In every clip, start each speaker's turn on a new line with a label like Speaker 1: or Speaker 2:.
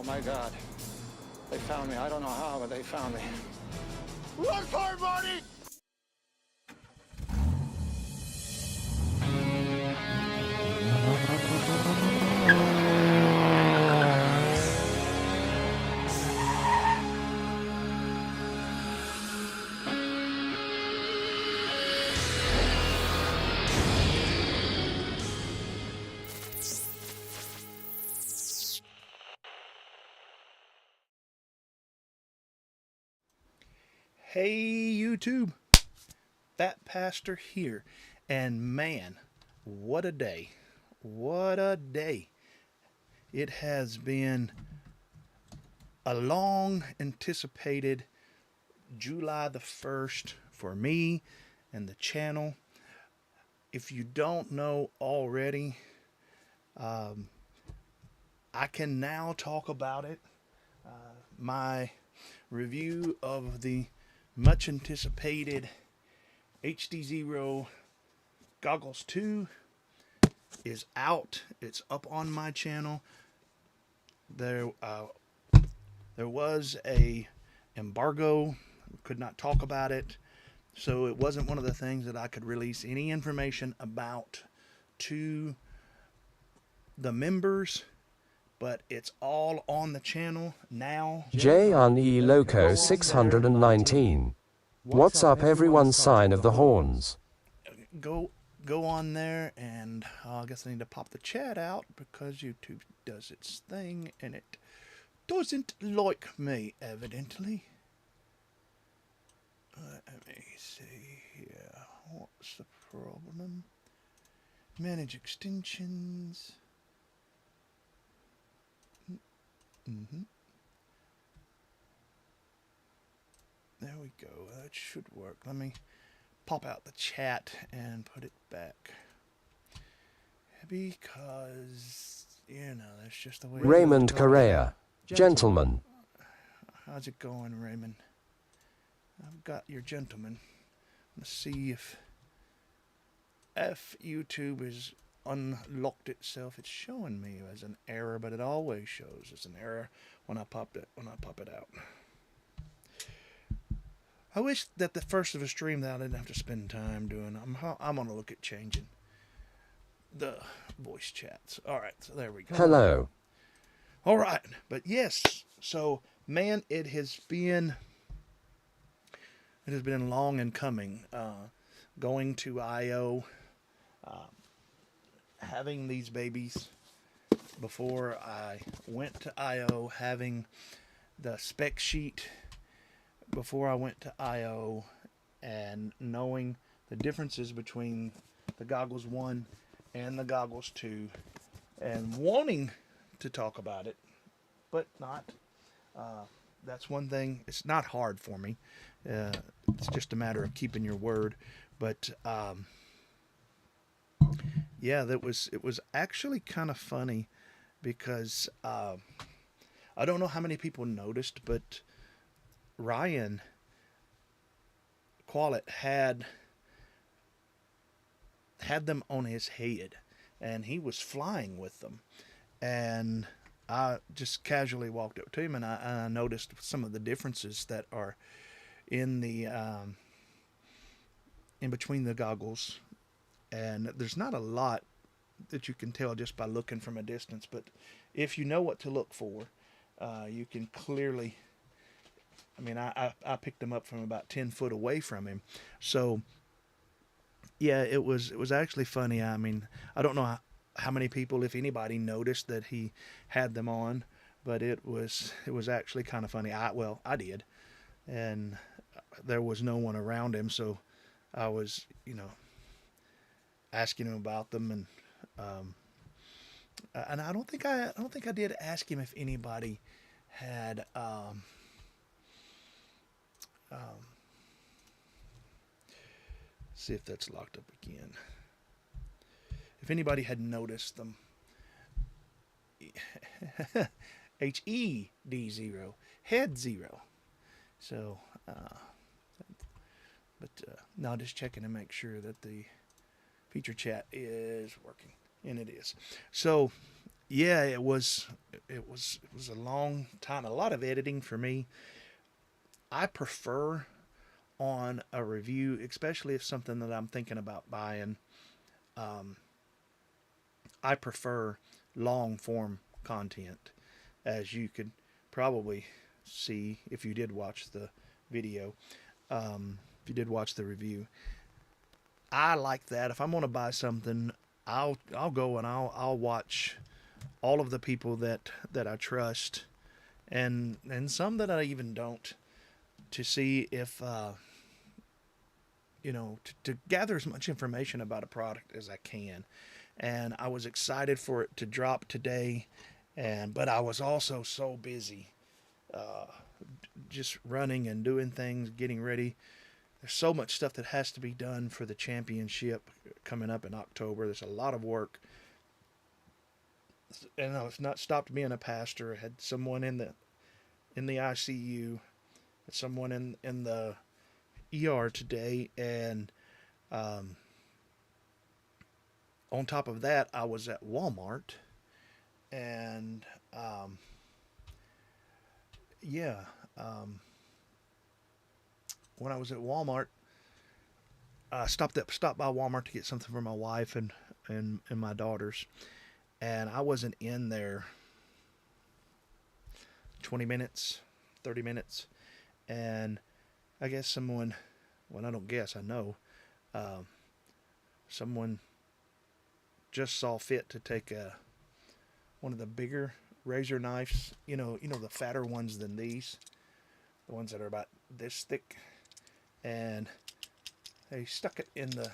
Speaker 1: my God. They found me. I don't know how, but they found me.
Speaker 2: Run for it, Marty!
Speaker 3: Hey YouTube, PhatPastor here, and man, what a day, what a day. It has been a long anticipated July the 1st for me and the channel. If you don't know already, I can now talk about it. My review of the much anticipated HDzero Goggles 2 is out. It's up on my channel. There was a embargo. We could not talk about it, so it wasn't one of the things that I could release any information about to the members, but it's all on the channel now.
Speaker 4: J on E Loco 619. What's up everyone? Sign of the horns.
Speaker 3: Go on there, and I guess I need to pop the chat out because YouTube does its thing and it doesn't like me, evidently. Let me see here. What's the problem? Manage extensions. There we go. That should work. Let me pop out the chat and put it back, because that's just the way.
Speaker 4: Raymond Correa, gentleman.
Speaker 3: How's it going, Raymond? I've got your gentleman. Let's see if YouTube has unlocked itself. It's showing me as an error, but it always shows as an error when I pop it out. I wish that the first of a stream that I didn't have to spend time doing. I'm gonna look at changing the voice chats. All right, so there we go.
Speaker 4: Hello.
Speaker 3: All right, but yes. So man, it has been long in coming. Going to IO, having these babies before I went to IO, having the spec sheet before I went to IO, and knowing the differences between the Goggles 1 and the Goggles 2, and wanting to talk about it, but not. That's one thing. It's not hard for me. It's just a matter of keeping your word. But yeah, it was actually kind of funny, because I don't know how many people noticed, but Ryan Qualit had them on his head, and he was flying with them, and I just casually walked up to him, and I noticed some of the differences that are in the in between the goggles, and there's not a lot that you can tell just by looking from a distance, but if you know what to look for, you can clearly. I mean, I picked him up from about 10 foot away from him. So, yeah, it was actually funny. I mean, I don't know how many people, if anybody, noticed that he had them on, but it was actually kind of funny. I did, and there was no one around him, so I was, asking him about them, and I don't think I did ask him if anybody had. See if that's locked up again. If anybody had noticed them. HDzero, HDzero. So, now just checking to make sure that the feature chat is working, and it is. So, yeah, it was a long time, a lot of editing for me. I prefer on a review, especially if something that I'm thinking about buying. I prefer long form content, as you could probably see if you did watch the video, if you did watch the review. I like that. If I'm going to buy something, I'll go and I'll watch all of the people that I trust, and some that I even don't, to see if to gather as much information about a product as I can. And I was excited for it to drop today, but I was also so busy just running and doing things, getting ready. There's so much stuff that has to be done for the championship coming up in October. There's a lot of work, and it's not stopped being a pastor. I had someone in the ICU, someone in the ER today, and on top of that, I was at Walmart, and yeah, when I was at Walmart, I stopped by Walmart to get something for my wife and my daughters, and I wasn't in there 20 minutes, 30 minutes, and I guess someone, well, I don't guess, I know, someone just saw fit to take one of the bigger razor knives, the fatter ones than these, the ones that are about this thick, and they stuck it in the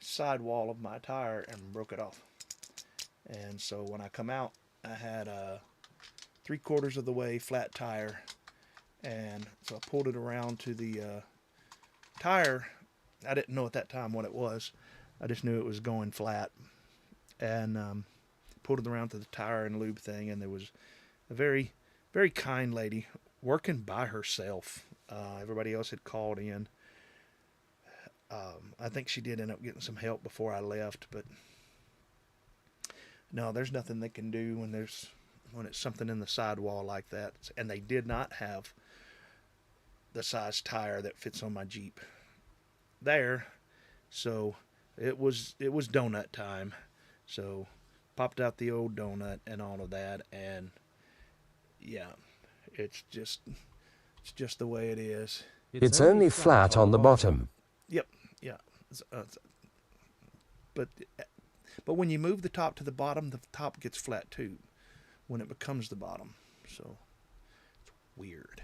Speaker 3: sidewall of my tire and broke it off. And so when I come out, I had a 3/4 of the way flat tire, and so I pulled it around to the tire. I didn't know at that time what it was. I just knew it was going flat, and pulled it around to the tire and lube thing, and there was a very, very kind lady working by herself. Everybody else had called in. I think she did end up getting some help before I left, but no, there's nothing they can do when it's something in the sidewall like that. And they did not have the size tire that fits on my Jeep there, so it was donut time. So popped out the old donut and all of that, and yeah, it's just the way it is.
Speaker 4: It's only flat on the bottom.
Speaker 3: Yep, yeah. But when you move the top to the bottom, the top gets flat too when it becomes the bottom. So it's weird.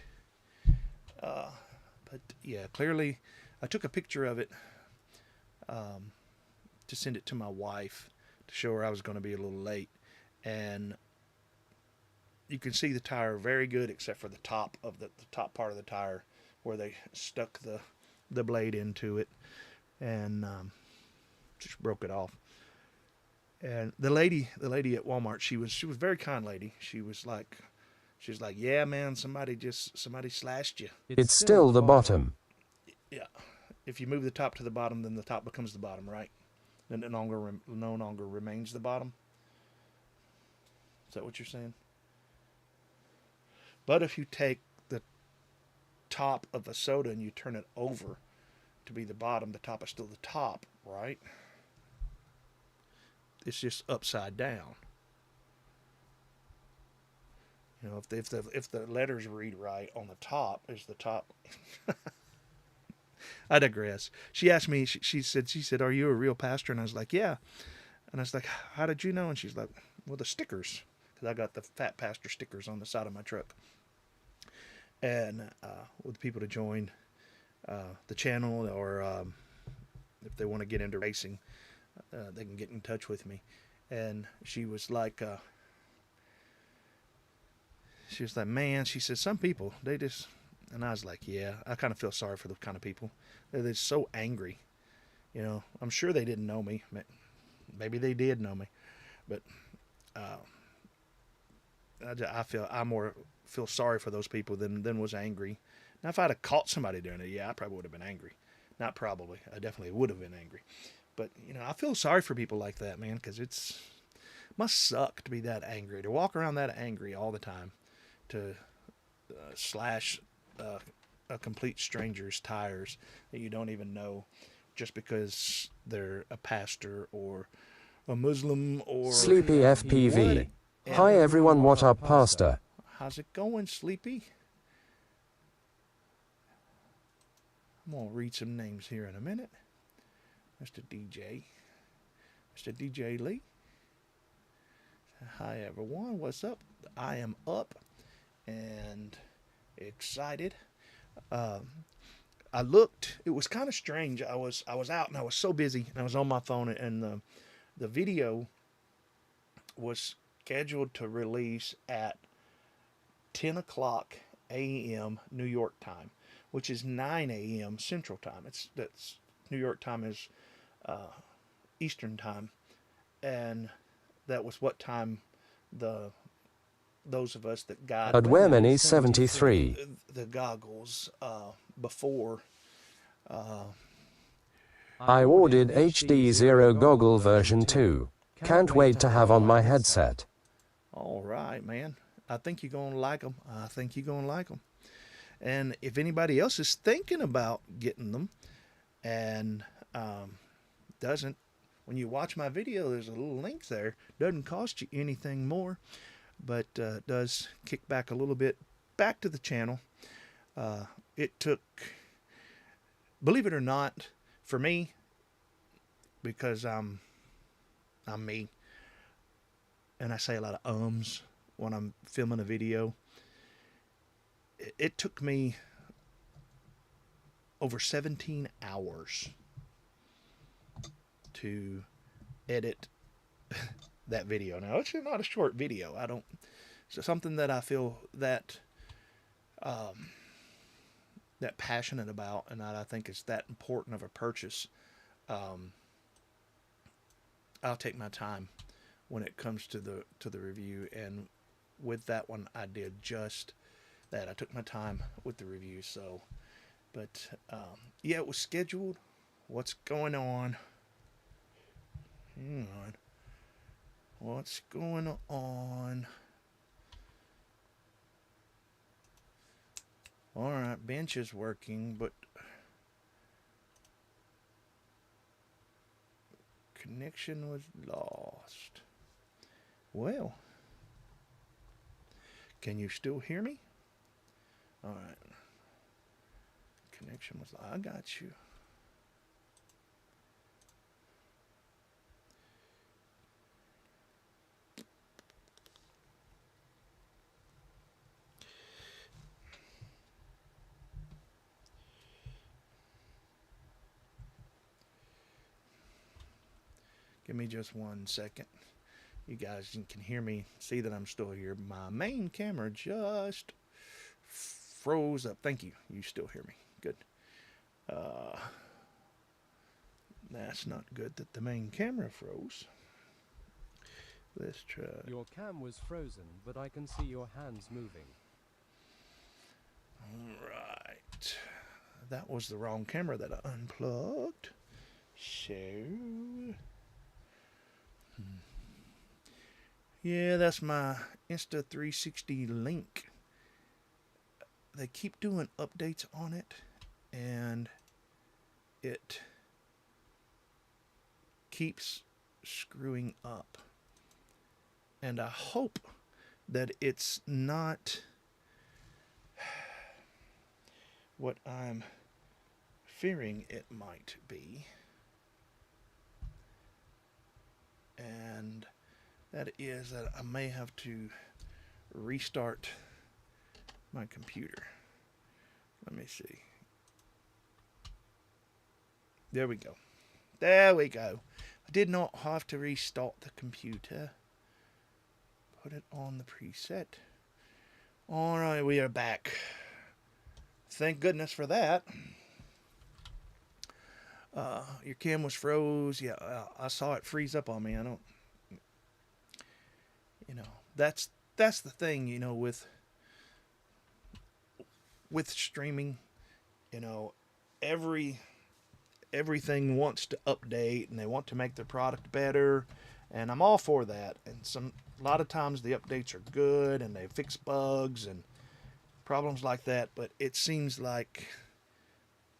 Speaker 3: But yeah, clearly, I took a picture of it to send it to my wife to show her I was going to be a little late, and you can see the tire very good except for the top of the top part of the tire where they stuck the blade into it, and just broke it off. And the lady at Walmart, she was a very kind lady. She was like, yeah, man, somebody slashed you.
Speaker 4: It's still the bottom.
Speaker 3: Yeah, if you move the top to the bottom, then the top becomes the bottom, right? Then it no longer remains the bottom. Is that what you're saying? But if you take the top of a soda and you turn it over to be the bottom, the top is still the top, right? It's just upside down. If the letters read right on the top, is the top. I digress. She asked me. She said, "Are you a real pastor?" And I was like, "Yeah." And I was like, "How did you know?" And she's like, "Well, the stickers, because I got the PhatPastor stickers on the side of my truck." And with people to join the channel, or if they want to get into racing, they can get in touch with me. And she was like, man, she said, some people, they just, and I was like, yeah, I kind of feel sorry for the kind of people. They're just so angry. I'm sure they didn't know me. Maybe they did know me, but I more feel sorry for those people than was angry. Now, if I'd have caught somebody doing it, yeah, I probably would have been angry. Not probably. I definitely would have been angry. But, I feel sorry for people like that, man, because it's... Must suck to be that angry, to walk around that angry all the time, to slash a complete stranger's tires that you don't even know, just because they're a pastor or a Muslim or
Speaker 4: Sleepy FPV.
Speaker 3: what.
Speaker 4: Hi everyone, what up, Pastor?
Speaker 3: How's it going, Sleepy? I'm gonna read some names here in a minute. Mr. DJ Lee. Hi everyone, what's up? I am up and excited. I looked. It was kind of strange. I was out and I was so busy. And I was on my phone, and the video was scheduled to release at 10 o'clock a.m. New York time, which is 9 a.m. Central time. That's New York time is Eastern time, and that was what time those of us that got
Speaker 4: Adwemany 73.
Speaker 3: the goggles before.
Speaker 4: I ordered HDzero goggle version 2. Can't wait to have on my headset.
Speaker 3: All right, man. I think you're going to like them. I think you're going to like them. And if anybody else is thinking about getting them and doesn't, when you watch my video, there's a little link there. Doesn't cost you anything more, but does kick back a little bit back to the channel. It took, believe it or not, for me, because I'm me, and I say a lot of ums when I'm filming a video. It took me over 17 hours to edit that video. Now, it's not a short video. It's something that I feel that that passionate about, and that I think is that important of a purchase. I'll take my time when it comes to the review, and with that one I did just that. I took my time with the review. So, but yeah, it was scheduled. What's going on? Hang on. What's going on? All right, bench is working, but connection was lost. Well, can you still hear me? All right. Connection was lost. I got you. Give me just 1 second. You guys can hear me, see that I'm still here. My main camera just froze up. Thank you. You still hear me. Good. That's not good that the main camera froze. Let's try.
Speaker 4: Your cam was frozen, but I can see your hands moving.
Speaker 3: Right. That was the wrong camera that I unplugged. So... yeah, that's my Insta360 link. They keep doing updates on it, and it keeps screwing up. And I hope that it's not what I'm fearing it might be. And that is that I may have to restart my computer. Let me see. There we go. There we go. I did not have to restart the computer. Put it on the preset. Alright, we are back. Thank goodness for that. Your cam was froze. Yeah, I saw it freeze up on me. I don't, you know, that's the thing, you know, with streaming, you know, everything wants to update, and they want to make their product better, and I'm all for that. And a lot of times the updates are good and they fix bugs and problems like that. But it seems like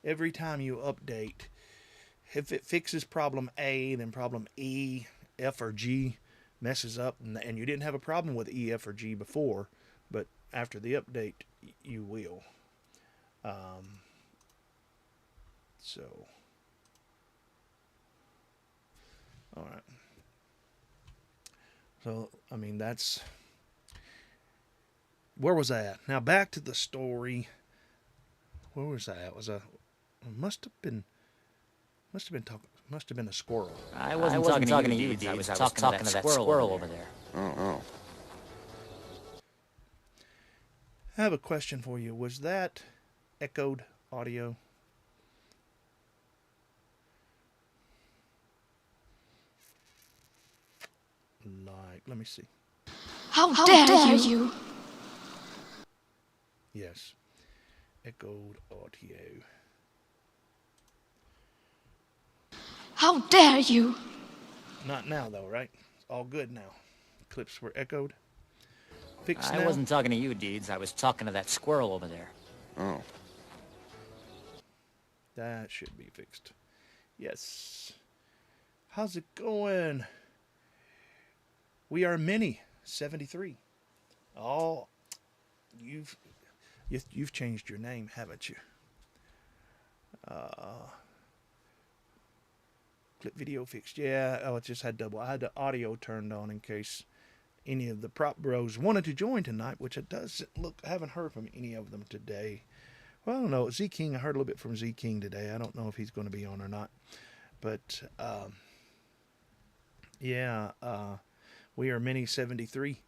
Speaker 3: every time you update, if it fixes problem A, then problem E, F, or G messes up, and you didn't have a problem with E, F, or G before, but after the update, you will. So, all right. So, I mean, where was I at? Now back to the story. Where was I at? Must have been a squirrel.
Speaker 5: I wasn't talking to you, Deeds. I was talking to that squirrel over there.
Speaker 2: Oh.
Speaker 3: I have a question for you. Was that echoed audio? Let me see.
Speaker 6: How dare you?
Speaker 3: Yes. Echoed audio.
Speaker 6: How dare you?
Speaker 3: Not now, though, right? It's all good now. Clips were echoed. Fixed now?
Speaker 5: I wasn't talking to you, Deeds. I was talking to that squirrel over there.
Speaker 2: Oh.
Speaker 3: That should be fixed. Yes. How's it going? We are Mini 73. Oh, you've changed your name, haven't you? Clip video fixed. Yeah. Oh, it just had double. I had the audio turned on in case any of the prop bros wanted to join tonight, which it doesn't look. I haven't heard from any of them today. Well, I don't know. Z King. I heard a little bit from Z King today. I don't know if he's going to be on or not. But yeah. We are Mini 73.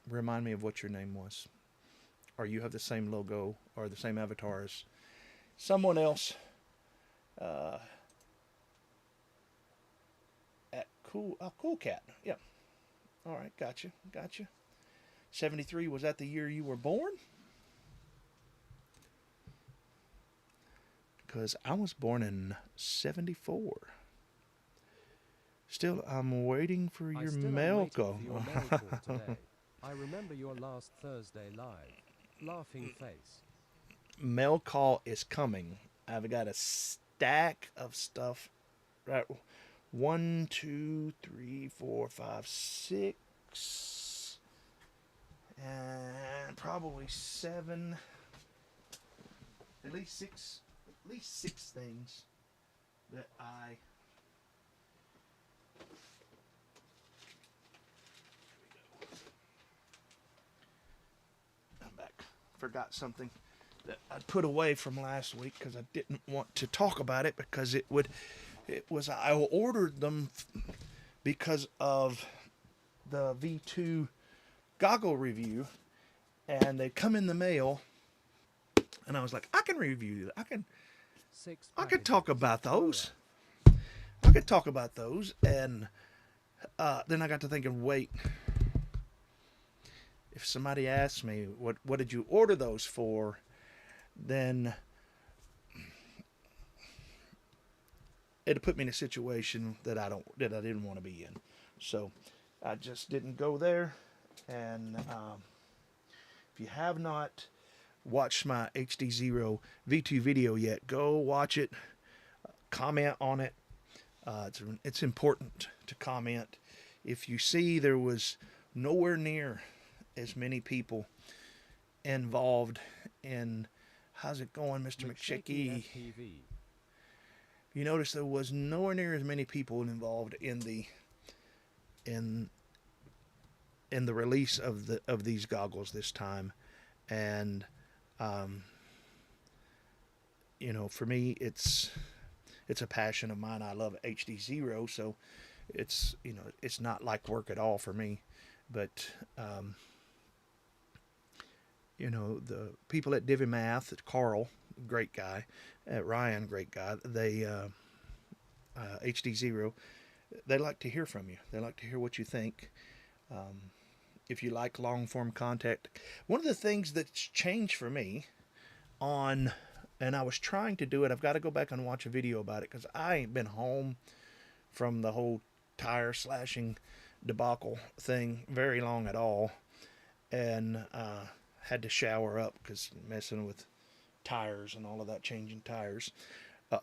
Speaker 3: Remind me of what your name was. Or you have the same logo or the same avatar as someone else. At Cool Cat. Yeah. All right, gotcha. 73, was that the year you were born? Because I was born in 74. Still, I'm waiting for your mail call.
Speaker 7: I remember your last Thursday live. Laughing face.
Speaker 3: Mail call is coming. I've got a stack of stuff. Right, 1, 2, 3, 4, 5, 6, and probably 7. At least six things that I. I'm back. Forgot something that I put away from last week because I didn't want to talk about it because I ordered them because of the V2 goggle review, and they come in the mail, and I was like, I can review that. I could talk about those. And then I got to thinking, wait, if somebody asks me what did you order those for, then it put me in a situation that I didn't want to be in. So I just didn't go there. And if you have not watched my HDzero V2 video yet, go watch it. Comment on it. It's important to comment. If you see there was nowhere near as many people involved in, how's it going, Mr. McShaky? You notice there was nowhere near as many people involved in the release of these goggles this time, and for me it's a passion of mine. I love HDzero, so it's not like work at all for me, but the people at Divi Math, Carl, great guy, Ryan, great guy, they HDzero, they like to hear from you. They like to hear what you think. If you like long form content, one of the things that's changed for me on and I was trying to do it. I've got to go back and watch a video about it because I ain't been home from the whole tire slashing debacle thing very long at all, and had to shower up because messing with tires and all of that, changing tires.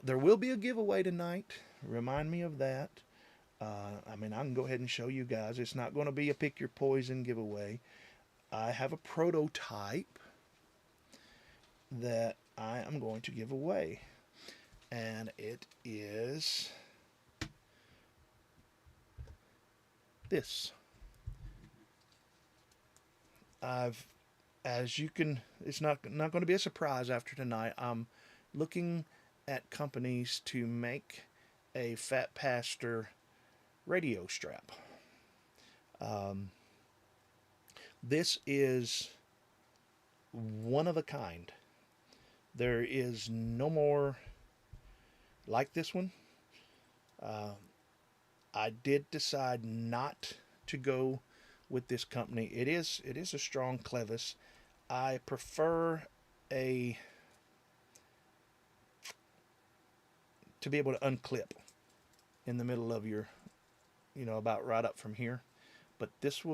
Speaker 3: There will be a giveaway tonight. Remind me of that. I mean, I can go ahead and show you guys. It's not going to be a pick your poison giveaway. I have a prototype that I am going to give away, and it is this. As you can, it's not going to be a surprise after tonight. I'm looking at companies to make a PhatPastor radio strap. This is one of a kind. There is no more like this one. I did decide not to go with this company. It is a strong clevis. I prefer to be able to unclip in the middle of your, about right up from here. But this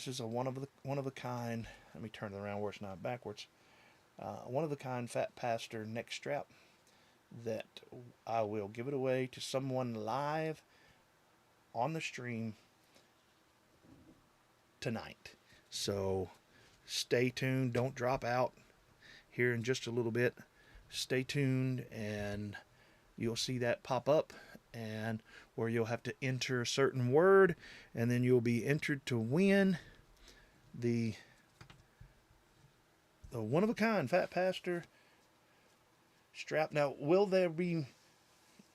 Speaker 3: is a one of a kind. Let me turn it around where it's not backwards. One of a kind PhatPastor neck strap that I will give it away to someone live on the stream tonight. So stay tuned. Don't drop out here in just a little bit. Stay tuned, and you'll see that pop up, and where you'll have to enter a certain word, and then you'll be entered to win the one of a kind PhatPastor strap. Now, will there be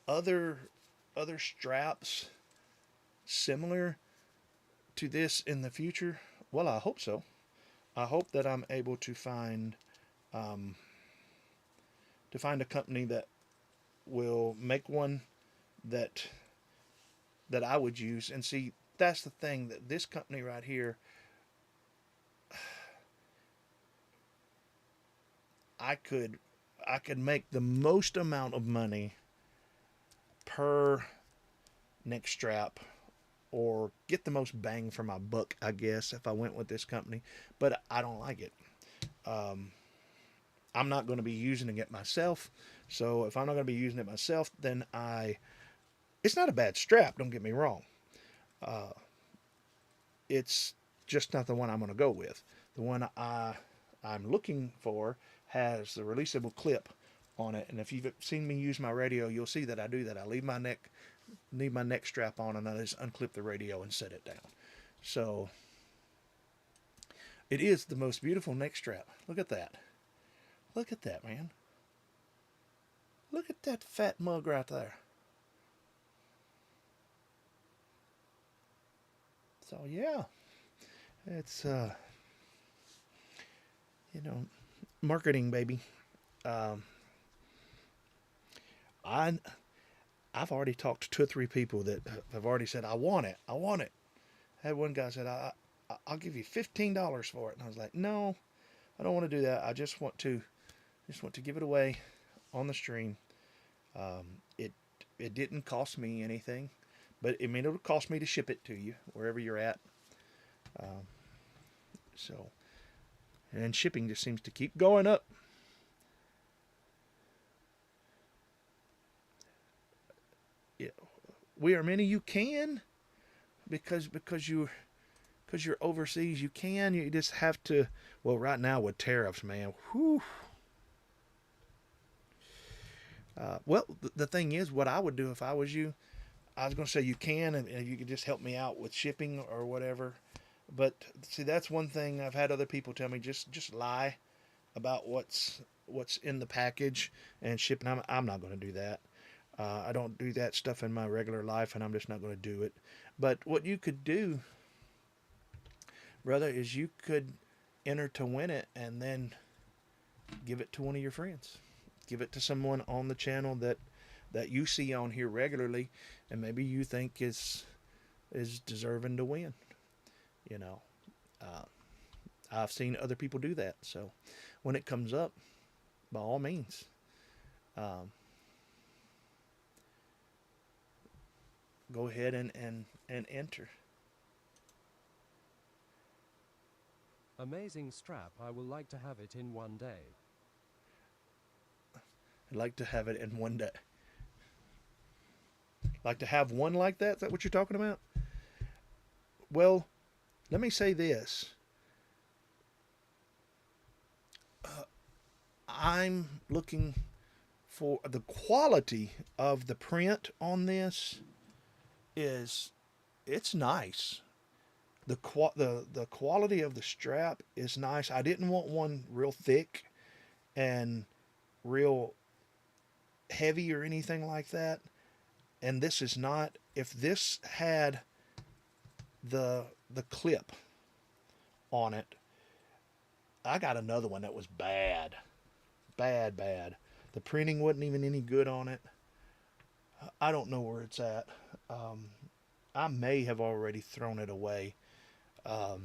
Speaker 3: other straps similar to this in the future? Well, I hope so. I hope that I'm able to find a company that will make one that I would use. And see, that's the thing, that this company right here, I could make the most amount of money per neck strap, or get the most bang for my buck, I guess, if I went with this company. But I don't like it. I'm not going to be using it myself. So if I'm not going to be using it myself, then it's not a bad strap, don't get me wrong. It's just not the one I'm going to go with. The one I'm looking for has the releasable clip on it, and if you've seen me use my radio, you'll see that I do that. I leave my neck strap on, and I just unclip the radio and set it down. So it is the most beautiful neck strap. Look at that. Look at that, man. Look at that fat mug right there. So yeah, it's marketing, baby. I've already talked to 2 or 3 people that have already said, I want it. I had one guy said, I'll give you $15 for it. And I was like, no, I don't want to do that. I just want to give it away on the stream. It didn't cost me anything, but it'll cost me to ship it to you wherever you're at. And shipping just seems to keep going up. Yeah, we are many. You can, because you're overseas. You can. You just have to. Well, right now with tariffs, man. Whew. Well, the thing is, what I would do if I was you, I was going to say you can, and you could just help me out with shipping or whatever. But see, that's one thing I've had other people tell me: just lie about what's in the package and shipping. I'm not going to do that. I don't do that stuff in my regular life, and I'm just not going to do it. But what you could do, brother, is you could enter to win it, and then give it to one of your friends. Give it to someone on the channel that you see on here regularly, and maybe you think is deserving to win. I've seen other people do that. So when it comes up, by all means. Go ahead and enter.
Speaker 7: Amazing strap. I will like to have it in one day.
Speaker 3: I'd like to have it in one day. Like to have one like that? Is that what you're talking about? Well, let me say this. I'm looking for the quality of the print on this it's nice. The quality of the strap is nice. I didn't want one real thick and real heavy or anything like that. And this is not. If this had the clip on it, I got another one that was bad. Bad. The printing wasn't even any good on it. I don't know where it's at. I may have already thrown it away. I'll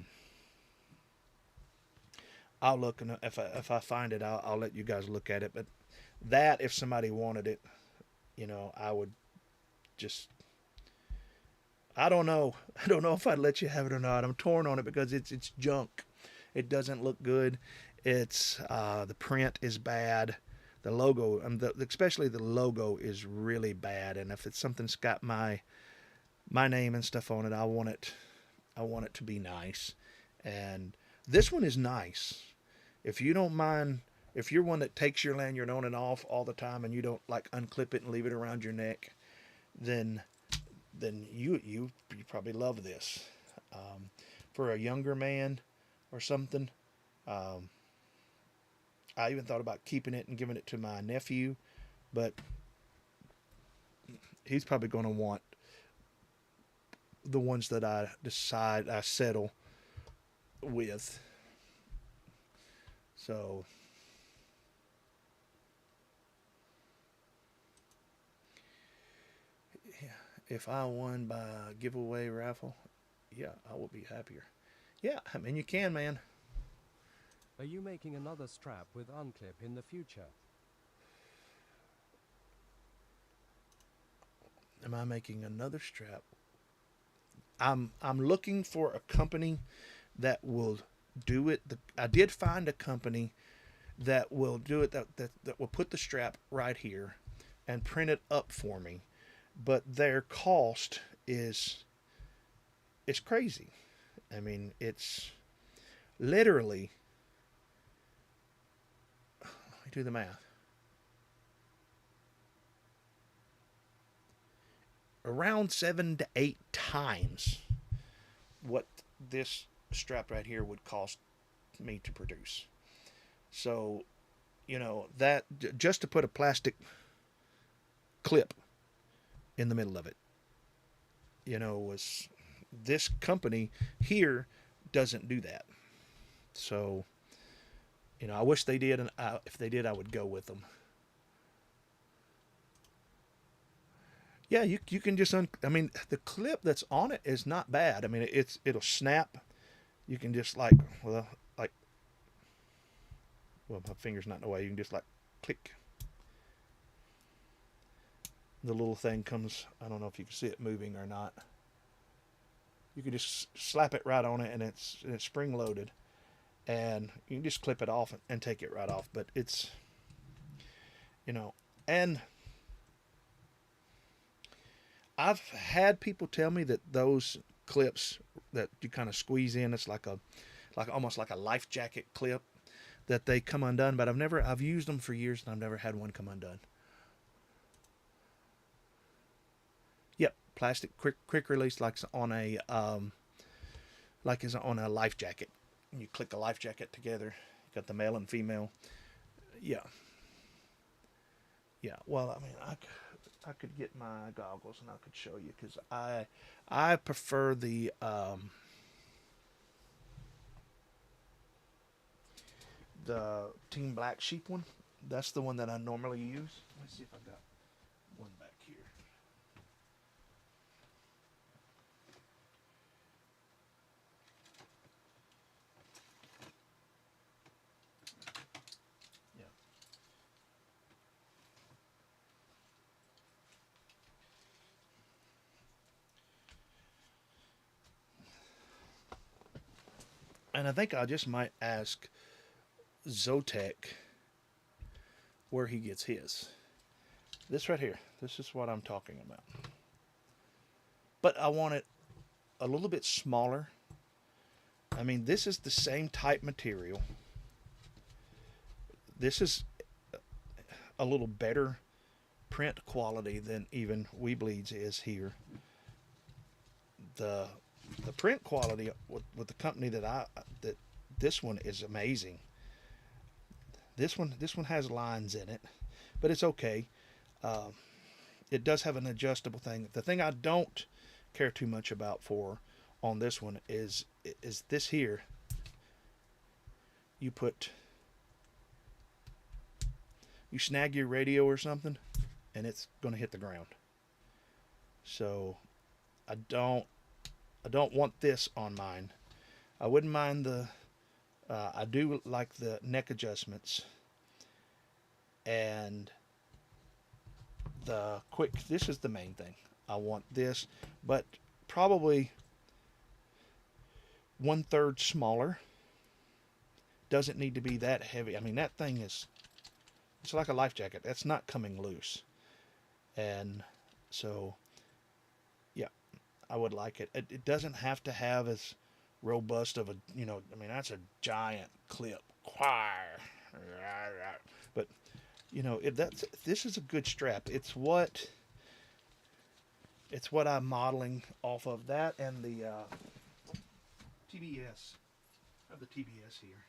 Speaker 3: look, and if I find it, I'll let you guys look at it. But that, if somebody wanted it, I would just. I don't know. I don't know if I'd let you have it or not. I'm torn on it because it's junk. It doesn't look good. It's the print is bad. The logo, especially the logo, is really bad. And if it's something's got my name and stuff on it, I want it to be nice. And this one is nice. If you don't mind, if you're one that takes your lanyard on and off all the time and you don't like unclip it and leave it around your neck, then you probably love this. For a younger man or something, I even thought about keeping it and giving it to my nephew, but he's probably going to want the ones that I settle with. So yeah, if I won by a giveaway raffle, yeah, I would be happier. Yeah, I mean, you can, man.
Speaker 7: Are you making another strap with unclip in the future?
Speaker 3: Am I making another strap? I'm looking for a company that will do it. I did find a company that will do it, that will put the strap right here and print it up for me. But their cost is crazy. I mean, it's literally, let me do the math. Around 7 to 8 times what this strap right here would cost me to produce. So, that just to put a plastic clip in the middle of it, was this company here doesn't do that. So, I wish they did, and if they did, I would go with them. Yeah, you can just I mean, the clip that's on it is not bad. I mean, it'll snap. You can just my finger's not in the way. You can just click. The little thing comes. I don't know if you can see it moving or not. You can just slap it right on it, and it's spring loaded, and you can just clip it off and take it right off. But it's, and I've had people tell me that those clips that you kind of squeeze in, it's almost like a life jacket clip, that they come undone. But I've used them for years and I've never had one come undone. Yep, plastic quick release, like is on a life jacket. You click a life jacket together. You got the male and female. Yeah. Well, I mean, I could get my goggles and I could show you, because I prefer the Team Black Sheep one. That's the one that I normally use. Let's see if I got one back here. Yeah. And I think I just might ask Zotek where he gets his. This right here. This is what I'm talking about. But I want it a little bit smaller. I mean, this is the same type material. This is a little better print quality than even Weebleeds is here. The print quality with the company that this one is amazing. This one has lines in it, but it's okay. It does have an adjustable thing. The thing I don't care too much about on this one is this here. You snag your radio or something, and it's going to hit the ground. So I don't want this on mine. I wouldn't mind I do like the neck adjustments and the quick. This is the main thing. I want this, but probably 1/3 smaller. Doesn't need to be that heavy. I mean, that thing it's like a life jacket. That's not coming loose. And so, yeah, I would like it. It doesn't have to have as robust of a, I mean, that's a giant clip. But, this is a good strap. It's what I'm modeling off of that and the TBS. I have the TBS here.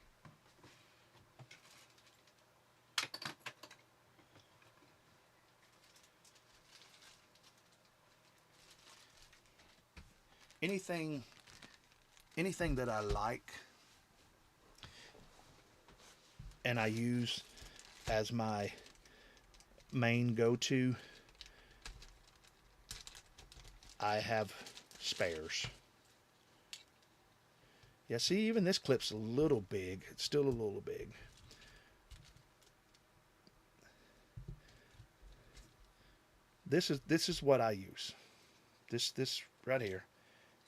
Speaker 3: Anything that I like and I use as my main go-to, I have spares. Yeah, see, even this clip's a little big. It's still a little big. This is what I use. This right here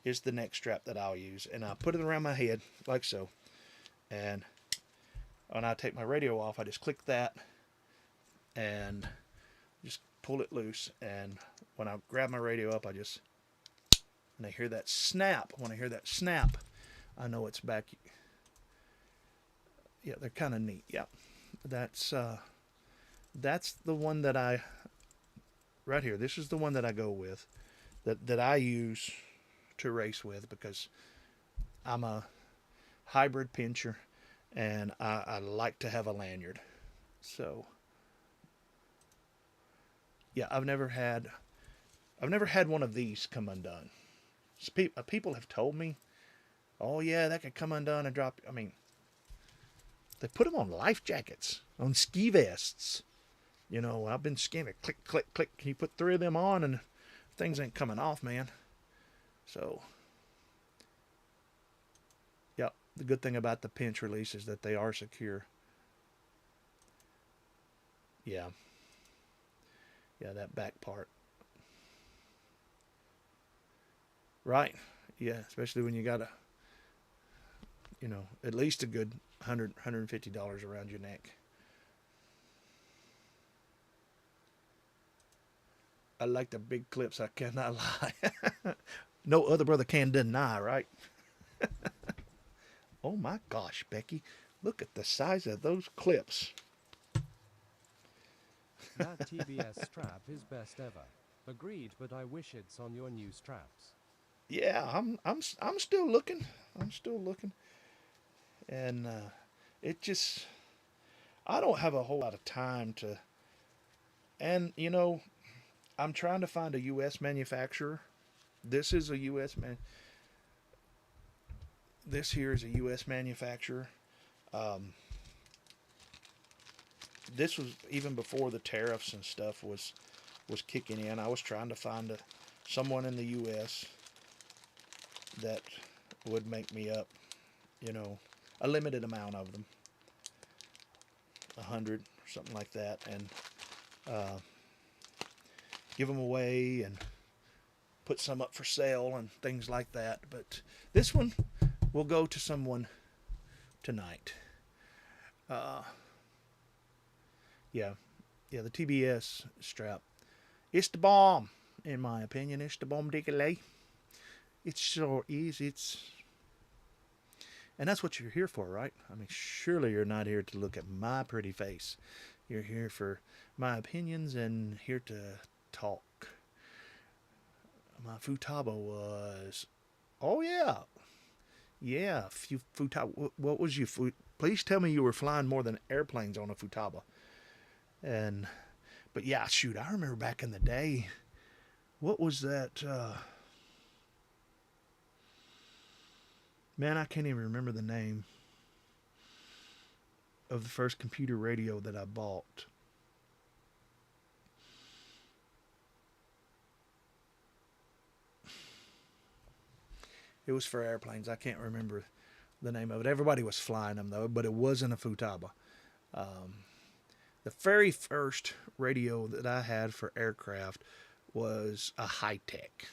Speaker 3: is the neck strap that I'll use, and I put it around my head like so, and when I take my radio off, I just click that and just pull it loose, and when I grab my radio up, and I hear that snap. When I hear that snap, I know it's back. Yeah, they're kind of neat. Yeah, that's the one that right here. This is the one that I go with, that I use to race with, because I'm a hybrid pincher and I like to have a lanyard. So yeah, I've never had one of these come undone. People have told me, oh yeah, that could come undone and drop. I mean, they put them on life jackets, on ski vests. I've been skiing it, click, click, click. You put 3 of them on and things ain't coming off, man. So, yeah, the good thing about the pinch release is that they are secure. Yeah. Yeah, that back part. Right. Yeah, especially when you got at least a good $150 around your neck. I like the big clips, I cannot lie. No other brother can deny, right? Oh my gosh, Becky. Look at the size of those clips.
Speaker 7: That TBS strap is best ever. Agreed, but I wish it's on your new straps.
Speaker 3: Yeah, I'm still looking. And I don't have a whole lot of time to, and I'm trying to find a US manufacturer. This is a US man. This here is a US manufacturer. This was even before the tariffs and stuff was kicking in. I was trying to find someone in the US that would make me up, a limited amount of them, 100 or something like that, and give them away and put some up for sale and things like that. But this one will go to someone tonight. Yeah, the TBS strap. It's the bomb, in my opinion. It's the bomb diggly. It sure is. And that's what you're here for, right? I mean, surely you're not here to look at my pretty face. You're here for my opinions and here to talk. My futaba was, oh yeah, futaba. What was you? Please tell me you were flying more than airplanes on a futaba. But yeah, shoot, I remember back in the day. What was that? Man, I can't even remember the name of the first computer radio that I bought. It was for airplanes. I can't remember the name of it. Everybody was flying them, though, but it wasn't a futaba. The very first radio that I had for aircraft was a high-tech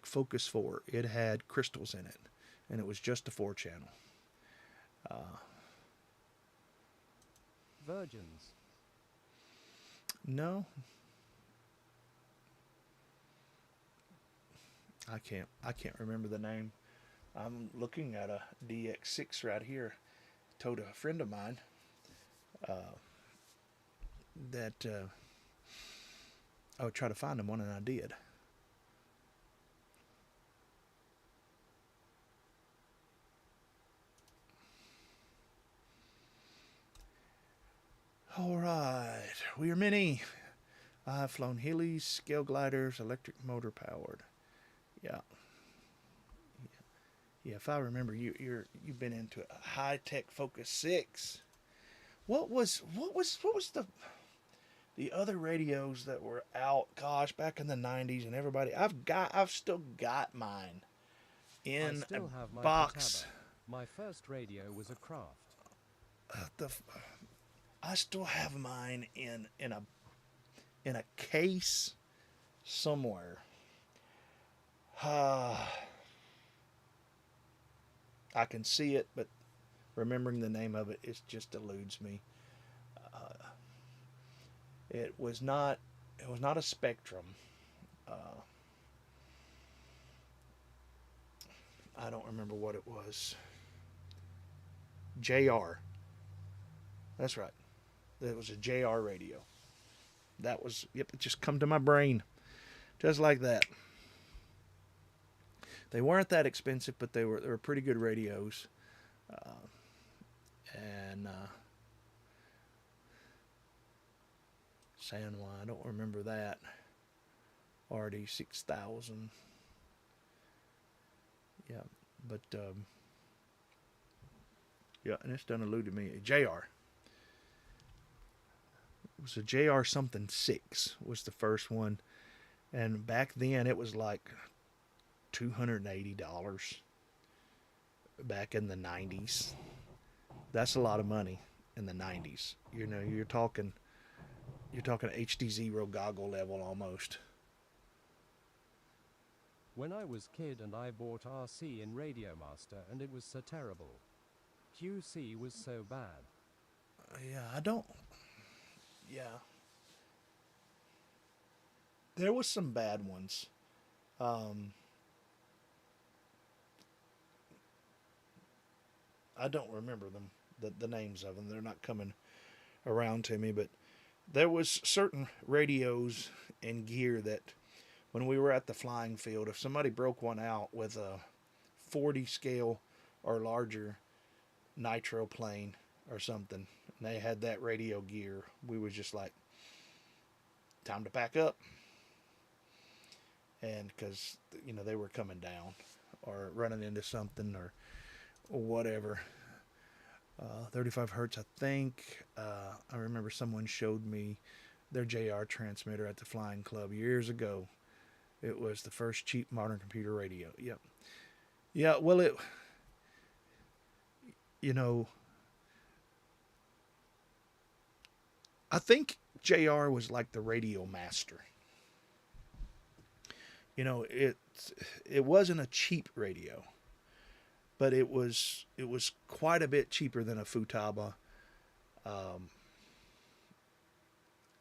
Speaker 3: Focus 4. It had crystals in it, and it was just a 4-channel.
Speaker 7: Virgins.
Speaker 3: No. I can't remember the name. I'm looking at a DX6 right here. Told a friend of mine that I would try to find him one, and I did. All right, we are many. I've flown Heelys, scale gliders, electric motor powered. Yeah. If I remember, you've been into a high-tech Focus 6. What was the other radios that were out? Gosh, back in the 90s, and everybody. I've still got mine in
Speaker 7: I still
Speaker 3: a
Speaker 7: have my
Speaker 3: box.
Speaker 7: Futaba. My first radio was a Craft.
Speaker 3: I still have mine in a case somewhere. I can see it, but remembering the name of it just eludes me. It was not a Spectrum. I don't remember what it was. JR. That's right. It was a JR radio. That was, yep, it just come to my brain. Just like that. They weren't that expensive, but they were pretty good radios. Sanwa, I don't remember that. RD6000. Yeah, but yeah, and it's done eluded me. JR. It was a JR something 6 was the first one, and back then it was like $280 back in the 90s. That's a lot of money in the 90s. You know, you're talking HDzero goggle level almost.
Speaker 7: When I was kid and I bought RC in Radio Master and it was so terrible. QC was so bad.
Speaker 3: Yeah. There was some bad ones. I don't remember them, the names of them. They're not coming around to me, but there was certain radios and gear that when we were at the flying field, if somebody broke one out with a 40 scale or larger nitro plane or something, and they had that radio gear, we was just like, time to pack up. And because, you know, they were coming down or running into something or whatever. 35 hertz, I think. I remember someone showed me their JR transmitter at the Flying Club years ago. It was the first cheap modern computer radio. Yep. Yeah, well, I think JR was like the radio master. You know, it wasn't a cheap radio. but it was quite a bit cheaper than a Futaba,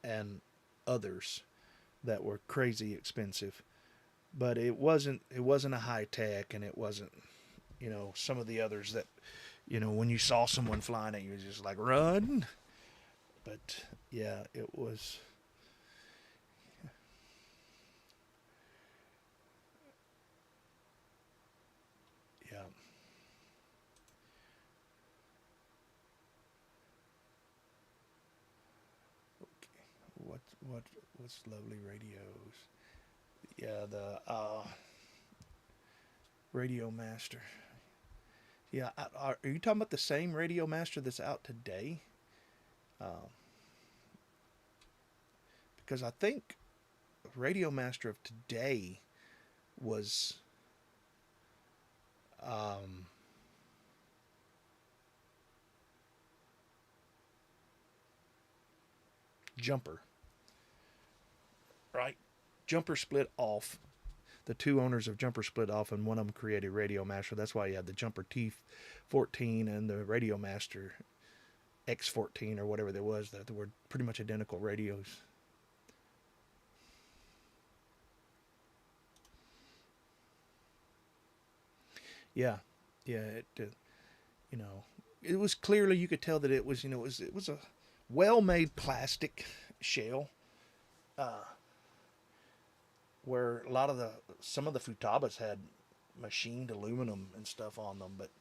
Speaker 3: and others that were crazy expensive. But it wasn't a high tech, and it wasn't, some of the others that, when you saw someone flying it, you were just like, run. But yeah, it was. Yeah. Okay. What's lovely radios? Yeah, the Radio Master. Yeah, are you talking about the same Radio Master that's out today? Because I think Radio Master of today was Jumper, right? Jumper split off. The two owners of Jumper split off, and one of them created Radio Master. That's why you had the Jumper T14 and the Radio Master X14 or whatever there was. That were pretty much identical radios. Yeah, it it was clearly, you could tell that it was it was a well-made plastic shell, where some of the Futabas had machined aluminum and stuff on them, but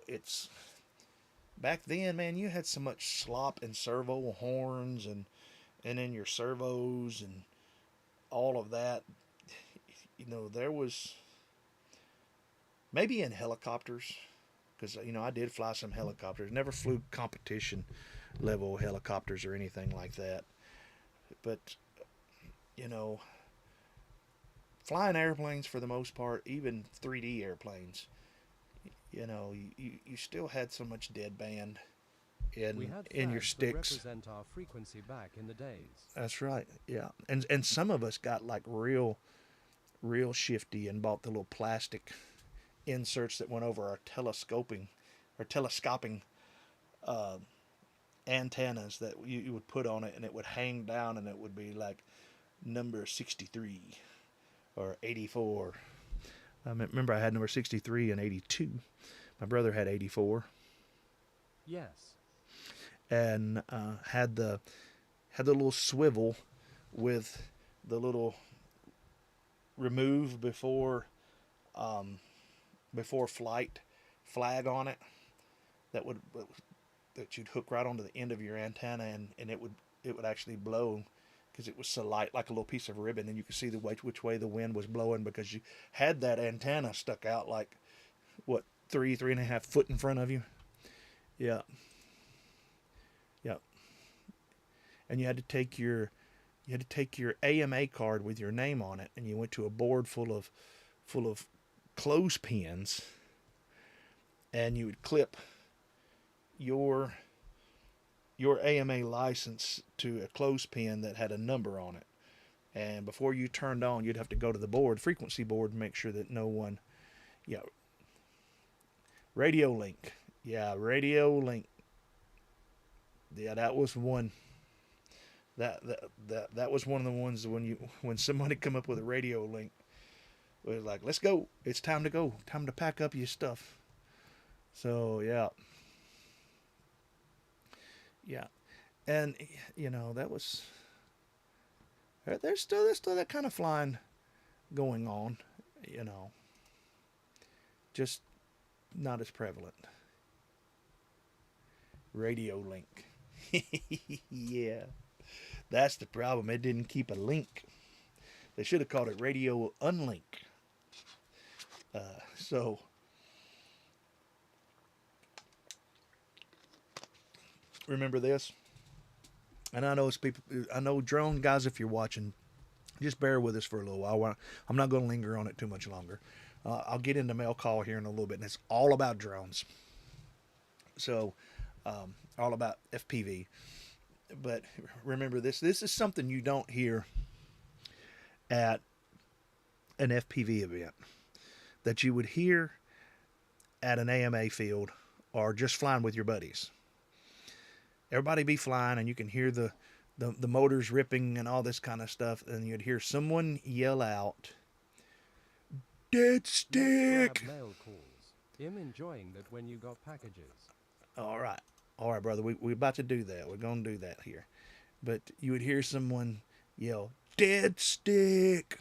Speaker 3: it's back then, man, you had so much slop and servo horns and in your servos and all of that. There was maybe in helicopters, because I did fly some helicopters. Never flew competition level helicopters or anything like that, but flying airplanes for the most part, even 3D airplanes, you still had so much dead band in your sticks.
Speaker 7: That represent our frequency back in the days.
Speaker 3: That's right. Yeah, and some of us got like real shifty and bought the little plastic inserts that went over our telescoping antennas that you would put on it, and it would hang down, and it would be like number 63 or 84. I remember I had number 63 and 82. My brother had 84.
Speaker 7: Yes.
Speaker 3: And had the little swivel with the little remove before flight flag on it that you'd hook right onto the end of your antenna, and it would actually blow, because it was so light, like a little piece of ribbon, and you could see which way the wind was blowing, because you had that antenna stuck out like 3.5 foot in front of you. Yeah. And you had to take your AMA card with your name on it, and you went to a board full of clothespins, and you would clip your AMA license to a clothespin that had a number on it. And before you turned on, you'd have to go to the frequency board, and make sure that no one, Radio Link. Yeah, Radio Link. Yeah, that was one. That was one of the ones when somebody come up with a Radio Link, it was like, let's go. It's time to go. Time to pack up your stuff. So yeah. And that was, there's still that kind of flying going on, just not as prevalent. Radio Link. Yeah. That's the problem. It didn't keep a link. They should have called it Radio Unlink. So remember this. And I know drone guys, if you're watching, just bear with us for a little while. I'm not going to linger on it too much longer. I'll get into mail call here in a little bit, and it's all about drones. So, all about FPV. But remember this. This is something you don't hear at an FPV event, that you would hear at an AMA field or just flying with your buddies. Everybody be flying, and you can hear the motors ripping and all this kind of stuff, and you'd hear someone yell out, "Dead
Speaker 7: Let's
Speaker 3: stick!"
Speaker 7: grab mail calls. I'm enjoying that when you got packages.
Speaker 3: All right, brother. We're about to do that. We're gonna do that here. But you would hear someone yell, "Dead stick!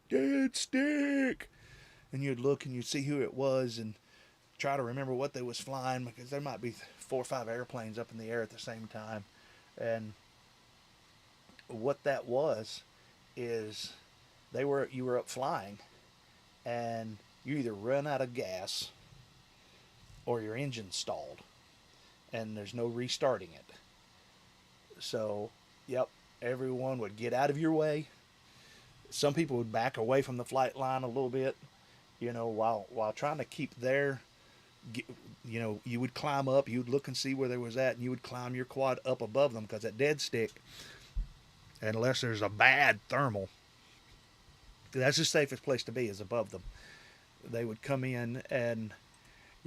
Speaker 3: Dead stick!" And you'd look and you'd see who it was and try to remember what they was flying, because there might be 4 or 5 airplanes up in the air at the same time. And what that was is you were up flying, and you either run out of gas or your engine stalled and there's no restarting it. So, yep, everyone would get out of your way. Some people would back away from the flight line a little bit, while trying to keep their, you would climb up, you would look and see where they was at, and you would climb your quad up above them, because that dead stick, unless there's a bad thermal, that's the safest place to be, is above them. They would come in, and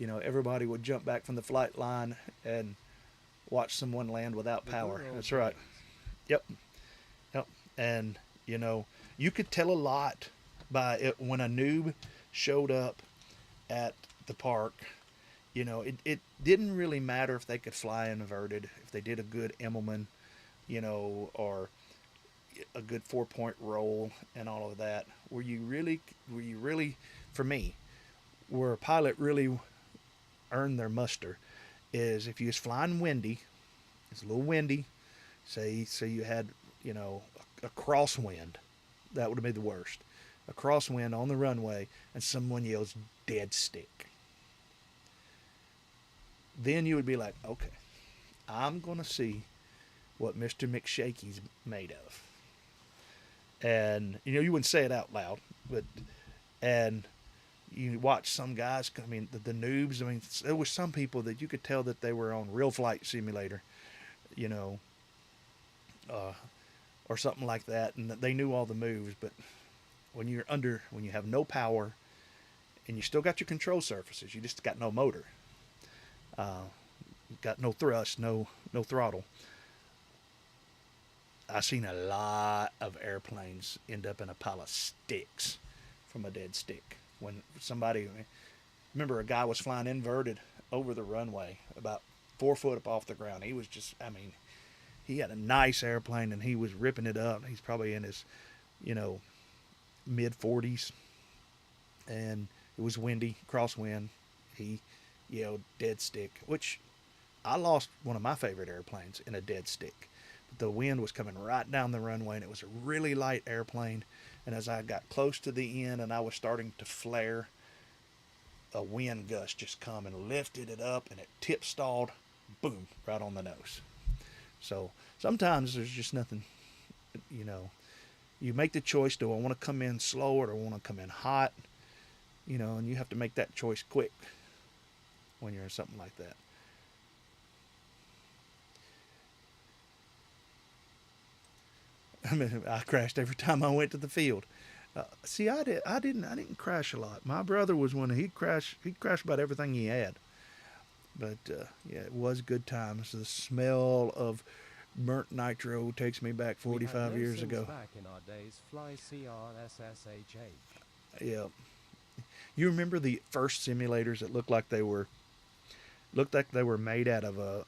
Speaker 3: everybody would jump back from the flight line and watch someone land without power. That's right. Yep. And you could tell a lot by it when a noob showed up at the park. It didn't really matter if they could fly inverted, if they did a good Immelman, or a good 4-point roll and all of that. Were you really, for me, where a pilot really earned their muster is if you was flying windy, it's a little windy, say you had, a crosswind, that would have been the worst. A crosswind on the runway and someone yells, "Dead stick." Then you would be like, okay, I'm going to see what Mr. McShaky's made of. And, you wouldn't say it out loud, and you watch some guys, the noobs, there were some people that you could tell that they were on Real Flight Simulator, or something like that, and they knew all the moves. But when you have no power, and you still got your control surfaces, you just got no motor, got no thrust, no throttle. I've seen a lot of airplanes end up in a pile of sticks from a dead stick. When remember a guy was flying inverted over the runway about 4 foot up off the ground. He was just, he had a nice airplane and he was ripping it up. He's probably in his, mid 40s, and it was windy, crosswind. He yelled, "Dead stick," which I lost one of my favorite airplanes in a dead stick. The wind was coming right down the runway, and it was a really light airplane. And as I got close to the end and I was starting to flare, a wind gust just come and lifted it up, and it tip stalled, boom, right on the nose. So sometimes there's just nothing, you make the choice, do I want to come in slow or do I want to come in hot? And you have to make that choice quick when you're in something like that. I crashed every time I went to the field. See, I didn't crash a lot. My brother was one. He'd crash about everything he had. But yeah, it was good times. The smell of burnt nitro takes me back 45 years ago.
Speaker 7: Back in our days, fly CRSSHH.
Speaker 3: Yeah. You remember the first simulators that looked like they were made out of a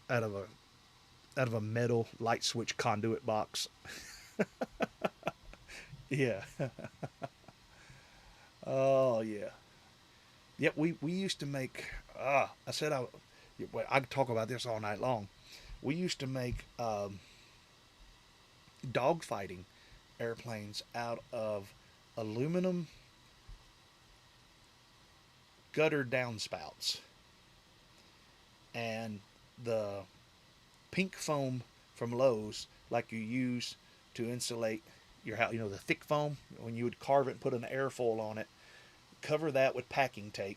Speaker 3: metal light switch conduit box? Yeah. Oh yeah. Yep. We used to make. I could talk about this all night long. We used to make dogfighting airplanes out of aluminum gutter downspouts, and the pink foam from Lowe's, like you use to insulate your house, the thick foam, when you would carve it and put an airfoil on it, cover that with packing tape,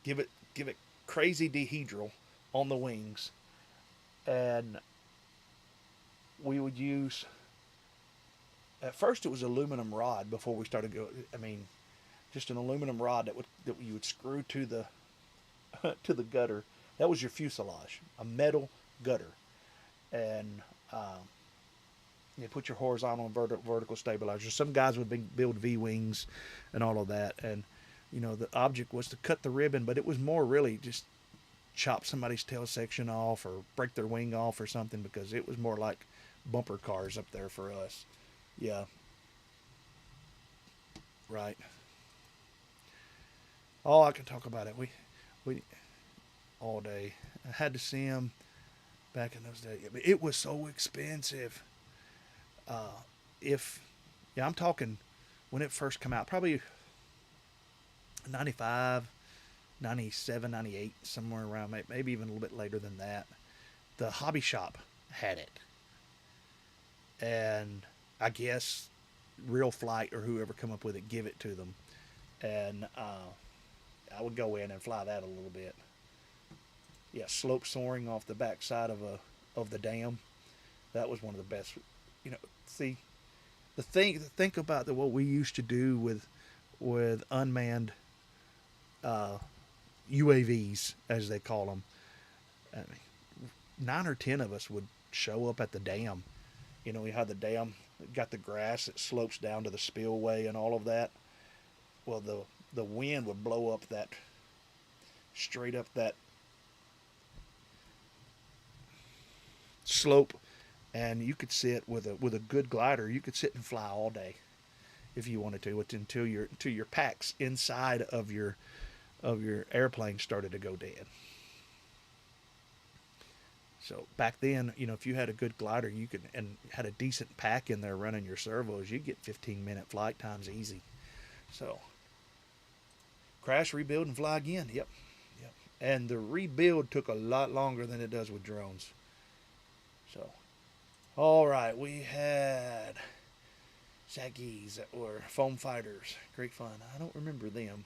Speaker 3: give it crazy dehedral on the wings, and we would use, at first it was aluminum rod before we started going, just an aluminum rod that you would screw to the to the gutter. That was your fuselage, a metal gutter, and you put your horizontal and vertical stabilizers. Some guys would build V-wings and all of that, and the object was to cut the ribbon, but it was more really just chop somebody's tail section off or break their wing off or something, because it was more like bumper cars up there for us. Yeah. Right. Oh, I can talk about it. We all day. I had to see them back in those days. It was so expensive. I'm talking when it first came out, probably 95, 97, 98, somewhere around, maybe even a little bit later than that. The hobby shop had it. And I guess Real Flight or whoever come up with it, give it to them. And I would go in and fly that a little bit. Yeah, slope soaring off the backside of the dam. That was one of the best. See, think about what we used to do with unmanned UAVs, as they call them. I mean, 9 or 10 of us would show up at the dam. We had the dam, got the grass that slopes down to the spillway and all of that. Well, the wind would blow up straight up that slope, and you could sit with a good glider. You could sit and fly all day if you wanted to, until your packs inside of your airplane started to go dead. So back then, if you had a good glider, and had a decent pack in there running your servos, you'd get 15-minute flight times easy. So crash, rebuild, and fly again. Yep. And the rebuild took a lot longer than it does with drones. So, all right, we had Zaggies that were foam fighters. Great fun. I don't remember them.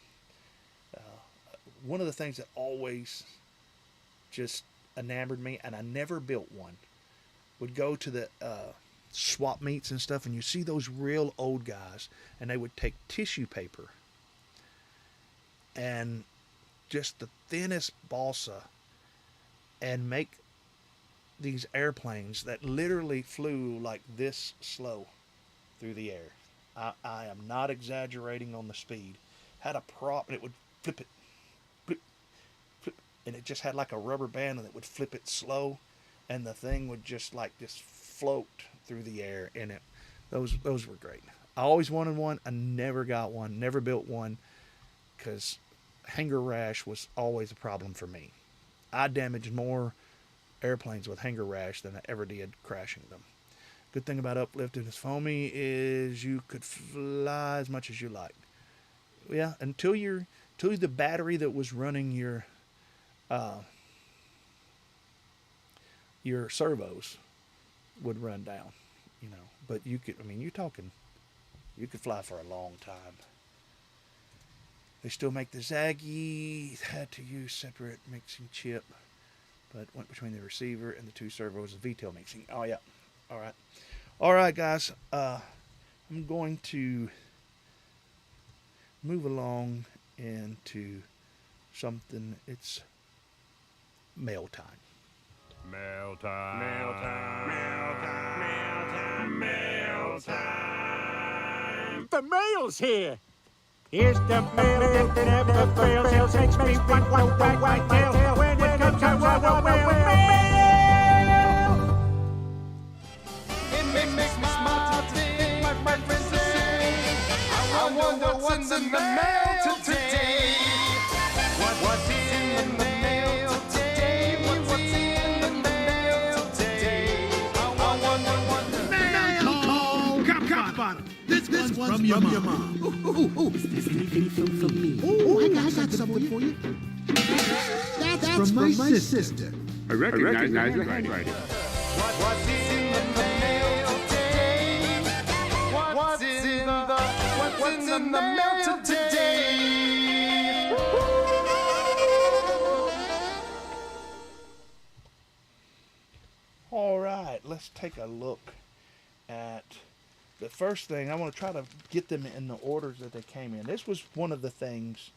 Speaker 3: One of the things that always just enamored me, and I never built one, would go to the swap meets and stuff, and you see those real old guys, and they would take tissue paper and just the thinnest balsa and make these airplanes that literally flew like this slow through the air. I am not exaggerating on the speed. Had a prop, and it would flip it, flip, flip, and it just had like a rubber band, and it would flip it slow, and the thing would just float through the air. And those were great. I always wanted one. I never got one. Never built one, because hanger rash was always a problem for me. I damaged more airplanes with hanger rash than I ever did crashing them. Good thing about uplifted as foamy is you could fly as much as you liked. Yeah, until the battery that was running your servos would run down, But you could, you could fly for a long time. They still make the Zaggy. Had to use separate mixing chip, but went between the receiver and the 2 servos of VTEL mixing. Oh yeah. All right, guys. I'm going to move along into something. It's mail time.
Speaker 2: Mail time. Mail time. Mail time. Mail time. Mail time. The mail's here. Here's the mail that never fails. Makes me want to wag my tail when it comes to mail. It makes me smile to think my friends say, I wonder what's in the mail today. What's in the mail today? What's in the mail today? I wonder. Mail call. Come. This one's from your mom. Ooh. Is anything from me? Oh, I got something for you. That's from my sister.
Speaker 8: I recognize the handwriting.
Speaker 2: What's in the mail today? What's in the mail today?
Speaker 3: All right, let's take a look at the first thing, I want to try to get them in the orders that they came in. This was one of the things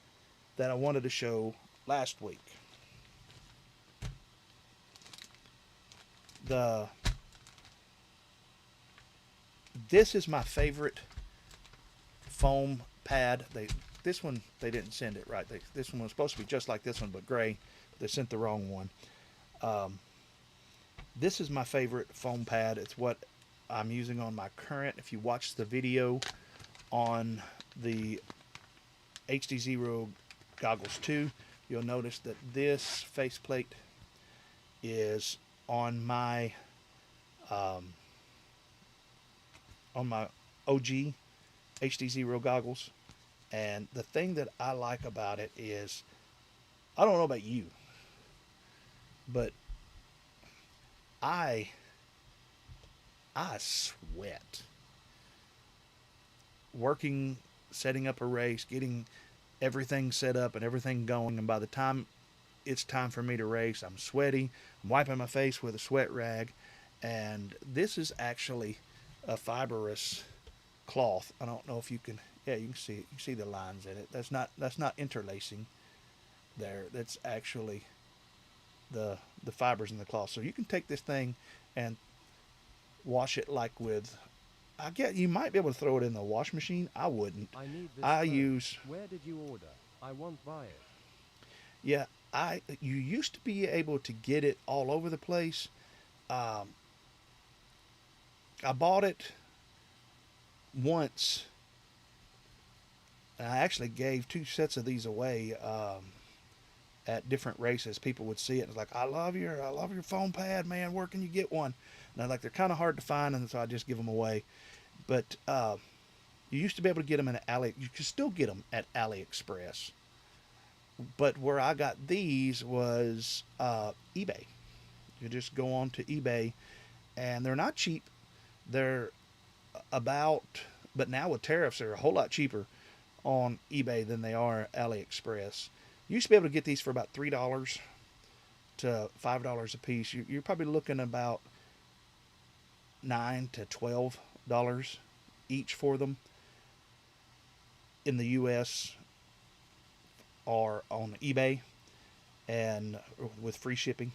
Speaker 3: that I wanted to show last week. This is my favorite foam pad. This one, they didn't send it right. This one was supposed to be just like this one, but gray. They sent the wrong one. This is my favorite foam pad. It's what I'm using on my current. If you watch the video on the HDzero Goggles 2, you'll notice that this faceplate is on my OG HDzero goggles. And the thing that I like about it is, I don't know about you, but I sweat working, setting up a race, getting everything set up and everything going, and by the time it's time for me to race, I'm sweaty. I'm wiping my face with a sweat rag, and this is actually a fibrous cloth. I don't know if you can, yeah, you can see it. You see the lines in it. That's not interlacing there. That's actually the fibers in the cloth. So you can take this thing and wash it like with, I get you might be able to throw it in the wash machine. I wouldn't.
Speaker 7: I need this
Speaker 3: I
Speaker 7: phone.
Speaker 3: use,
Speaker 7: Where did you order? I won't buy it.
Speaker 3: yeah, you used to be able to get it all over the place. I bought it once, and I actually gave 2 sets of these away at different races. People would see it and it's like, I love your foam pad, man. Where can you get one? And I'm like, they're kind of hard to find, and so I just give them away. But you used to be able to get them you can still get them at AliExpress. But where I got these was eBay. You just go on to eBay, and they're not cheap. They're but now with tariffs, they're a whole lot cheaper on eBay than they are AliExpress. You used to be able to get these for about $3 to $5 a piece. You're probably looking about $9 to $12 each for them in the U.S. or on eBay, and with free shipping.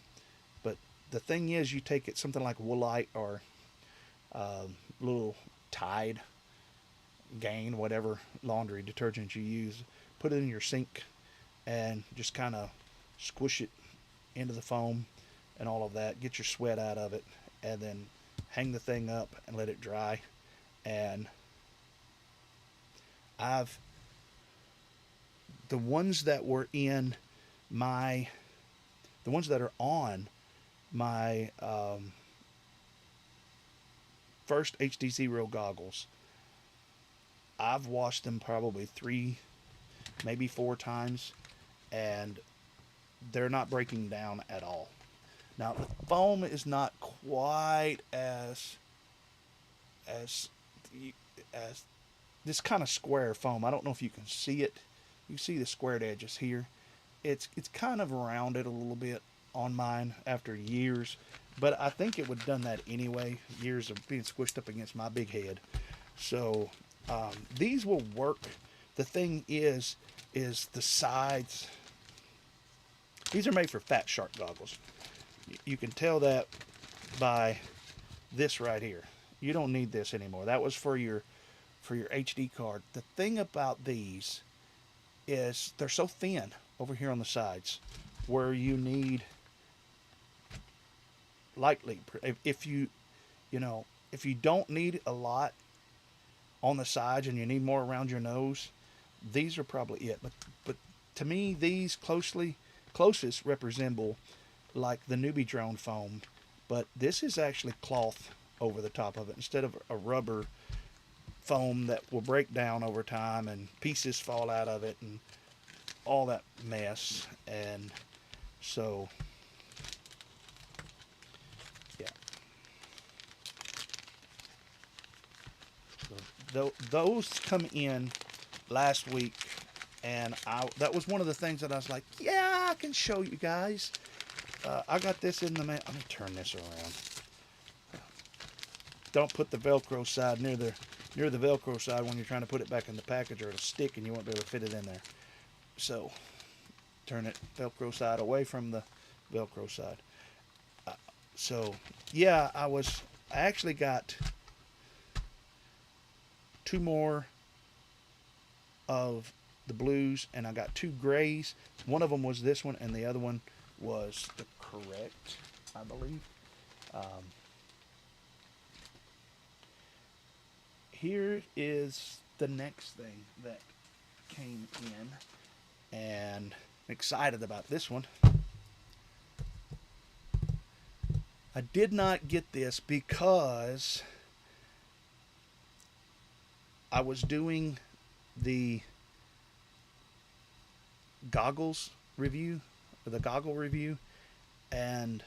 Speaker 3: But the thing is, you take it something like Woolite or little Tide, Gain, whatever laundry detergent you use, put it in your sink and just kind of squish it into the foam and all of that. Get your sweat out of it, and then hang the thing up and let it dry. And the ones that were in my, the ones that are on my first HDzero goggles, I've washed them probably 3, maybe 4 times, and they're not breaking down at all. Now the foam is not quite as this kind of square foam. I don't know if you can see it. You see the squared edges here. It's kind of rounded a little bit on mine after years, but I think it would have done that anyway. Years of being squished up against my big head. So these will work. The thing is the sides. These are made for Fat Shark goggles. You can tell that by this right here. You don't need this anymore. That was for your HD card. The thing about these is they're so thin over here on the sides, where you need lightly. If you don't need a lot on the sides and you need more around your nose, these are probably it. But to me, these closest resemble like the Newbie Drone foam, but this is actually cloth over the top of it instead of a rubber foam that will break down over time and pieces fall out of it and all that mess. And so yeah, so those come in last week, and that was one of the things that I was like, yeah, I can show you guys. I got this in the mail. Let me turn this around. don't put the Velcro side near the Velcro side when you're trying to put it back in the package, or it'll stick and you won't be able to fit it in there. So turn it Velcro side away from the Velcro side. So yeah, I actually got 2 more of the blues, and I got 2 grays. One of them was this one, and the other one was the correct, I believe. Here is the next thing that came in, and I'm excited about this one. I did not get this because I was doing the goggles review, or the goggle review, and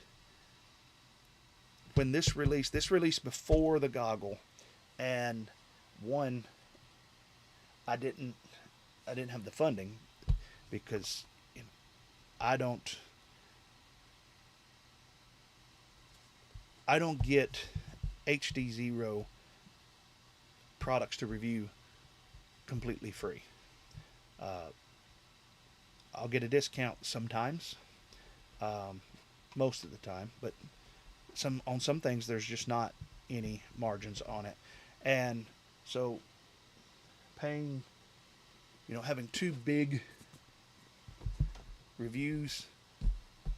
Speaker 3: when this released before the goggle, and one, I didn't have the funding because I don't get HDzero products to review completely free. I'll get a discount sometimes, most of the time, but on some things there's just not any margins on it. And so paying, having 2 big reviews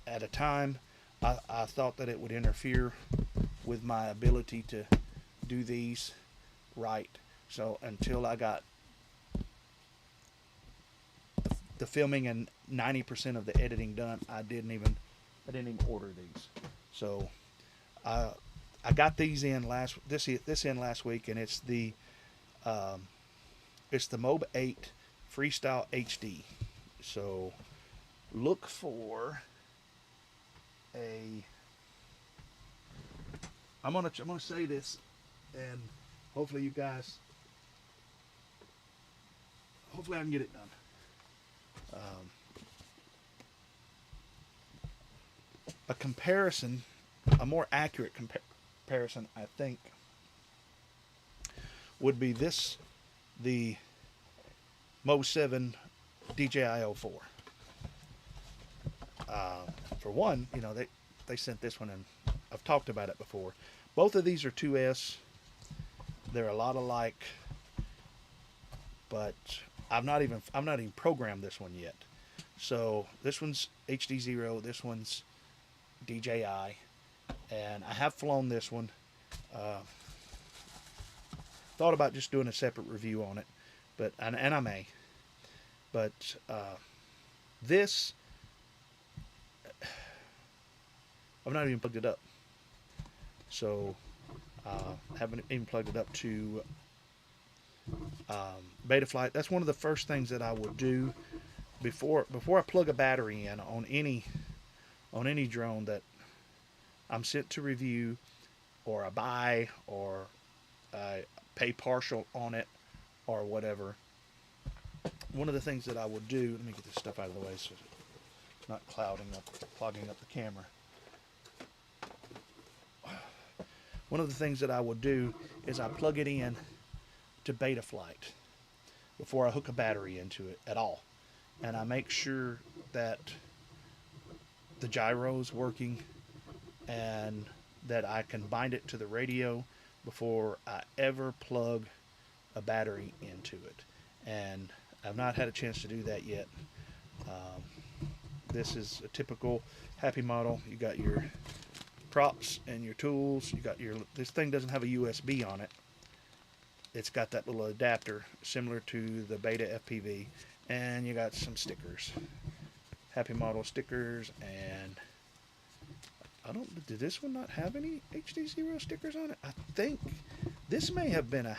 Speaker 3: at a time, I thought that it would interfere with my ability to do these right. So until I got the filming and 90% of the editing done, I didn't even order these. So I got these in last week, and it's the Mob 8 Freestyle HD. So look for I'm gonna say this, and hopefully you guys, hopefully I can get it done. A comparison, a more accurate comparison, I think, would be the Mo 7 DJI-04. For one, they sent this one, and I've talked about it before. Both of these are 2S. They're a lot alike, but I've not even programmed this one yet. So this one's HDzero, this one's DJI, and I have flown this one. Thought about just doing a separate review on it, but and I may. But this, I've not even plugged it up. So haven't even plugged it up to Betaflight. That's one of the first things that I would do before I plug a battery in on any drone that I'm sent to review, or I buy, or I pay partial on it, or whatever. One of the things that I would do, let me get this stuff out of the way so it's not clogging up the camera. One of the things that I would do is I plug it in to Betaflight before I hook a battery into it at all. And I make sure that the gyro's working and that I can bind it to the radio before I ever plug a battery into it. And I've not had a chance to do that yet. This is a typical Happy model. You got your props and your tools. You got this thing doesn't have a USB on it. It's got that little adapter similar to the Beta FPV, and you got some stickers, Happy model stickers. And did this one not have any HDzero stickers on it? I think this may have been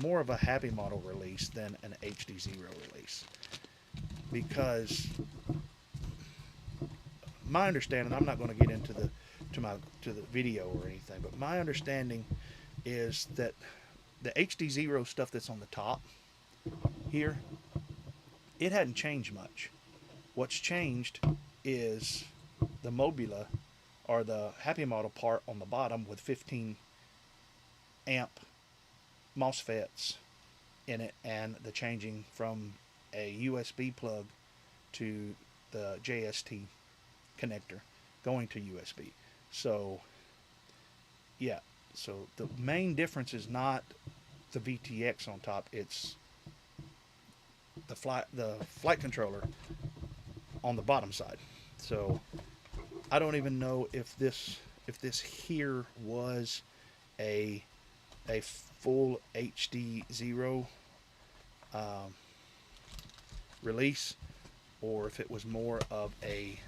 Speaker 3: more of a Happy model release than an HDzero release, because my understanding, I'm not going to get into the video or anything, but my understanding is that the HDzero stuff that's on the top here, it hadn't changed much. What's changed is the Mobula, or the Happy model part on the bottom with 15 amp MOSFETs in it, and the changing from a USB plug to the JST connector going to USB. So yeah, so the main difference is not the VTX on top, it's the flight controller on the bottom side. So I don't even know if this here was a full HDzero release, or if it was more of a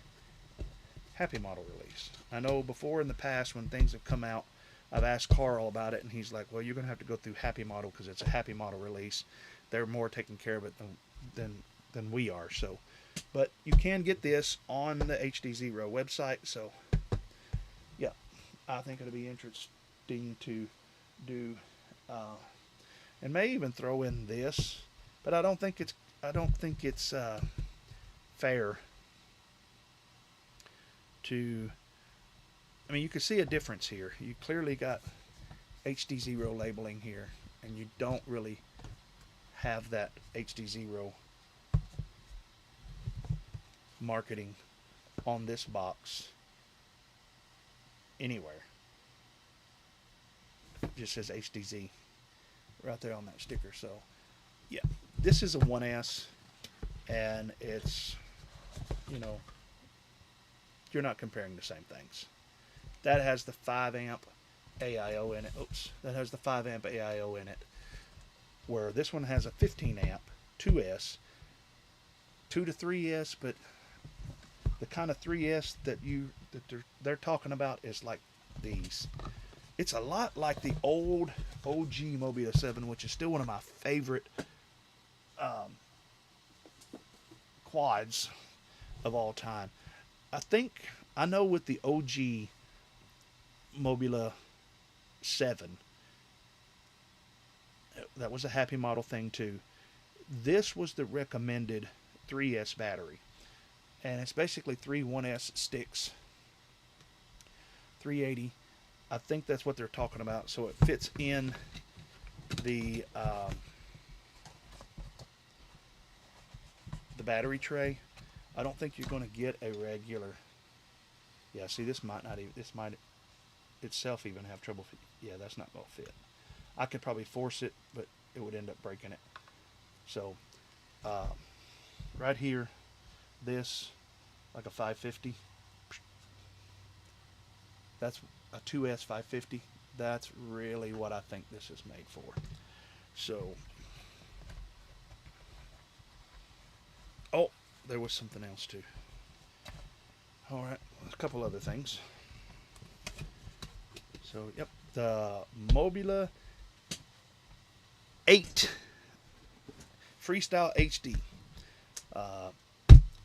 Speaker 3: happy model release. I know before in the past when things have come out, I've asked Carl about it, and he's like, well, you're going to have to go through happy model because it's a happy model release. They're more taking care of it than we are. So, but you can get this on the HDzero website. So yeah, I think it'll be interesting to do, and may even throw in this, but I don't think it's fair to. I mean, you can see a difference here. You clearly got HDzero labeling here, and you don't really have that HDzero marketing on this box anywhere. It just says HDZ right there on that sticker. So yeah, this is a 1S, and it's, you know, you're not comparing the same things. That has the 5 amp AIO in it. Oops, that has the 5 amp AIO in it, where this one has a 15 amp 2S, 2 to 3S, but the kind of 3S that they're talking about is like these. It's a lot like the old OG Mobula 7, which is still one of my favorite quads of all time. I know with the OG Mobula 7, that was a happy model thing too. This was the recommended 3S battery, and it's basically 3 1S sticks, 380. I think that's what they're talking about. So it fits in the battery tray. I don't think you're going to get a regular. Yeah, see, this might itself even have trouble. Yeah, that's not going to fit. I could probably force it, but it would end up breaking it. So right here, this, like a 550, that's a 2S 550. That's really what I think this is made for. So, oh, there was something else too. All right, a couple other things. So, yep, the Mobula 8 Freestyle HD. I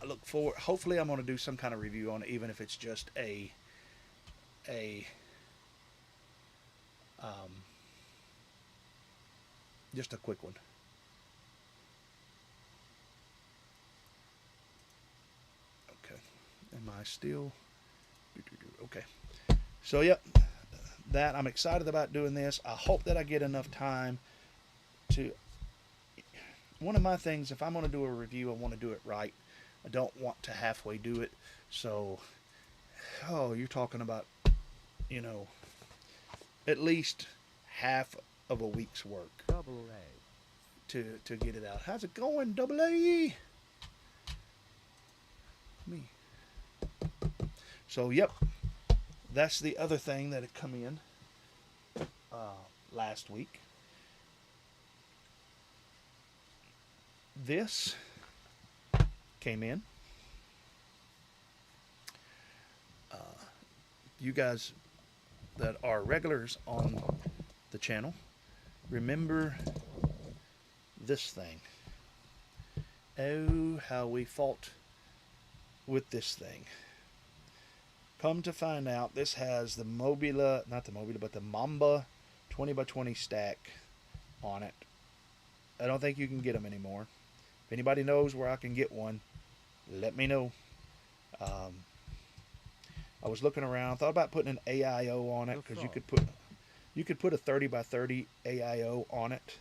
Speaker 3: look forward. Hopefully, I'm going to do some kind of review on it, even if it's just just a quick one. Okay, am I still? Okay, so yep, that I'm excited about doing this. I hope that I get enough time to. One of my things, if I'm going to do a review, I want to do it right. I don't want to halfway do it. So, oh, you're talking about, you know, at least half of a week's work
Speaker 7: Double A.
Speaker 3: to get it out. How's it going, Double A? Me. So, yep, that's the other thing that had come in last week. This came in. You guys that are regulars on the channel remember this thing. Oh, how we fought with this thing. Come to find out, this has the Mobula, not the Mobula, but the Mamba 20x20 stack on it. I don't think you can get them anymore. If anybody knows where I can get one, let me know. I was looking around, thought about putting an AIO on it, because you could put You could put a 30 by 30 AIO on it,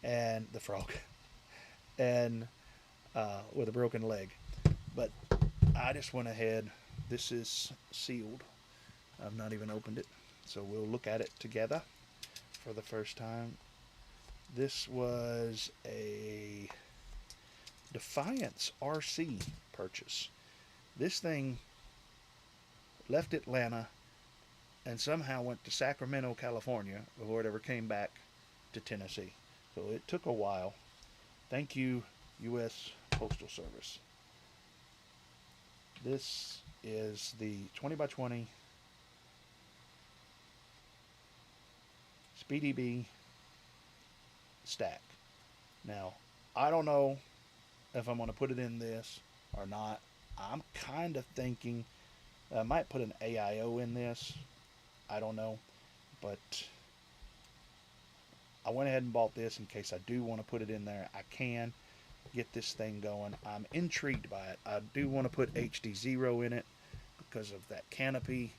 Speaker 3: and the frog, and with a broken leg. But I just went ahead. This is sealed. I've not even opened it, so we'll look at it together for the first time. This was a Defiance RC purchase. This thing left Atlanta and somehow went to Sacramento, California before it ever came back to Tennessee. So it took a while. Thank you, U.S. Postal Service. This is the 20 by 20 Speedy B stack. Now, I don't know if I'm going to put it in this or not. I'm kind of thinking I might put an AIO in this. I don't know. But I went ahead and bought this in case I do want to put it in there. I can get this thing going. I'm intrigued by it. I do want to put HDzero in it because of that canopy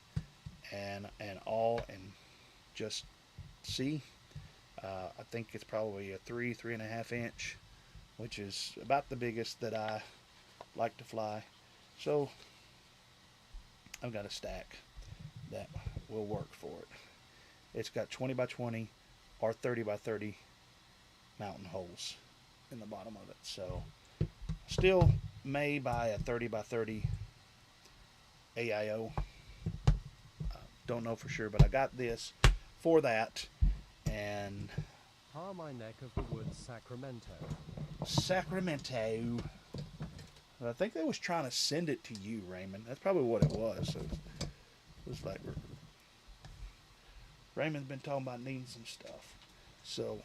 Speaker 3: and all, and just see. I think it's probably a 3.5 inch, which is about the biggest that I like to fly. So I've got a stack that will work for it. It's got 20 by 20 or 30 by 30 mountain holes in the bottom of it. So still may buy a 30 by 30 AIO. Don't know for sure, but I got this for that. And
Speaker 7: Har my neck of the woods, Sacramento.
Speaker 3: Sacramento. I think they was trying to send it to you, Raymond. That's probably what it was. So it was like Raymond's been talking about needing some stuff. So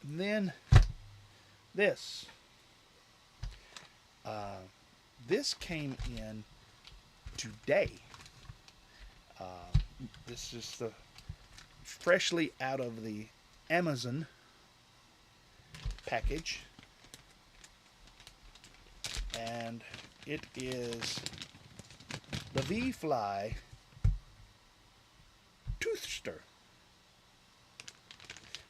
Speaker 3: then this. This came in today. This is the freshly out of the Amazon package, and it is the V-Fly Toothster.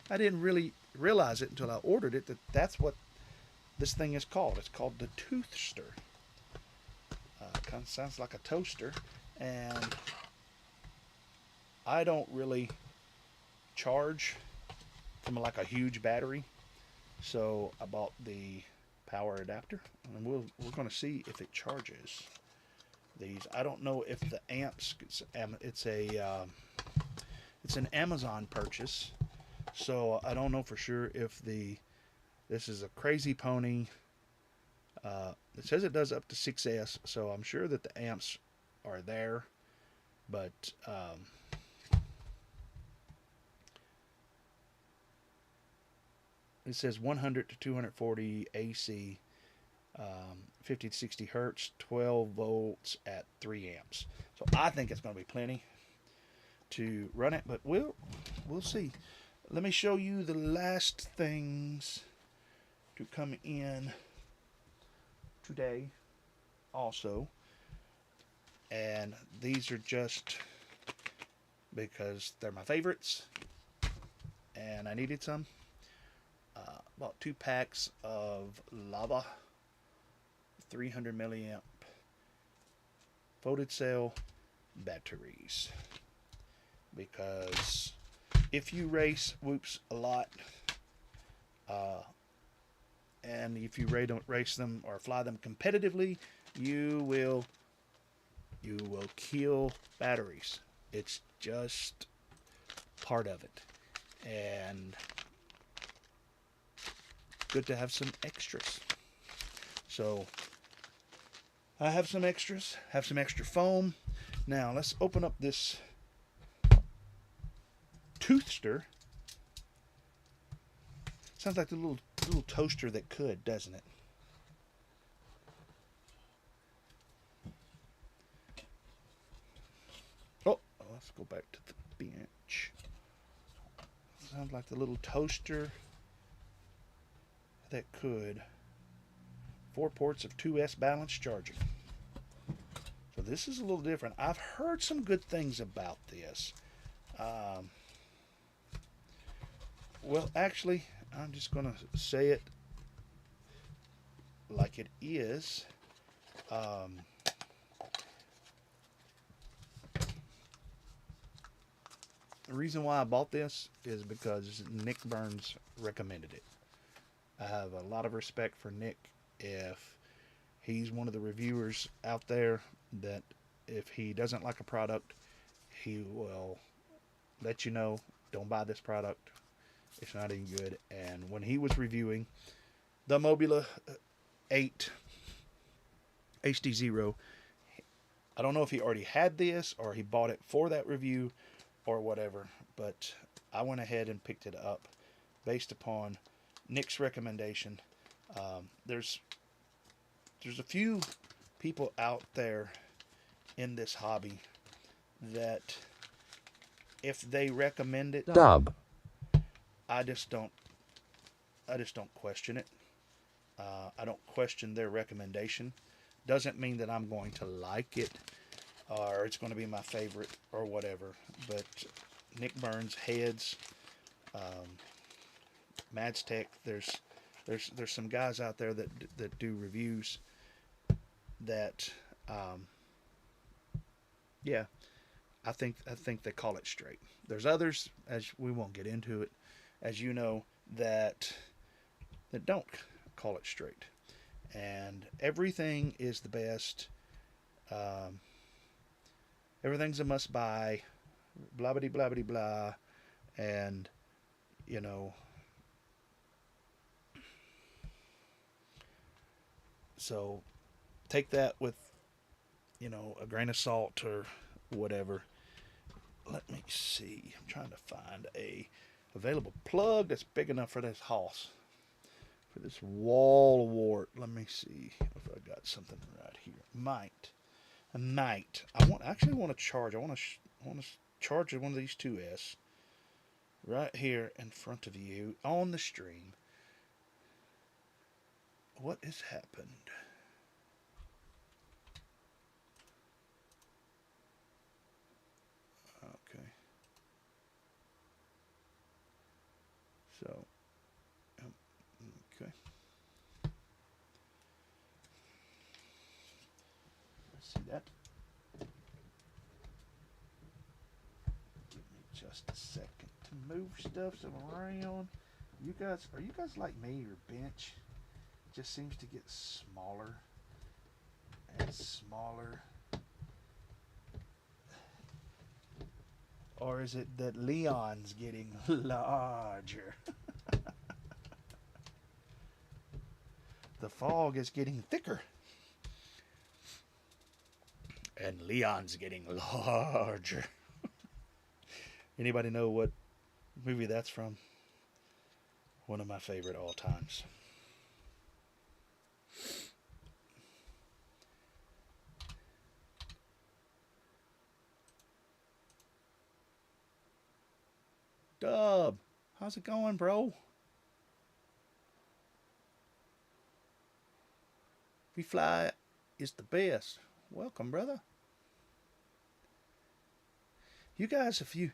Speaker 3: I didn't really realize it until I ordered it that that's what this thing is called. It's called the Toothster. Kind of sounds like a toaster, and I don't really charge from like a huge battery, so I bought the power adapter, and we're going to see if it charges these. I don't know if the amps. It's an Amazon purchase, so I don't know for sure if this is a Crazy Pony. It says it does up to 6S, so I'm sure that the amps are there, but it says 100 to 240 AC, 50 to 60 hertz, 12 volts at 3 amps. So I think it's going to be plenty to run it, but we'll see. Let me show you the last things to come in today also, and these are just because they're my favorites and I needed some. Bought 2 packs of Lava 300 milliamp folded cell batteries, because if you race whoops a lot, and if you don't race them or fly them competitively, you will kill batteries. It's just part of it, and good to have some extras. So I have some extras, have some extra foam. Now let's open up this Toothster. Sounds like the little toaster that could, doesn't it? Oh, let's go back to the bench. Sounds like the little toaster that could. 4 ports of 2S balanced charging. So this is a little different. I've heard some good things about this. Well, actually, I'm just going to say it like it is. The reason why I bought this is because Nick Burns recommended it. I have a lot of respect for Nick. If he's one of the reviewers out there that if he doesn't like a product, he will let you know, don't buy this product. It's not any good. And when he was reviewing the Mobula 8 HDzero, I don't know if he already had this or he bought it for that review or whatever, but I went ahead and picked it up based upon Nick's recommendation. There's a few people out there in this hobby that if they recommend it,
Speaker 4: Dub.
Speaker 3: I just don't question it. I don't question their recommendation. Doesn't mean that I'm going to like it or it's going to be my favorite or whatever. But Nick Burns, Heads, Mads Tech, there's some guys out there that do reviews that yeah, I think they call it straight. There's others, as we won't get into it, as you know, that don't call it straight. And everything is the best. Everything's a must buy. Blah blah blah blah blah. And you know, so take that with a grain of salt or whatever. Let me see. I'm trying to find a available plug that's big enough for this house. For this wall wart. Let me see if I got something right here. I actually want to charge. I want to charge one of these 2S right here in front of you on the stream. What has happened? Okay. So, okay. Let's see that. Give me just a second to move stuff around. Are you guys like me? Your bench just seems to get smaller and smaller. Or is it that Leon's getting larger? The fog is getting thicker. And Leon's getting larger. Anybody know what movie that's from? One of my favorite all times. Dub, how's it going, bro? We fly is the best. Welcome, brother. You guys, if you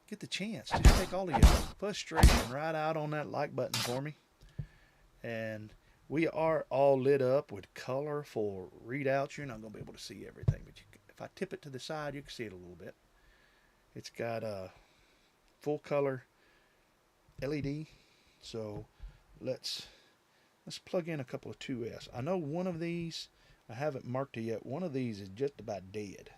Speaker 3: get the chance, just take all of your frustration right out on that like button for me. And we are all lit up with colorful readouts. You're not going to be able to see everything, but if I tip it to the side, you can see it a little bit. It's got a full color LED. So let's plug in a couple of 2S. I know one of these, I haven't marked it yet. One of these is just about dead.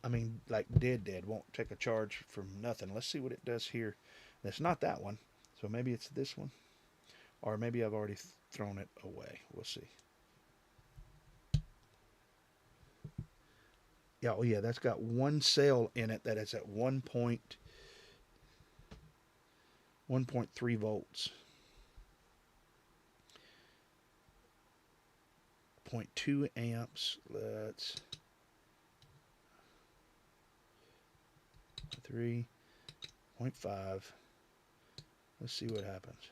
Speaker 3: I mean, like dead. Won't take a charge from nothing. Let's see what it does here. That's not that one. So maybe it's this one. Or maybe I've already thrown it away. We'll see. Yeah, oh yeah, that's got one cell in it that is at 1.3 volts. 0.2 amps. Let's 3.5. Let's see what happens.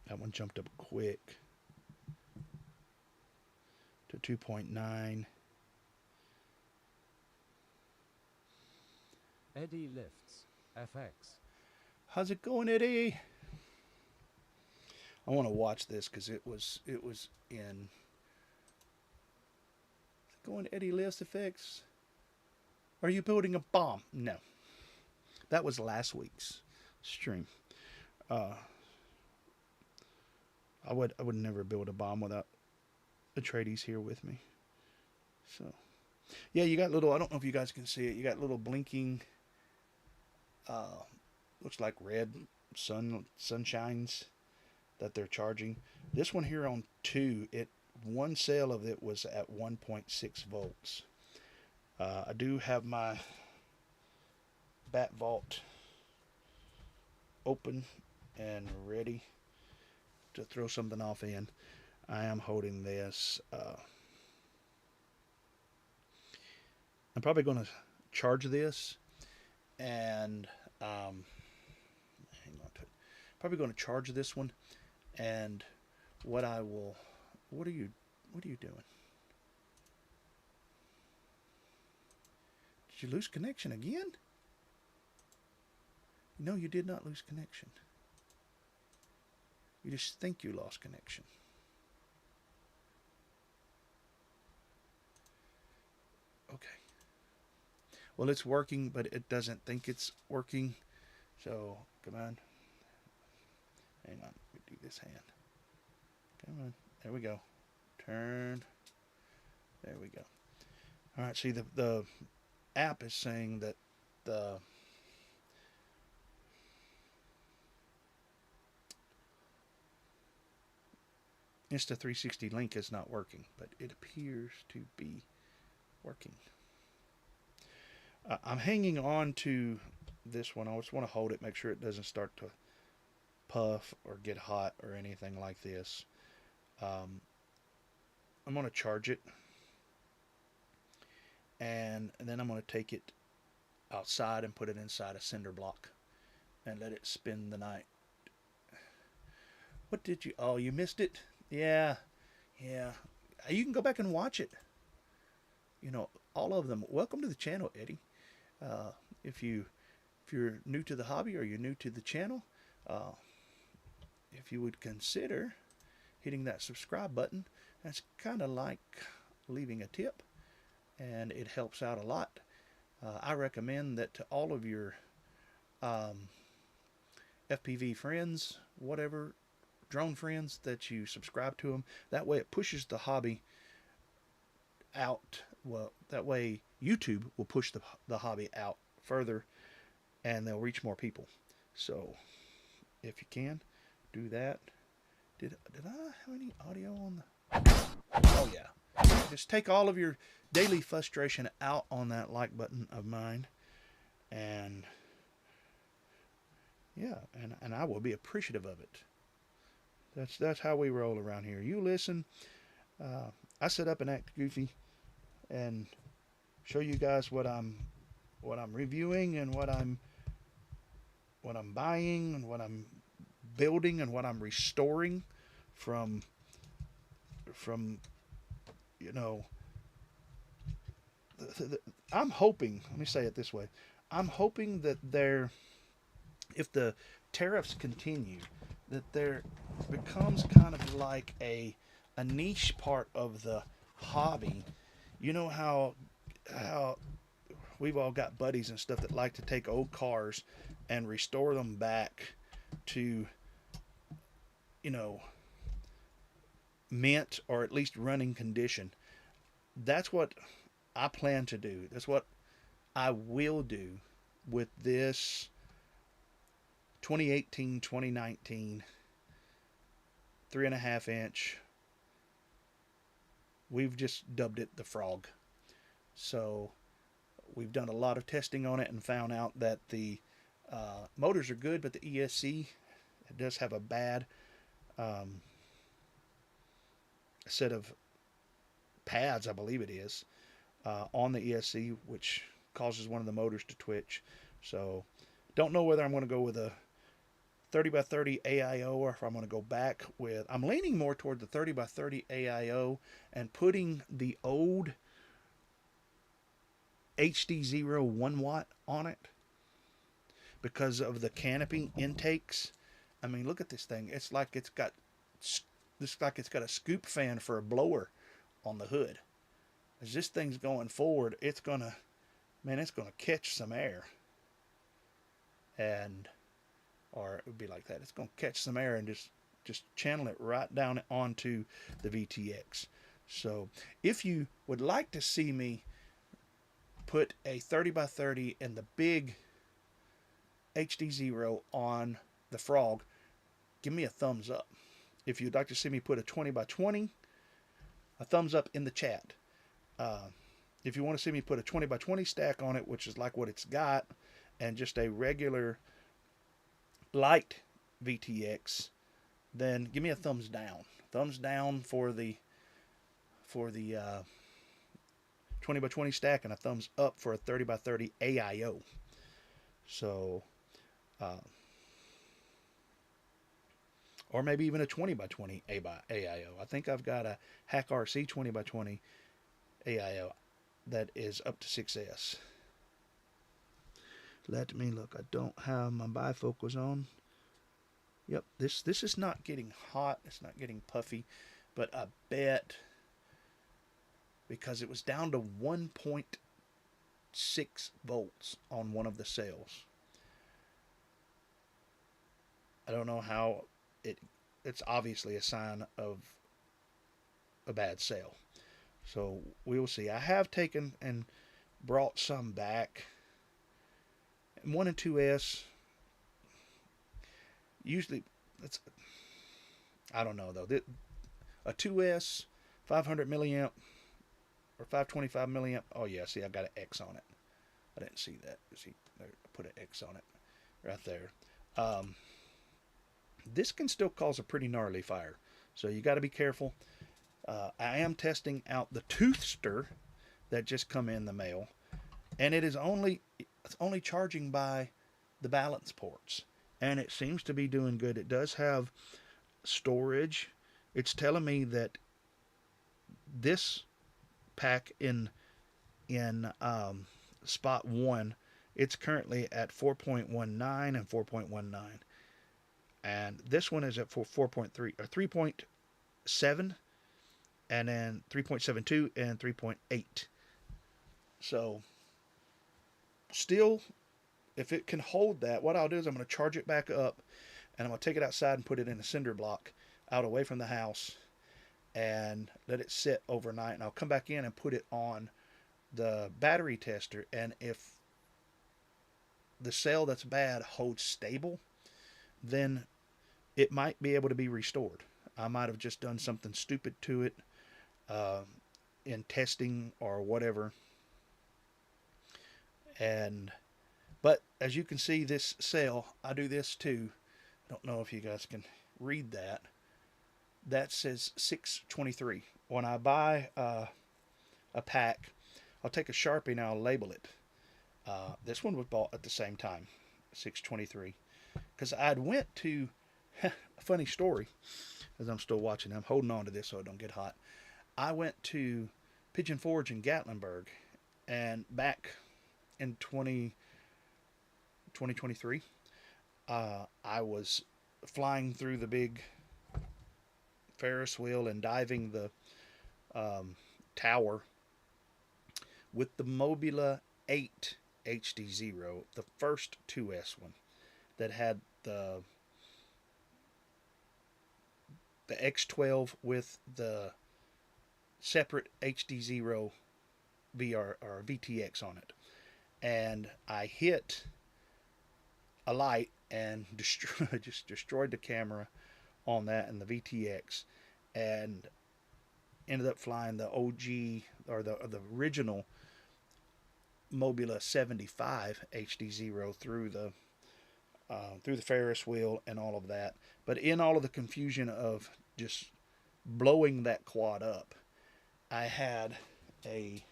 Speaker 3: That one jumped up quick to 2.9.
Speaker 7: Eddie Lifts, FX.
Speaker 3: How's it going, Eddie? I want to watch this because it was in. Is it going to Eddie Lifts FX? Are you building a bomb? No. That was last week's stream. I would never build a bomb without Atreides here with me. So, yeah, you got little. I don't know if you guys can see it. You got little blinking. Looks like red sunshines that they're charging. This one here on 2, one cell of it was at 1.6 volts. I do have my bat vault open and ready to throw something off in. I am holding this. I'm probably going to charge this and hang on to it. Probably going to charge this one, and what are you doing? Did you lose connection again? No, you did not lose connection. You just think you lost connection. Okay. Well, it's working, but it doesn't think it's working. So, come on. Hang on. Let me do this hand. Come on. There we go. Turn. There we go. All right. See, the app is saying that the Insta360 link is not working, but it appears to be working. I'm hanging on to this one. I just want to hold it, make sure it doesn't start to puff or get hot or anything like this. I'm going to charge it, and then I'm going to take it outside and put it inside a cinder block and let it spend the night. What did you... Oh, you missed it? Yeah. You can go back and watch it. You know, all of them. Welcome to the channel, Eddie. If you're new to the hobby or you're new to the channel, if you would consider hitting that subscribe button, that's kind of like leaving a tip, and it helps out a lot. I recommend that to all of your FPV friends, whatever, drone friends, that you subscribe to them. That way it pushes the hobby out. Well, that way YouTube will push the hobby out further, and they'll reach more people. So if you can do that. Did I have any audio on the... Oh yeah. Just take all of your daily frustration out on that like button of mine, and yeah, and I will be appreciative of it. That's how we roll around here. You listen. I sit up and act goofy and show you guys what I'm reviewing and what I'm buying and what I'm building and what I'm restoring from you know, I'm hoping, let me say it this way, I'm hoping that if the tariffs continue, that there becomes kind of like a niche part of the hobby. You know how we've all got buddies and stuff that like to take old cars and restore them back to, you know, mint or at least running condition. That's what I plan to do. That's what I will do with this 2018-2019 3.5 inch. We've just dubbed it the Frog. So we've done a lot of testing on it and found out that the motors are good, but the ESC, it does have a bad set of pads, I believe it is, on the ESC, which causes one of the motors to twitch. So don't know whether I'm going to go with a 30 by 30 AIO, or if I'm going to go back with, I'm leaning more toward the 30 by 30 AIO and putting the old HDzero 1 watt on it because of the canopy intakes. I mean, look at this thing. It's like it's got a scoop fan for a blower on the hood. As this thing's going forward, it's gonna catch some air, or it would be like that. It's gonna catch some air and just channel it right down onto the VTX. So if you would like to see me put a 30 by 30 and the big HDzero on the Frog, give me a thumbs up. If you'd like to see me put a 20 by 20, a thumbs up in the chat. If you want to see me put a 20 by 20 stack on it, which is like what it's got, and just a regular light VTX, then give me a thumbs down. Thumbs down for the 20 by 20 stack, and a thumbs up for a 30 by 30 AIO. So, or maybe even a 20 by 20 AIO. I think I've got a Hack RC 20 by 20 AIO that is up to 6S. Let me look. I don't have my bifocals on. Yep, this is not getting hot. It's not getting puffy, but I bet because it was down to 1.6 volts on one of the cells. I don't know how it's obviously a sign of a bad cell. So we will see. I have taken and brought some back. 1 and 2S. Usually, I don't know though. A 2S, 500 milliamp or 525 milliamp. Oh yeah, see, I got an X on it. I didn't see that. See, I put an X on it right there. This can still cause a pretty gnarly fire, so you got to be careful. I am testing out the Toothster that just come in the mail, and it's only charging by the balance ports, and it seems to be doing good. It does have storage. It's telling me that this pack in spot 1, it's currently at 4.19 and 4.19, and this one is at 4.3 or 3.7, and then 3.72 and 3.8. So still, if it can hold that, what I'll do is I'm going to charge it back up, and I'm going to take it outside and put it in a cinder block out away from the house and let it sit overnight, and I'll come back in and put it on the battery tester, and if the cell that's bad holds stable, then it might be able to be restored. I might have just done something stupid to it in testing or whatever. But as you can see, this cell, I do this too. I don't know if you guys can read that. That says 623. When I buy a pack, I'll take a Sharpie and I'll label it. This one was bought at the same time, 623. Because I'd went to, a funny story, as I'm still watching. I'm holding on to this so it don't get hot. I went to Pigeon Forge in Gatlinburg, and back in 2023, I was flying through the big Ferris wheel and diving the tower with the Mobula 8 HDzero, the first 2S one that had the X12 with the separate HDzero VR or VTX on it, and I hit a light and destroyed the camera on that and the VTX, and ended up flying the OG or the original Mobula 75 HDzero through the Ferris wheel and all of that. But in all of the confusion of just blowing that quad up, I had a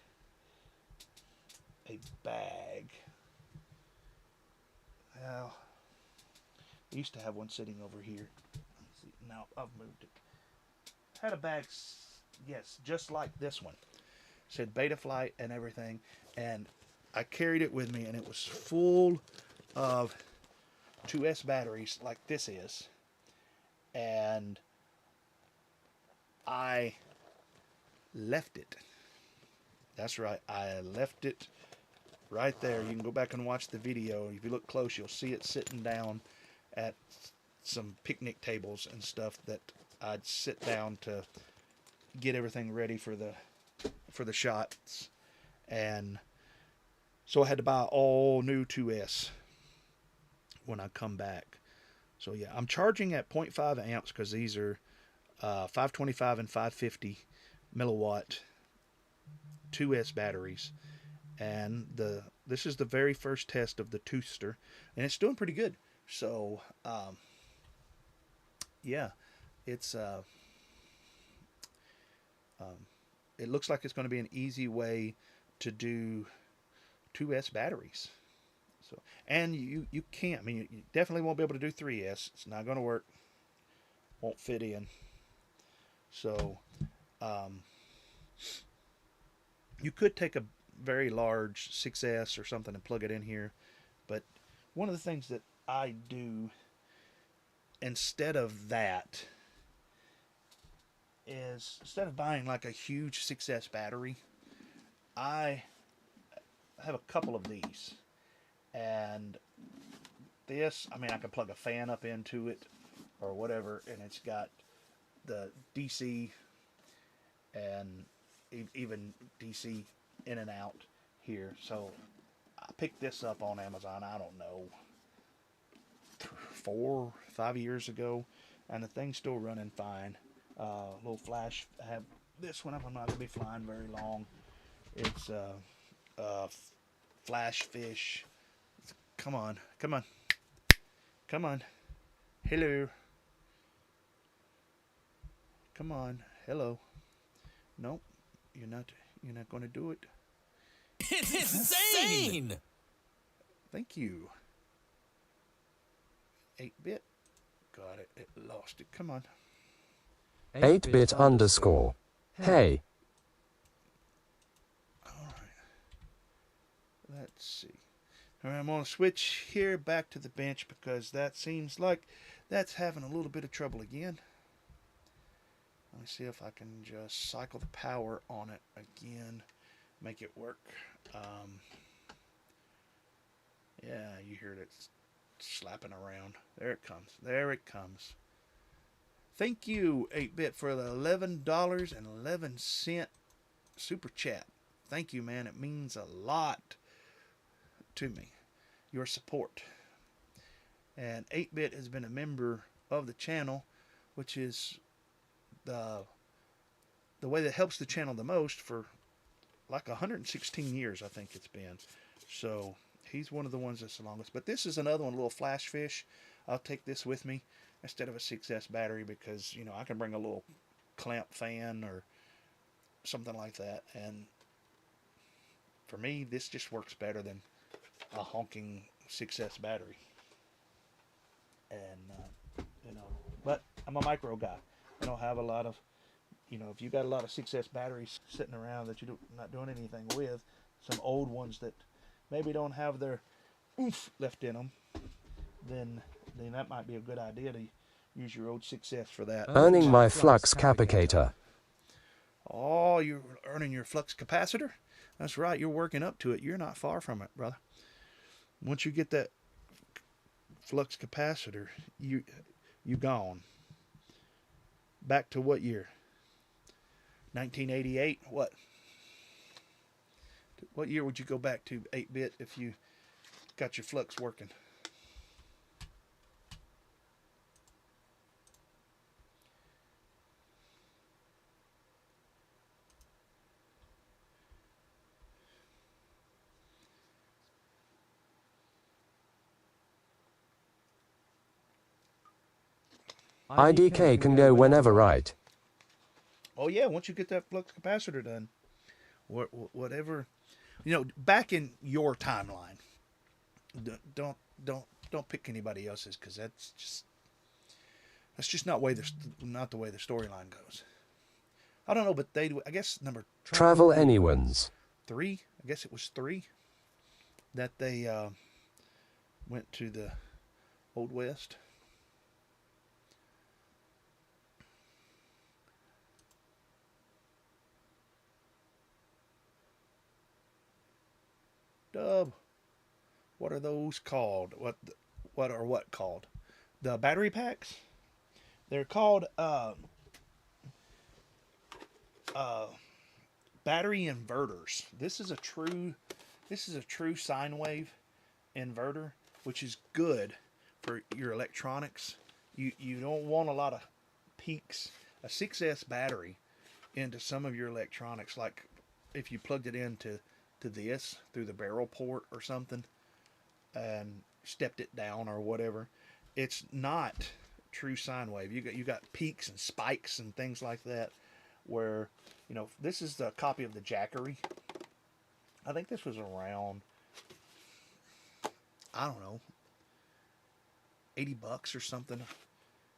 Speaker 3: bag. Well, I used to have one sitting over here. Let's see, now I've moved it. Had a bag, yes, just like this one. Said Betaflight and everything, and I carried it with me, and it was full of 2S batteries like this is, and I left it. That's right, I left it right there. You can go back and watch the video. If you look close, you'll see it sitting down at some picnic tables and stuff that I'd sit down to get everything ready for the shots. And so I had to buy all new 2S when I come back. So yeah, I'm charging at 0.5 amps because these are 525 and 550 milliwatt 2S batteries. And this is the very first test of the Tooster, and it's doing pretty good. So yeah, it's it looks like it's going to be an easy way to do 2S batteries. So, and you can't. I mean, you definitely won't be able to do 3S. It's not going to work. Won't fit in. So you could take a very large 6S or something and plug it in here, but one of the things that I do instead of that is, instead of buying like a huge 6S battery, I have a couple of these. And this, I mean, I can plug a fan up into it or whatever, and it's got the DC and even DC in and out here. So I picked this up on Amazon, I don't know, 4 or 5 years ago, and the thing's still running fine. Little flash. I have this one up. I'm not going to be flying very long. It's flash fish. Come on, come on, come on. Hello. Come on, hello. Nope, you're not going to do it.
Speaker 2: It's insane!
Speaker 3: Thank you. 8-bit. Got it. It lost it. Come on.
Speaker 4: 8-bit underscore. Hey.
Speaker 3: Alright. Let's see. Alright, I'm going to switch here back to the bench because that seems like that's having a little bit of trouble again. Let me see if I can just cycle the power on it again. Make it work. Yeah, you heard it slapping around. There it comes. There it comes. Thank you, 8-bit, for the $11.11 super chat. Thank you, man. It means a lot to me, your support. And 8-bit has been a member of the channel, which is the way that helps the channel the most for like 116 years, I think it's been. So he's one of the ones that's the longest. But this is another one, a little flash fish. I'll take this with me instead of a 6S battery because, you know, I can bring a little clamp fan or something like that. And for me, this just works better than a honking 6S battery. And, you know, but I'm a micro guy. I don't have a lot of, you know, if you got a lot of 6S batteries sitting around that you're not doing anything with, some old ones that maybe don't have their oomph left in them, then that might be a good idea to use your old 6S for that.
Speaker 4: Earning my flux capacitor.
Speaker 3: Oh, you're earning your flux capacitor? That's right, you're working up to it. You're not far from it, brother. Once you get that flux capacitor, you gone. Back to what year? 1988? What year would you go back to, 8-bit, if you got your flux working?
Speaker 4: IDK can go whenever, right?
Speaker 3: Oh yeah, once you get that flux capacitor done, whatever, you know, back in your timeline, don't don't pick anybody else's, because that's just not the way the storyline goes. I don't know, but I guess number
Speaker 4: Travel anyone's.
Speaker 3: 3. I guess it was 3 that they went to the Old West. Dub, what are those called? What called? The battery packs? They're called battery inverters. This is a true sine wave inverter, which is good for your electronics. You don't want a lot of peaks. A 6S battery into some of your electronics, like if you plugged it into this through the barrel port or something and stepped it down or whatever, it's not true sine wave. You got peaks and spikes and things like that, where, you know, this is the copy of the Jackery. I think this was around, I don't know, $80 or something.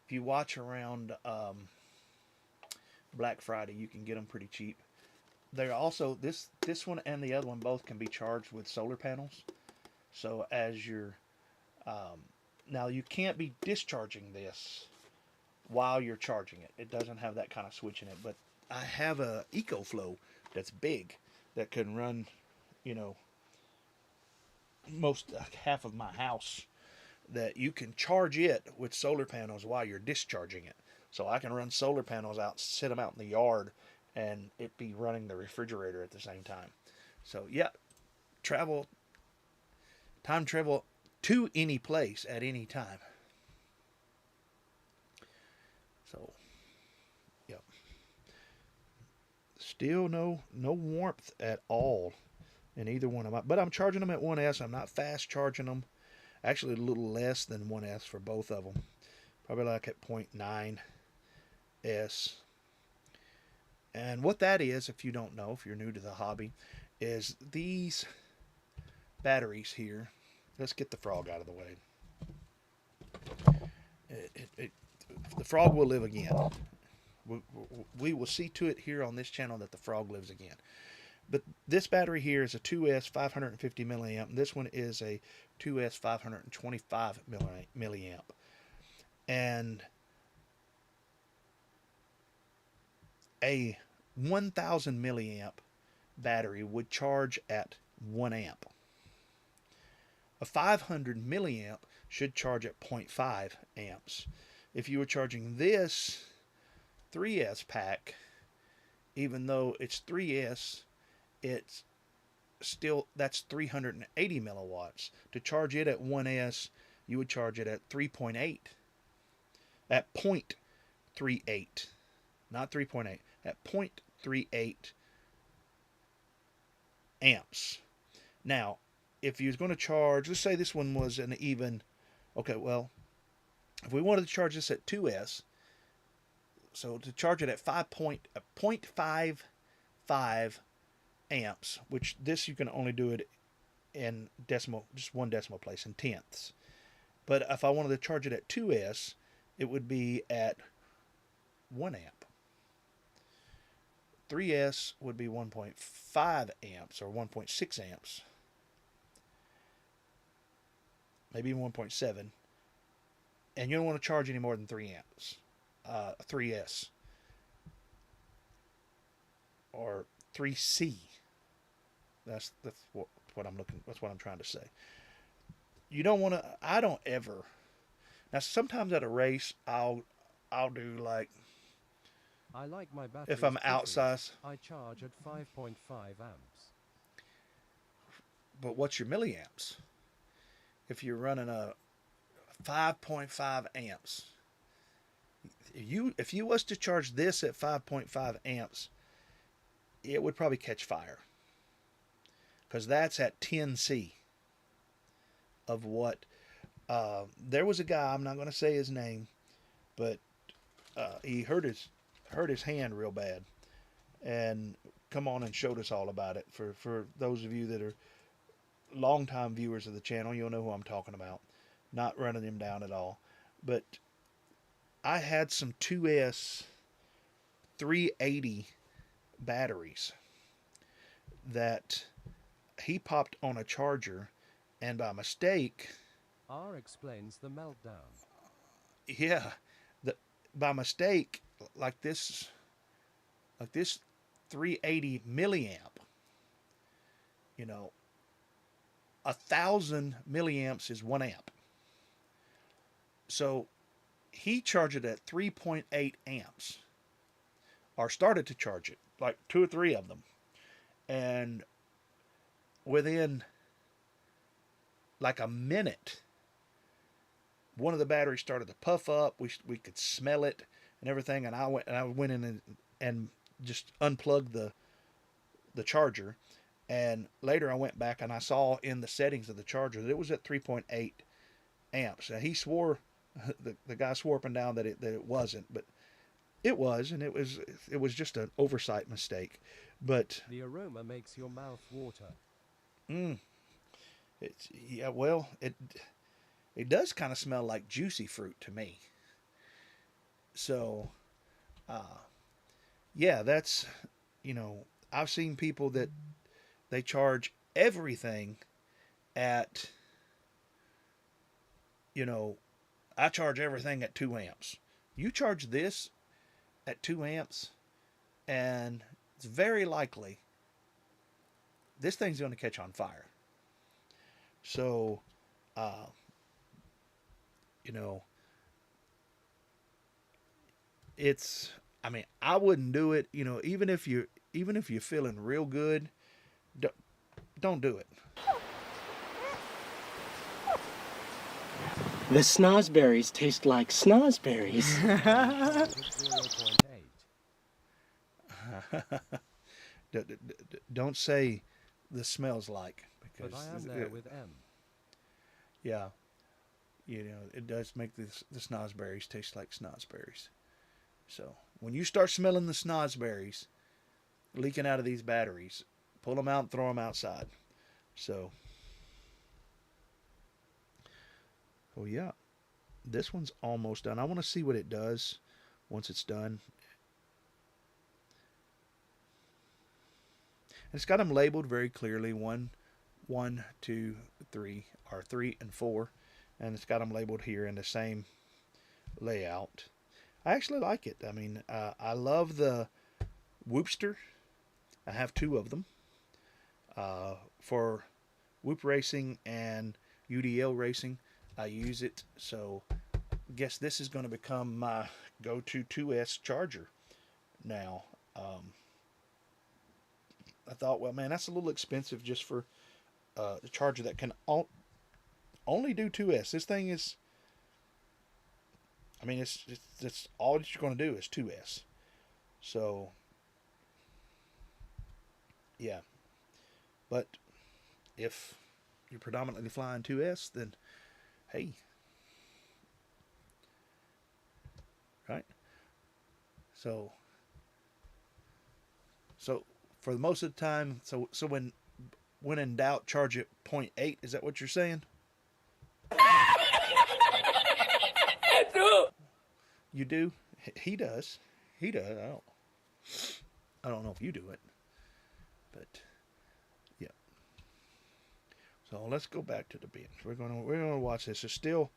Speaker 3: If you watch around Black Friday, you can get them pretty cheap. They're also, this one and the other one both can be charged with solar panels. So as you're now, you can't be discharging this while you're charging it. It doesn't have that kind of switch in it. But I have a EcoFlow that's big, that can run, you know, half of my house, that you can charge it with solar panels while you're discharging it. So I can run solar panels out, sit them out in the yard, and it be running the refrigerator at the same time. So yeah, time travel to any place at any time. So, yep. Still no warmth at all in either one of them. But I'm charging them at 1S. I'm not fast charging them. Actually, a little less than 1S for both of them. Probably like at 0.9 S. And what that is, if you don't know, if you're new to the hobby, is these batteries here. Let's get the frog out of the way. The frog will live again. We will see to it here on this channel that the frog lives again. But this battery here is a 2S 550 milliamp. This one is a 2S 525 milliamp. And a 1000 milliamp battery would charge at 1 amp. A 500 milliamp should charge at 0.5 amps. If you were charging this 3S pack, even though it's 3S, it's still, that's 380 milliwatts. To charge it at 1S, you would charge it at 3.8. At 0.38. Not 3.8. At 0.38 amps. Now, if you was going to charge, let's say this one was an even, okay, well, if we wanted to charge this at 2S, so to charge it at 0.55 amps, which this you can only do it in decimal, just one decimal place, in tenths. But if I wanted to charge it at 2S, it would be at 1 amp. 3S would be 1.5 amps or 1.6 amps. Maybe 1.7. And you don't want to charge any more than 3 amps. 3S. Or 3C. That's what I'm looking. That's what I'm trying to say. You don't want to. I don't ever. Now sometimes at a race, I'll do like.
Speaker 7: I like my batteries
Speaker 3: if I'm
Speaker 7: pretty.
Speaker 3: outside.
Speaker 7: I charge at 5.5 amps.
Speaker 3: But what's your milliamps? If you're running a 5.5 amps, if you was to charge this at 5.5 amps, it would probably catch fire, because that's at 10C of what. There was a guy, I'm not going to say his name, but he hurt his hand real bad, and come on and showed us all about it. For those of you that are longtime viewers of the channel, you'll know who I'm talking about. not running them down at all. But I had some 2S 380 batteries that he popped on a charger, and by mistake,
Speaker 7: R explains the meltdown.
Speaker 3: yeah, by mistake, like this 380 milliamp, 1,000 milliamps is 1 amp. So he charged it at 3.8 amps, or started to charge it, like 2 or 3 of them. And within like a minute, one of the batteries started to puff up. We could smell it and everything. And I went in and just unplugged the charger. And later I went back and I saw in the settings of the charger that it was at 3.8 amps. Now he swore, the guy swore up and down that it wasn't, but it was, and it was just an oversight mistake. But
Speaker 7: the aroma makes your mouth water.
Speaker 3: It does kind of smell like juicy fruit to me. So, yeah, that's, I've seen people that they charge everything at, I charge everything at 2 amps. You charge this at 2 amps, and it's very likely this thing's going to catch on fire. So, I wouldn't do it. Even if you're feeling real good, don't do it.
Speaker 9: The snozberries taste like snozberries.
Speaker 7: 0.8.
Speaker 3: Don't say the smells like, because
Speaker 7: but I am there with M.
Speaker 3: Yeah, it does make the snozberries taste like snozberries. So when you start smelling the snozberries leaking out of these batteries, pull them out and throw them outside. So, oh yeah, this one's almost done. I want to see what it does once it's done. It's got them labeled very clearly, 1, 2, 3, or 3 and 4, and it's got them labeled here in the same layout. I actually like it. I mean, I love the Whoopster. I have 2 of them for Whoop racing and UDL racing. I use it, so I guess this is going to become my go-to 2S charger now. I thought, well, man, that's a little expensive just for the charger that can only do 2S. This thing is, I mean, it's all that you're going to do is 2S. So, yeah. But if you're predominantly flying 2S, then hey, right? So for the most of the time, so when in doubt, charge it 0.8. Is that what you're saying? You do? He does. He does. I don't know if you do it, but yeah. So let's go back to the bench. We're gonna watch this. There's still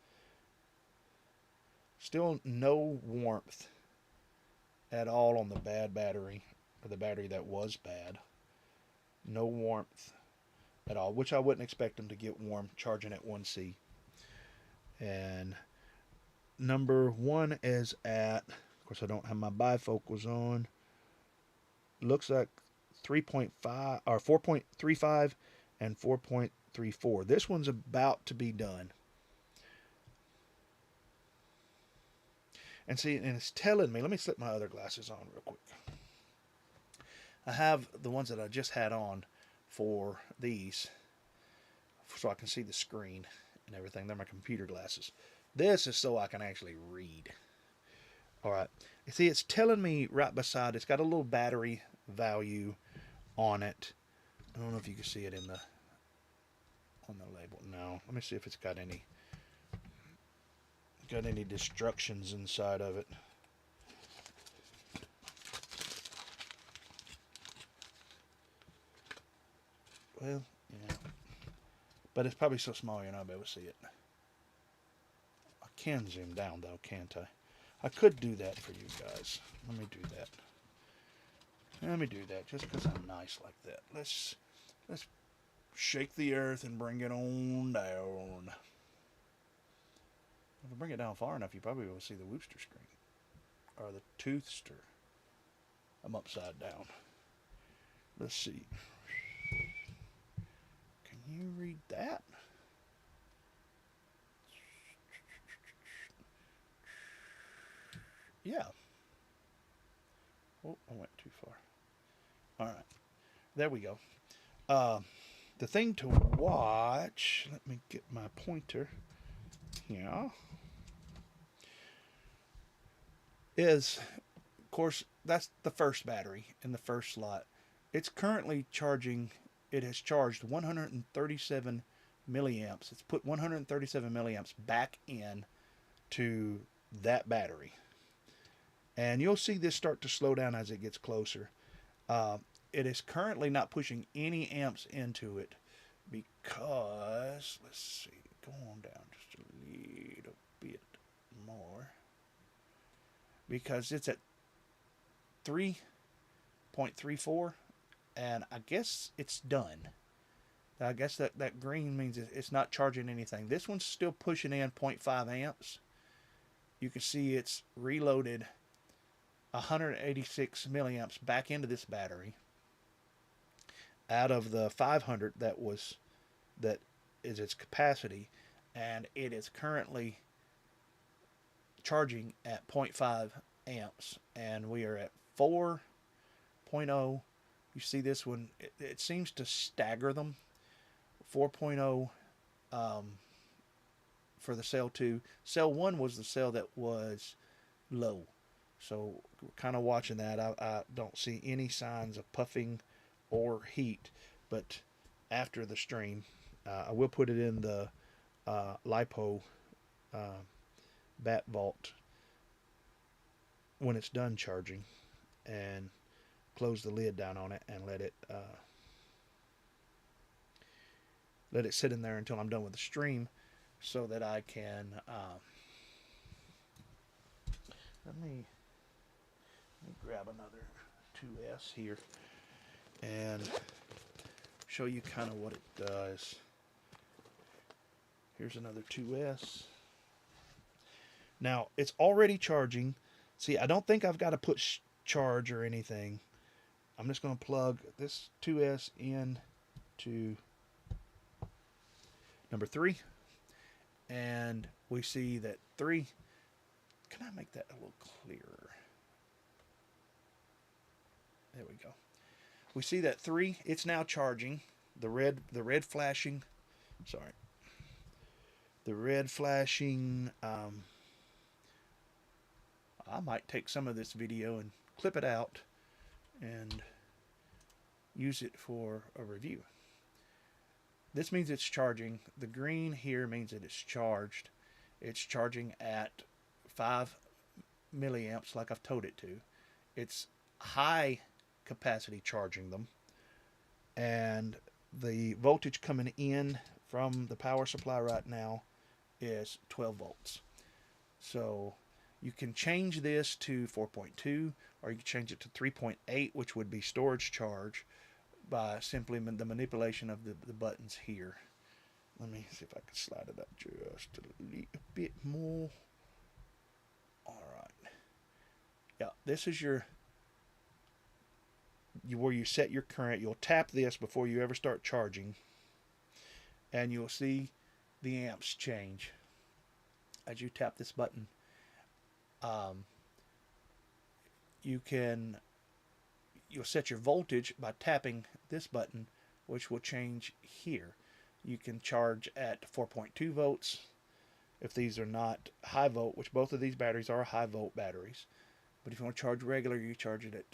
Speaker 3: no warmth at all on the bad battery, or the battery that was bad. No warmth at all, which I wouldn't expect them to get warm charging at 1C. And number 1 is at, of course I don't have my bifocals on, looks like 3.5 or 4.35 and 4.34. This one's about to be done. And see, and it's telling me, let me slip my other glasses on real quick. I have the ones that I just had on for these, so I can see the screen and everything. They're my computer glasses. This is so I can actually read. Alright, you see, it's telling me right beside, it's got a little battery value on it. I don't know if you can see it on the label. No, let me see if it's got any. got any destructions inside of it. Well, yeah. But it's probably so small you're not able to see it. I can zoom down though, can't I? I could do that for you guys. Let me do that. Let me do that just because I'm nice like that. Let's shake the earth and bring it on down. If I bring it down far enough, you probably will see the Whoopster screen. Or the Toothster. I'm upside down. Let's see. Can you read that? Yeah. Oh, I went too far. Alright. There we go. The thing to watch, let me get my pointer here, is, of course, that's the first battery in the first slot. It's currently charging, it has charged 137 milliamps. It's put 137 milliamps back in to that battery. And you'll see this start to slow down as it gets closer. It is currently not pushing any amps into it because, let's see, go on down just a little bit more. Because it's at 3.34 and I guess it's done. I guess that green means it's not charging anything. This one's still pushing in 0.5 amps. You can see it's reloaded 186 milliamps back into this battery out of the 500 that is its capacity, and it is currently charging at 0.5 amps, and we are at 4.0. You see this one, it seems to stagger them. 4.0 for the cell 2. Cell 1 was the cell that was low, so we're kind of watching that. I don't see any signs of puffing or heat, but after the stream, I will put it in the LiPo bat vault when it's done charging, and close the lid down on it and let it sit in there until I'm done with the stream, so that I can let me grab another 2S here and show you kind of what it does. Here's another 2S. Now, it's already charging. See, I don't think I've got to put charge or anything. I'm just going to plug this 2S in to number 3. And we see that 3... Can I make that a little clearer? There we go. We see that 3, it's now charging. The red flashing, sorry. The red flashing, I might take some of this video and clip it out and use it for a review. This means it's charging. The green here means that it's charged. It's charging at 5 milliamps like I've told it to. It's high capacity charging them, and the voltage coming in from the power supply right now is 12 volts. So you can change this to 4.2, or you can change it to 3.8, which would be storage charge, by simply the manipulation of the buttons here. Let me see if I can slide it up just a little bit more. Alright. Yeah, this is where you set your current. You'll tap this before you ever start charging, and you'll see the amps change as you tap this button. You'll set your voltage by tapping this button, which will change here. You can charge at 4.2 volts if these are not high volt, which both of these batteries are high volt batteries. But if you want to charge regular, you charge it at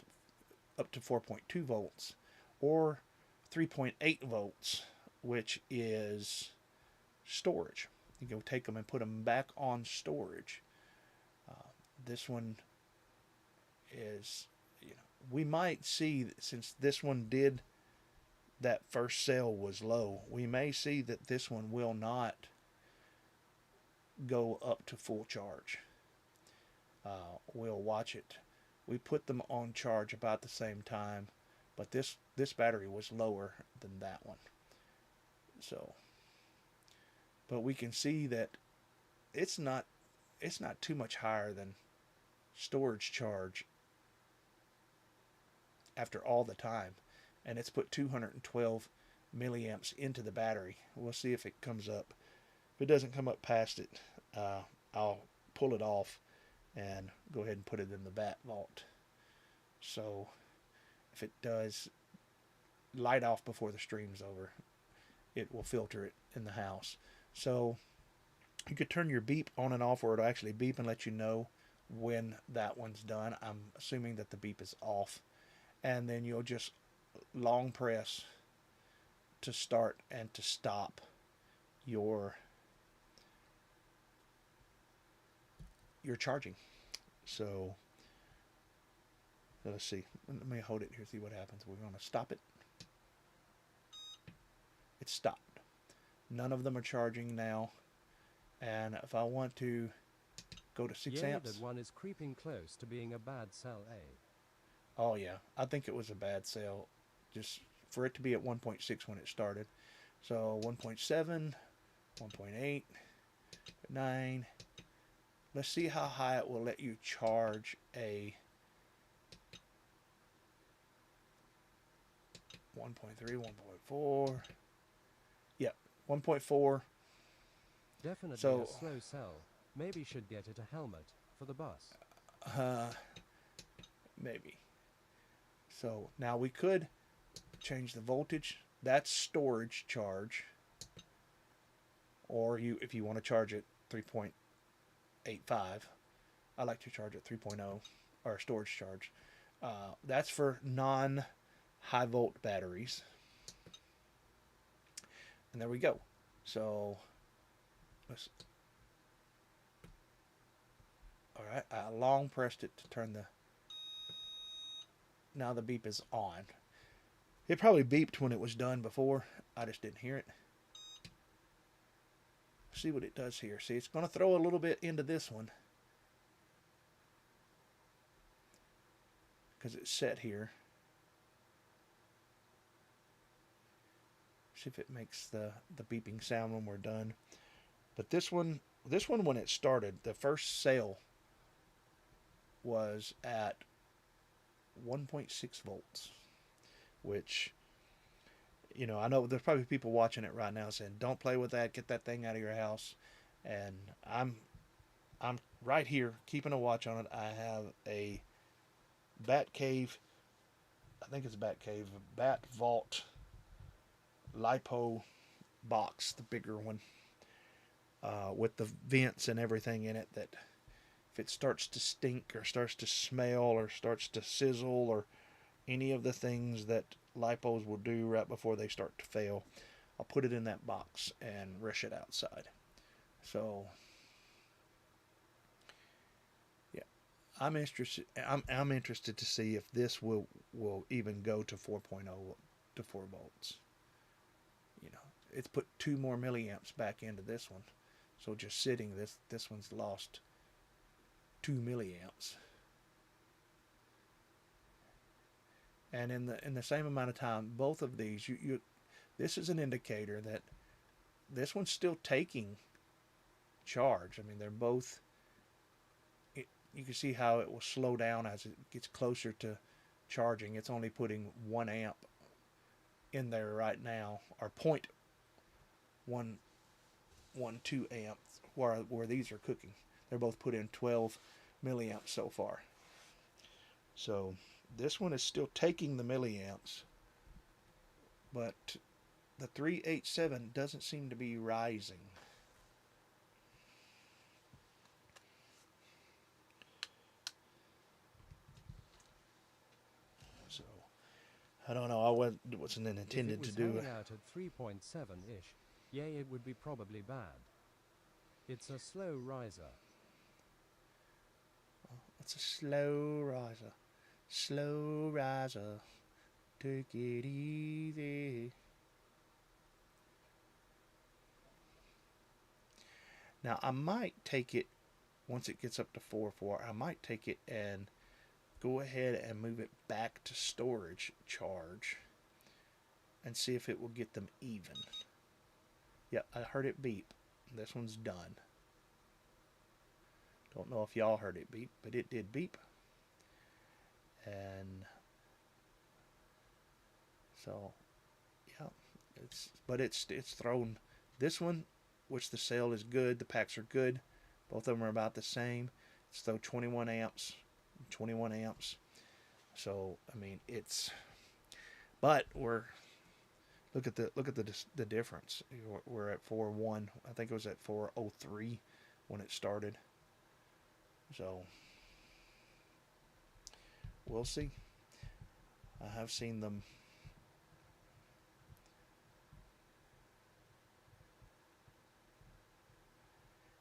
Speaker 3: up to 4.2 volts or 3.8 volts, which is storage. you go take them and put them back on storage. This one is, we might see, since this one did, that first sale was low, we may see that this one will not go up to full charge. We'll watch it. We put them on charge about the same time, but this battery was lower than that one. So, but we can see that it's not too much higher than storage charge after all the time, and it's put 212 milliamps into the battery. We'll see if it comes up. If it doesn't come up past it, I'll pull it off and go ahead and put it in the bat vault. So if it does light off before the stream's over, it will filter it in the house. So you could turn your beep on and off, or it'll actually beep and let you know when that one's done. I'm assuming that the beep is off, and then you'll just long press to start and to stop your charging. So let's see. Let me hold it here, see what happens. We're going to stop it. It stopped. None of them are charging now. And if I want to go to 6 amps.
Speaker 7: That one is creeping close to being a bad sell, eh?
Speaker 3: Oh yeah, I think it was a bad sale, just for it to be at 1.6 when it started. So 1.7, 1.8, 9. Let's see how high it will let you charge a 1.3, 1.4. Yep, 1.4.
Speaker 7: Definitely
Speaker 3: So,
Speaker 7: a slow sell. Maybe should get it a helmet for the bus.
Speaker 3: Maybe. So now we could change the voltage. That's storage charge. Or if you want to charge it 3.85. I like to charge at 3.0 or storage charge. That's for non-high volt batteries. And there we go. So all right, I long pressed it to turn now the beep is on. It probably beeped when it was done before. I just didn't hear it. See what it does here. See, it's going to throw a little bit into this one because it's set here. See if it makes the beeping sound when we're done. But this one when it started, the first sale was at 1.6 volts, which, I know there's probably people watching it right now saying, don't play with that, get that thing out of your house. And I'm right here keeping a watch on it. I have a Bat Cave, I think it's a Bat Cave, Bat Vault LiPo box, the bigger one, with the vents and everything in it, that if it starts to stink or starts to smell or starts to sizzle or any of the things that LiPos will do right before they start to fail, I'll put it in that box and rush it outside. So yeah, I'm interested to see if this will even go to 4.0 to 4 volts. It's put 2 more milliamps back into this one. So just sitting, this one's lost 2 milliamps. And in the same amount of time, both of these, this is an indicator that this one's still taking charge. I mean, they're both. You can see how it will slow down as it gets closer to charging. It's only putting 1 amp in there right now, or 0.112 amps, where these are cooking. They're both put in 12 milliamps so far. So this one is still taking the milliamps, but the 387 doesn't seem to be rising. So I don't know. I wasn't intended to do it.
Speaker 7: If it was hanging out at 3.7-ish, yeah, it would be probably bad. It's a slow riser.
Speaker 3: It's a slow riser. Slow riser. Take it easy. Now, I might take it, once it gets up to 4.4, I might take it and go ahead and move it back to storage charge and see if it will get them even. Yep, I heard it beep. This one's done. Don't know if y'all heard it beep, but it did beep. And so, yeah, it's thrown this one, which the sale is good. The packs are good. Both of them are about the same. It's throw 21 amps, 21 amps. So I mean, but look at the difference. We're at 4.1. I think it was at 4.03 when it started. So we'll see. I have seen them.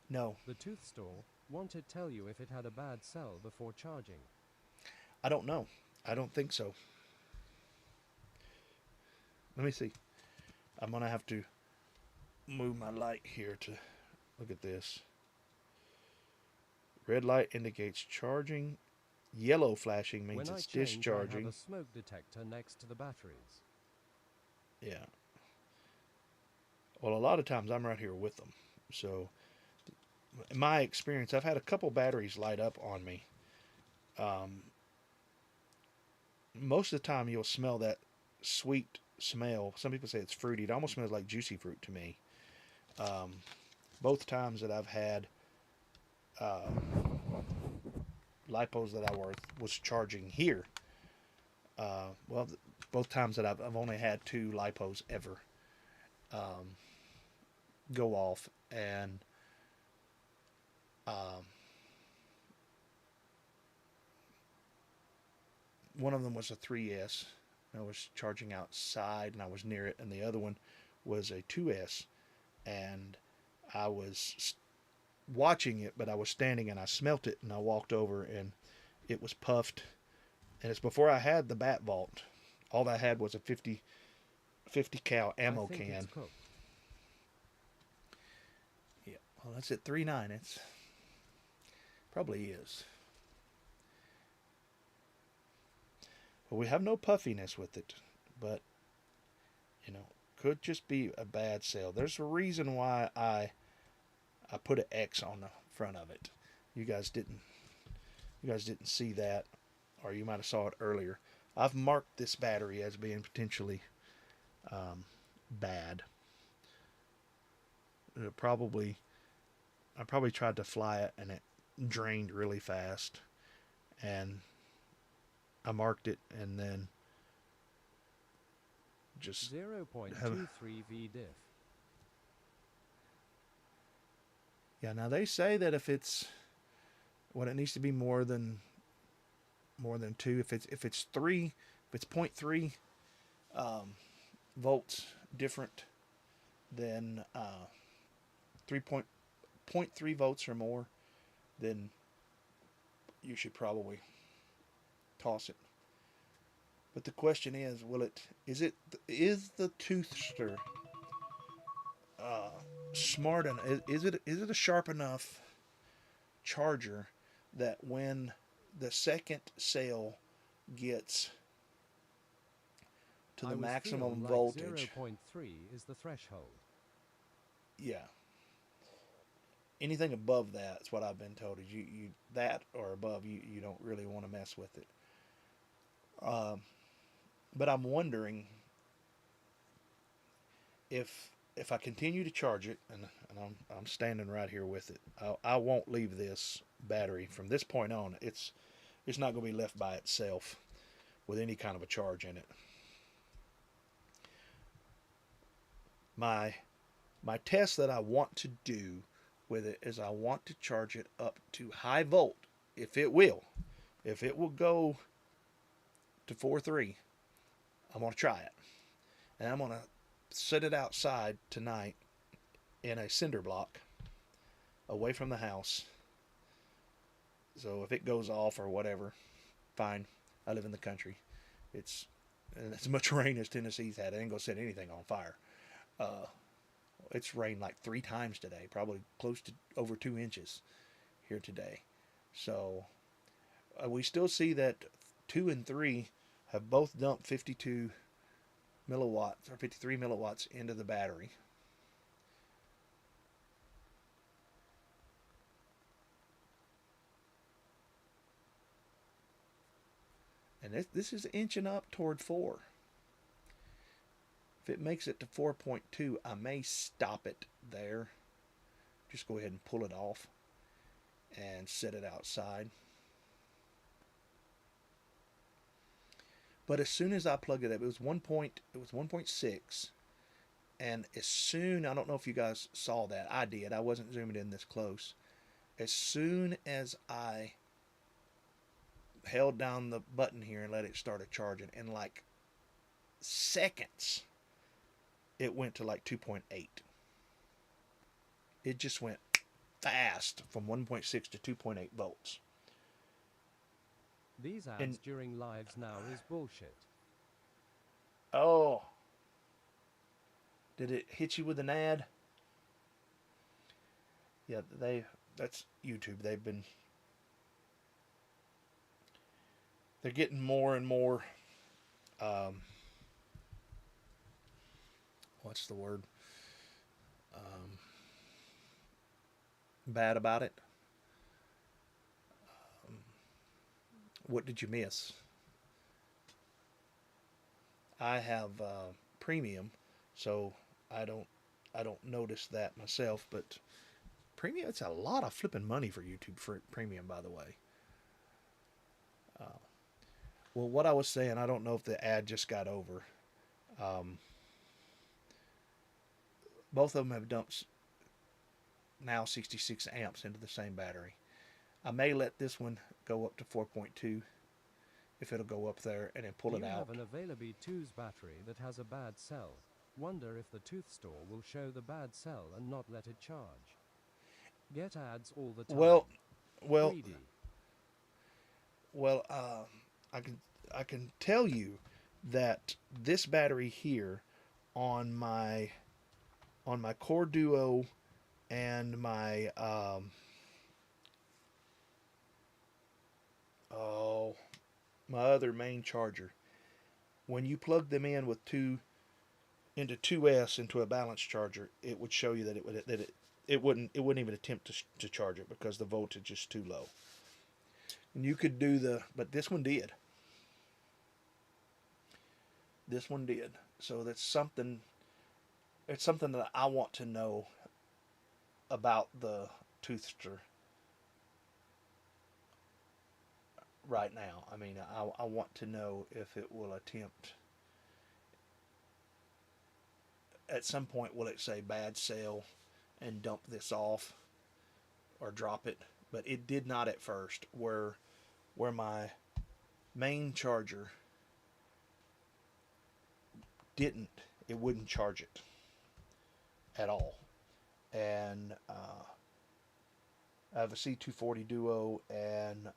Speaker 3: No.
Speaker 7: The tooth store, won't it tell you if it had a bad cell before charging?
Speaker 3: I don't know. I don't think so. Let me see. I'm going to have to move my light here to look at this. Red light indicates charging. Yellow flashing means
Speaker 7: When
Speaker 3: it's
Speaker 7: I change,
Speaker 3: discharging.
Speaker 7: I have a smoke detector next to the batteries.
Speaker 3: Yeah. Well, a lot of times I'm right here with them. So, in my experience, I've had a couple batteries light up on me. Most of the time, you'll smell that sweet smell. Some people say it's fruity. It almost smells like juicy fruit to me. Both times that I've had lipos that I was charging here, well, both times that I've only had 2 lipos ever go off, and one of them was a 3S. I was charging outside and I was near it, and the other one was a 2S, and I was watching it, but I was standing and I smelt it, and I walked over and it was puffed, and it's before I had the bat vault. All I had was a 50 cal ammo
Speaker 7: I think
Speaker 3: can.
Speaker 7: it's cooked.
Speaker 3: Yeah, well, that's at 3.9. It's probably is. Well, we have no puffiness with it, but could just be a bad sale. There's a reason why I put an X on the front of it. You guys didn't see that, or you might have saw it earlier. I've marked this battery as being potentially bad. I probably tried to fly it and it drained really fast, and I marked it and then just
Speaker 7: 0.23 V diff.
Speaker 3: Yeah, now they say that if it's it needs to be more than 2. If it's 3, if it's 0.3 volts different than 0.3 volts or more, then you should probably toss it. But the question is, is the tootster smart enough? Is it a sharp enough charger that when the second cell gets to the maximum voltage,
Speaker 7: 0.3 is the threshold.
Speaker 3: yeah, anything above that's what I've been told, is you that or above, you don't really want to mess with it. But I'm wondering if I continue to charge it, and I'm standing right here with it, I won't leave this battery from this point on. It's not going to be left by itself with any kind of a charge in it. My test that I want to do with it is I want to charge it up to high volt. If it will go to 4.3, I'm going to try it. And I'm going to set it outside tonight in a cinder block away from the house. So if it goes off or whatever, fine. I live in the country. It's as much rain as Tennessee's had. It ain't gonna set anything on fire. It's rained like 3 times today, probably close to over 2 inches here today. So we still see that 2 and 3 have both dumped 52 milliwatts or 53 milliwatts into the battery. And this is inching up toward 4. If it makes it to 4.2, I may stop it there. Just go ahead and pull it off and set it outside. But as soon as I plug it up, it was 1.6, and as soon, I don't know if you guys saw that, I did. I wasn't zooming in this close. As soon as I held down the button here and let it start charging, in like seconds, it went to like 2.8. It just went fast from 1.6 to 2.8 volts.
Speaker 7: These ads during lives now is bullshit.
Speaker 3: Oh. Did it hit you with an ad? Yeah, that's YouTube. They're getting more and more, what's the word? Bad about it. What did you miss? I have premium, so I don't notice that myself. But premium, it's a lot of flipping money for YouTube for premium, by the way. Well, what I was saying, I don't know if the ad just got over. Both of them have dumped now 66 amps into the same battery. I may let this one go up to 4.2 if it'll go up there and then pull it out.
Speaker 7: You have an Available 2's battery that has a bad cell. Wonder if the tooth store will show the bad cell and not let it charge. Get ads all the time.
Speaker 3: Well, I can tell you that this battery here on my Core Duo and my my other main charger, when you plug them in with into 2S into a balance charger, it would show you that it wouldn't even attempt to charge it because the voltage is too low. And you could do but this one did. This one did. So that's something. It's something that I want to know about the Toothster right now. I mean, I want to know if it will attempt. At some point, will it say bad cell and dump this off or drop it? But it did not at first. Where my main charger didn't, it wouldn't charge it at all. And I have a C240 Duo and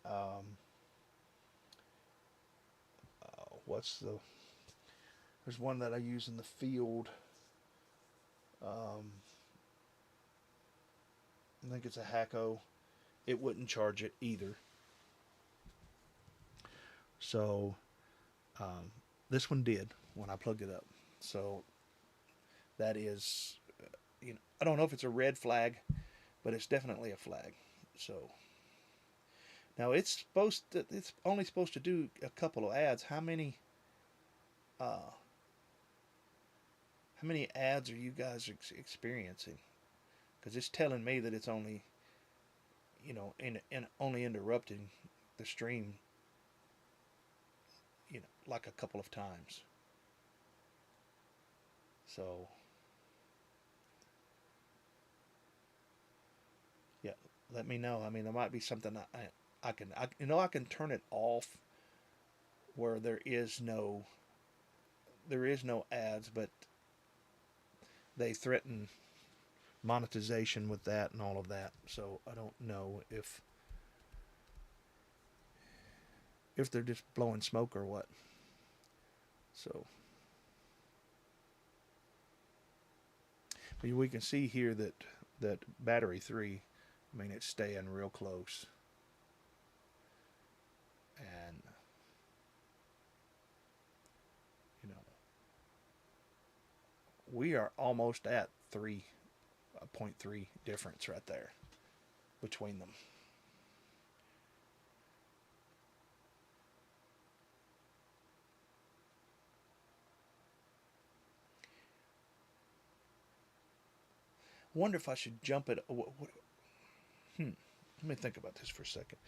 Speaker 3: there's one that I use in the field. I think it's a Hacko. It wouldn't charge it either. So this one did when I plugged it up. So that is, I don't know if it's a red flag, but it's definitely a flag. So now it's only supposed to do a couple of ads. How many ads are you guys experiencing? Because it's telling me that it's only, only interrupting the stream, like a couple of times. So yeah, let me know. I mean, there might be something I can turn it off where there is no ads, but they threaten monetization with that and all of that. So I don't know if they're just blowing smoke or what. So we can see here that battery 3, I mean, it's staying real close. And, you know, we are almost at 3.3 difference right there between them. I wonder if I should jump it. Let me think about this for a second.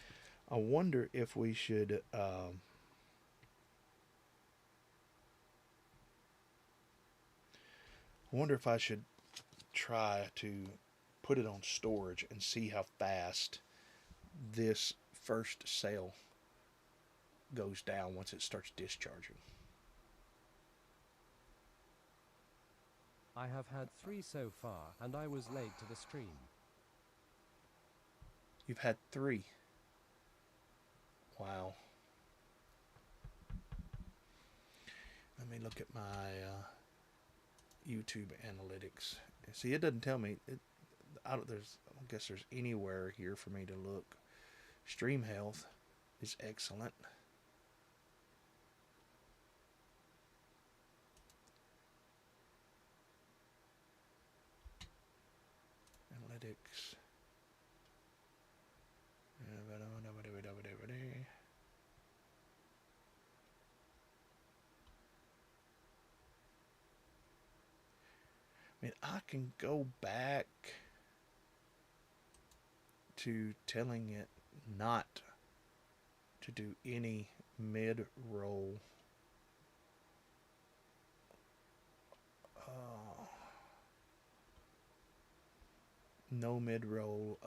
Speaker 3: I wonder if we should I wonder if I should try to put it on storage and see how fast this first cell goes down once it starts discharging.
Speaker 7: I have had 3 so far, and I was late to the stream.
Speaker 3: You've had 3. Wow. Let me look at my YouTube analytics. See, it doesn't tell me. I guess there's anywhere here for me to look. Stream health is excellent. Analytics. I mean, I can go back to telling it not to do any mid-roll. No mid-roll.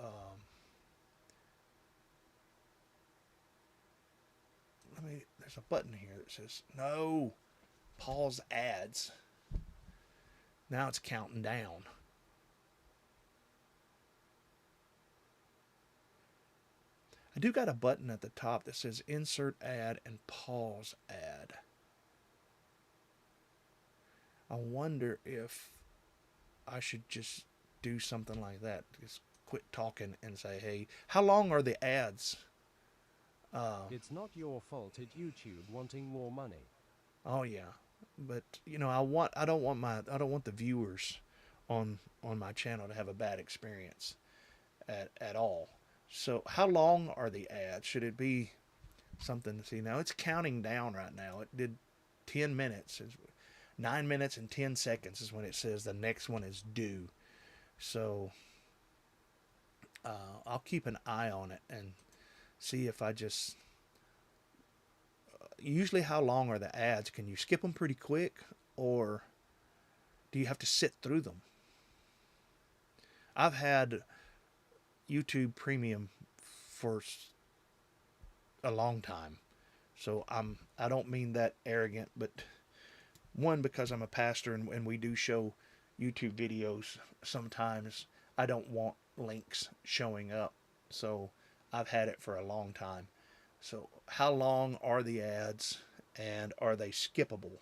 Speaker 3: There's a button here that says no, pause ads. Now it's counting down. I do got a button at the top that says insert ad and pause ad. I wonder if I should just do something like that. Just quit talking and say, hey, how long are the ads?
Speaker 7: It's not your fault at YouTube wanting more money.
Speaker 3: Oh yeah, but you know, I don't want the viewers on my channel to have a bad experience at all. So how long are the ads? Should it be something to see? Now it's counting down right now. It did 10 minutes. 9 minutes and 10 seconds is when it says the next one is due. So I'll keep an eye on it and see if I just... usually how long are the ads? Can you skip them pretty quick, or do you have to sit through them? I've had YouTube Premium for a long time, so I don't mean that arrogant, but one, because I'm a pastor and we do show YouTube videos sometimes, I don't want links showing up, so I've had it for a long time. So how long are the ads, and are they skippable?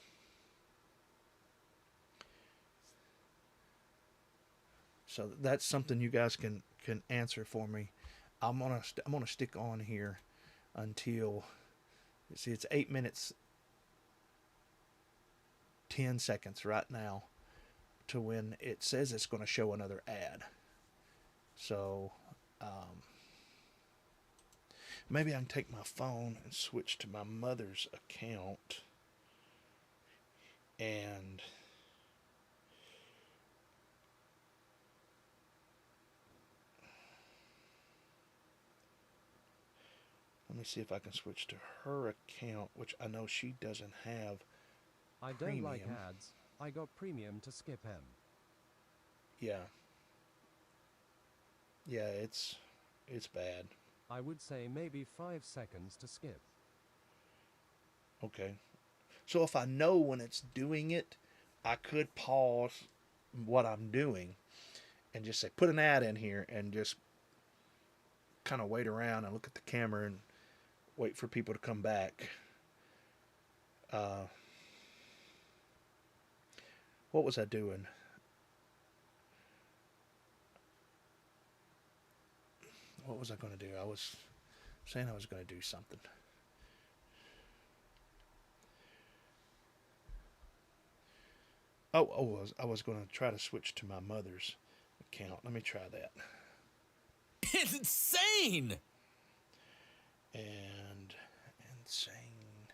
Speaker 3: So that's something you guys can answer for me. I'm gonna stick on here until, see, it's 8 minutes 10 seconds right now to when it says it's going to show another ad. So maybe I can take my phone and switch to my mother's account, and let me see if I can switch to her account, which I know she doesn't have.
Speaker 7: I don't like ads. I got premium to skip them.
Speaker 3: Yeah. Yeah, it's bad.
Speaker 7: I would say maybe 5 seconds to skip.
Speaker 3: Okay. So if I know when it's doing it, I could pause what I'm doing and just say, put an ad in here, and just kind of wait around and look at the camera and wait for people to come back. What was I doing? What was I going to do? I was saying I was going to do something. I was going to try to switch to my mother's account. Let me try that.
Speaker 2: Insane!
Speaker 3: And insane.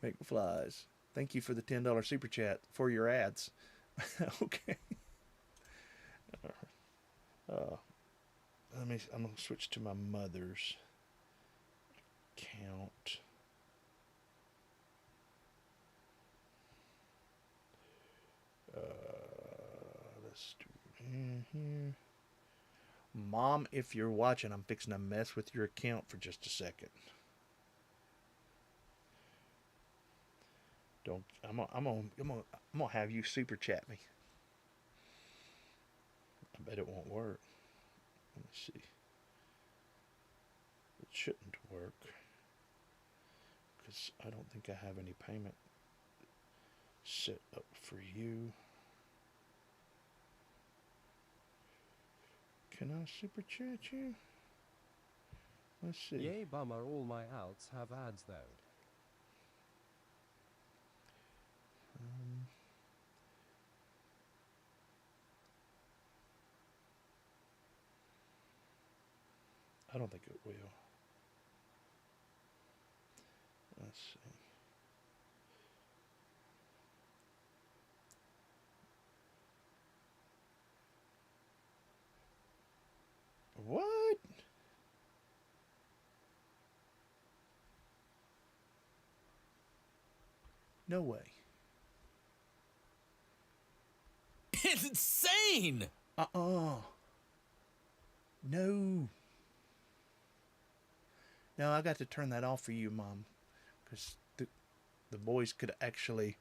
Speaker 3: McFlies. Thank you for the $10 super chat for your ads. Okay. I'm gonna switch to my mother's account. Let's do it here. Mom, if you're watching, I'm fixing to mess with your account for just a second. Don't. I'm gonna have you super chat me. I bet it won't work. Let me see. It shouldn't work because I don't think I have any payment set up for you. Can I super chat you? Let's see.
Speaker 7: Yay, bummer, all my outs have ads though.
Speaker 3: I don't think it will. Let's see. What? No way.
Speaker 2: Insane!
Speaker 3: No. No, I got to turn that off for you, Mom, because the boys could actually.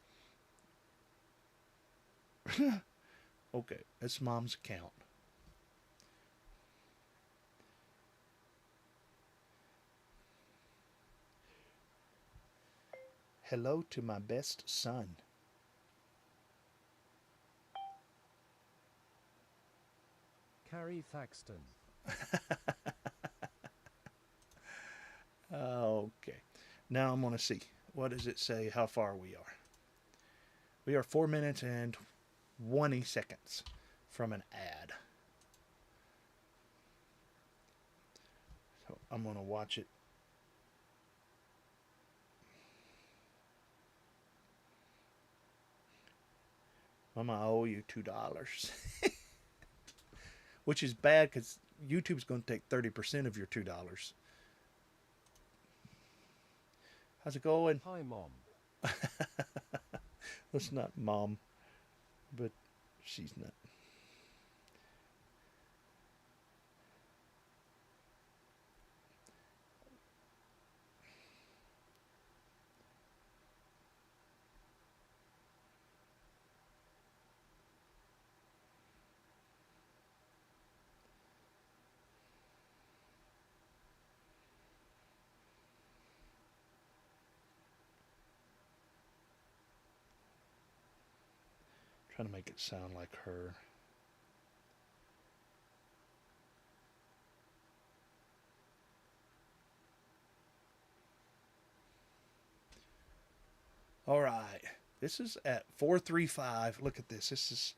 Speaker 3: Okay, it's Mom's account. Hello to my best son.
Speaker 7: Carrie Thaxton.
Speaker 3: Okay. Now I'm going to see. What does it say how far we are? We are 4 minutes and 20 seconds from an ad. So I'm going to watch it. Mama, I owe you $2. Which is bad because YouTube's going to take 30% of your $2. How's it going?
Speaker 7: Hi, Mom.
Speaker 3: That's not Mom, but she's not. Trying to make it sound like her. All right. This is at 435. Look at this. This is...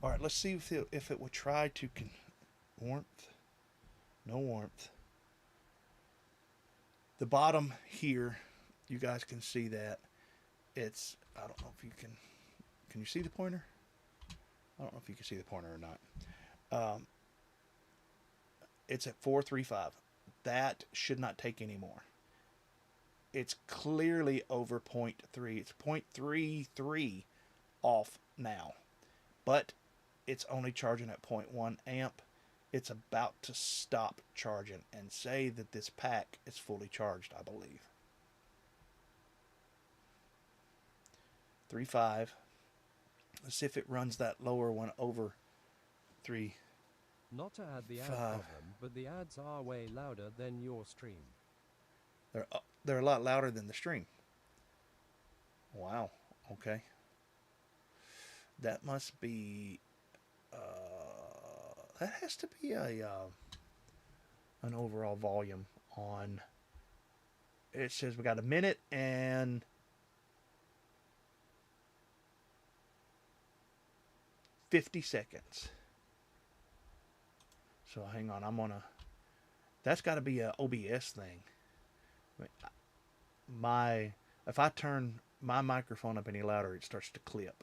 Speaker 3: All right, let's see if it will try to... Warmth. No warmth. The bottom here, you guys can see that. It's... I don't know if you can... Can you see the pointer? I don't know if you can see the pointer or not. It's at 435. That should not take any more. It's clearly over 0.3. It's 0.33 off now. But it's only charging at 0.1 amp. It's about to stop charging and say that this pack is fully charged, I believe. 3.5. Let's see if it runs that lower one over 3.
Speaker 7: Not to add the ad
Speaker 3: 5.
Speaker 7: problem, but the ads are way louder than your stream.
Speaker 3: They're a lot louder than the stream. Wow. Okay. That must be. That has to be a an overall volume on. It says we got a minute and 50 seconds. So hang on, I'm on a. That's got to be a OBS thing. If I turn my microphone up any louder, it starts to clip.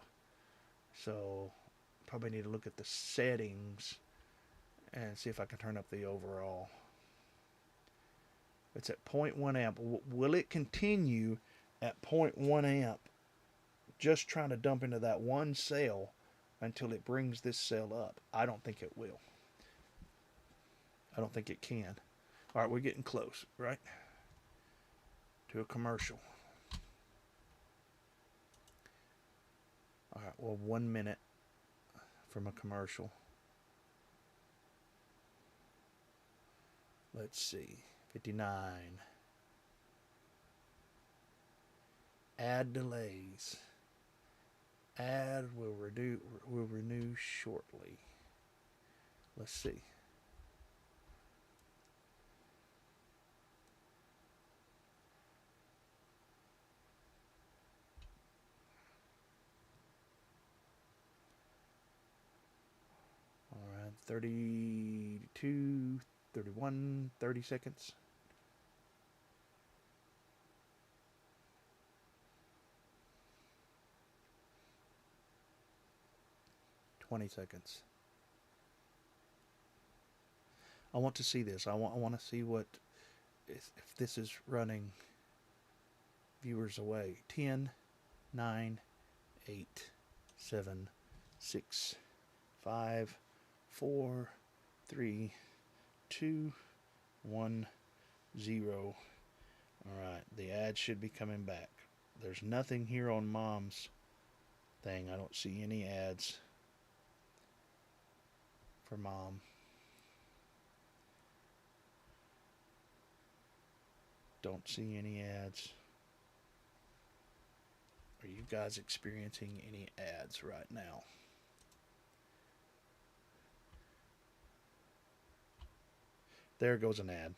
Speaker 3: So probably need to look at the settings and see if I can turn up the overall. It's at 0.1 amp. Will it continue at 0.1 amp, just trying to dump into that one cell until it brings this cell up? I don't think it will. I don't think it can. All right, we're getting close, right? To a commercial. All right, well, 1 minute from a commercial. Let's see, 59. Ad delays. Ad will renew shortly. Let's see. All right, 32, 31, 30 seconds. $20. I want to see this. I want to see what if this is running viewers away. 10, 9, 8, 7, 6, 5, 4, 3, 2, 1, 0. All right, the ad should be coming back. There's nothing here on Mom's thing. I don't see any ads for Mom. Don't see any ads. Are you guys experiencing any ads right now? There goes an ad.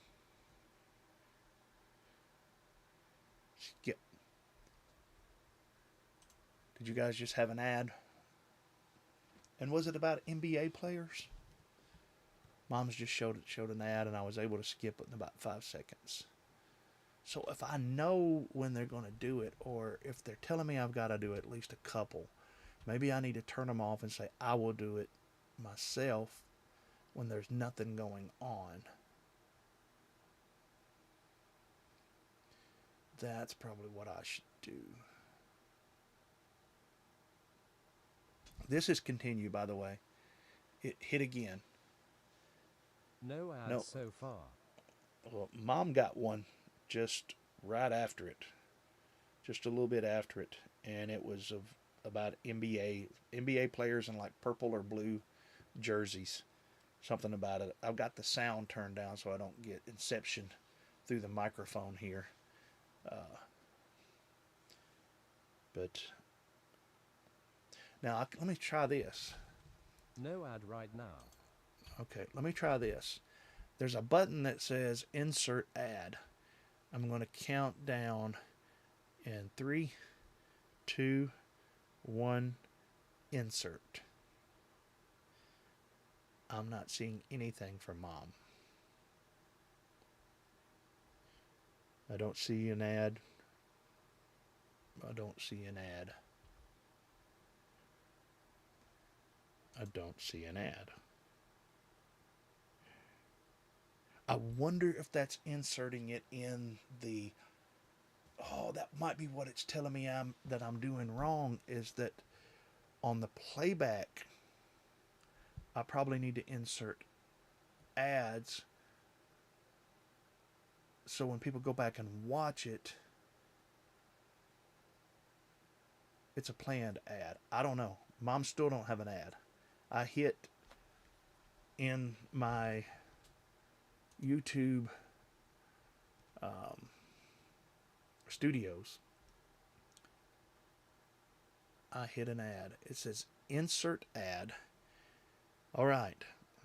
Speaker 3: Skip. Did you guys just have an ad? And was it about NBA players? Mom's just showed an ad, and I was able to skip it in about 5 seconds. So if I know when they're going to do it, or if they're telling me I've got to do at least a couple, maybe I need to turn them off and say I will do it myself when there's nothing going on. That's probably what I should do. This is continue, by the way. It hit again.
Speaker 7: No ads
Speaker 3: No.
Speaker 7: so far.
Speaker 3: Well, Mom got one just right after it. Just a little bit after it. And it was about NBA players in like purple or blue jerseys. Something about it. I've got the sound turned down so I don't get inception through the microphone here. But now let me try this.
Speaker 7: No ad right now.
Speaker 3: Okay, let me try this. There's a button that says insert ad. I'm going to count down in 3, 2, 1, insert. I'm not seeing anything from Mom. I don't see an ad. I don't see an ad. I don't see an ad. I wonder if that's inserting it in the... Oh, that might be what it's telling me that I'm doing wrong, is that on the playback, I probably need to insert ads so when people go back and watch it, it's a planned ad. I don't know. Mom still don't have an ad. I hit in my YouTube studios. I hit an ad. It says insert ad. All right.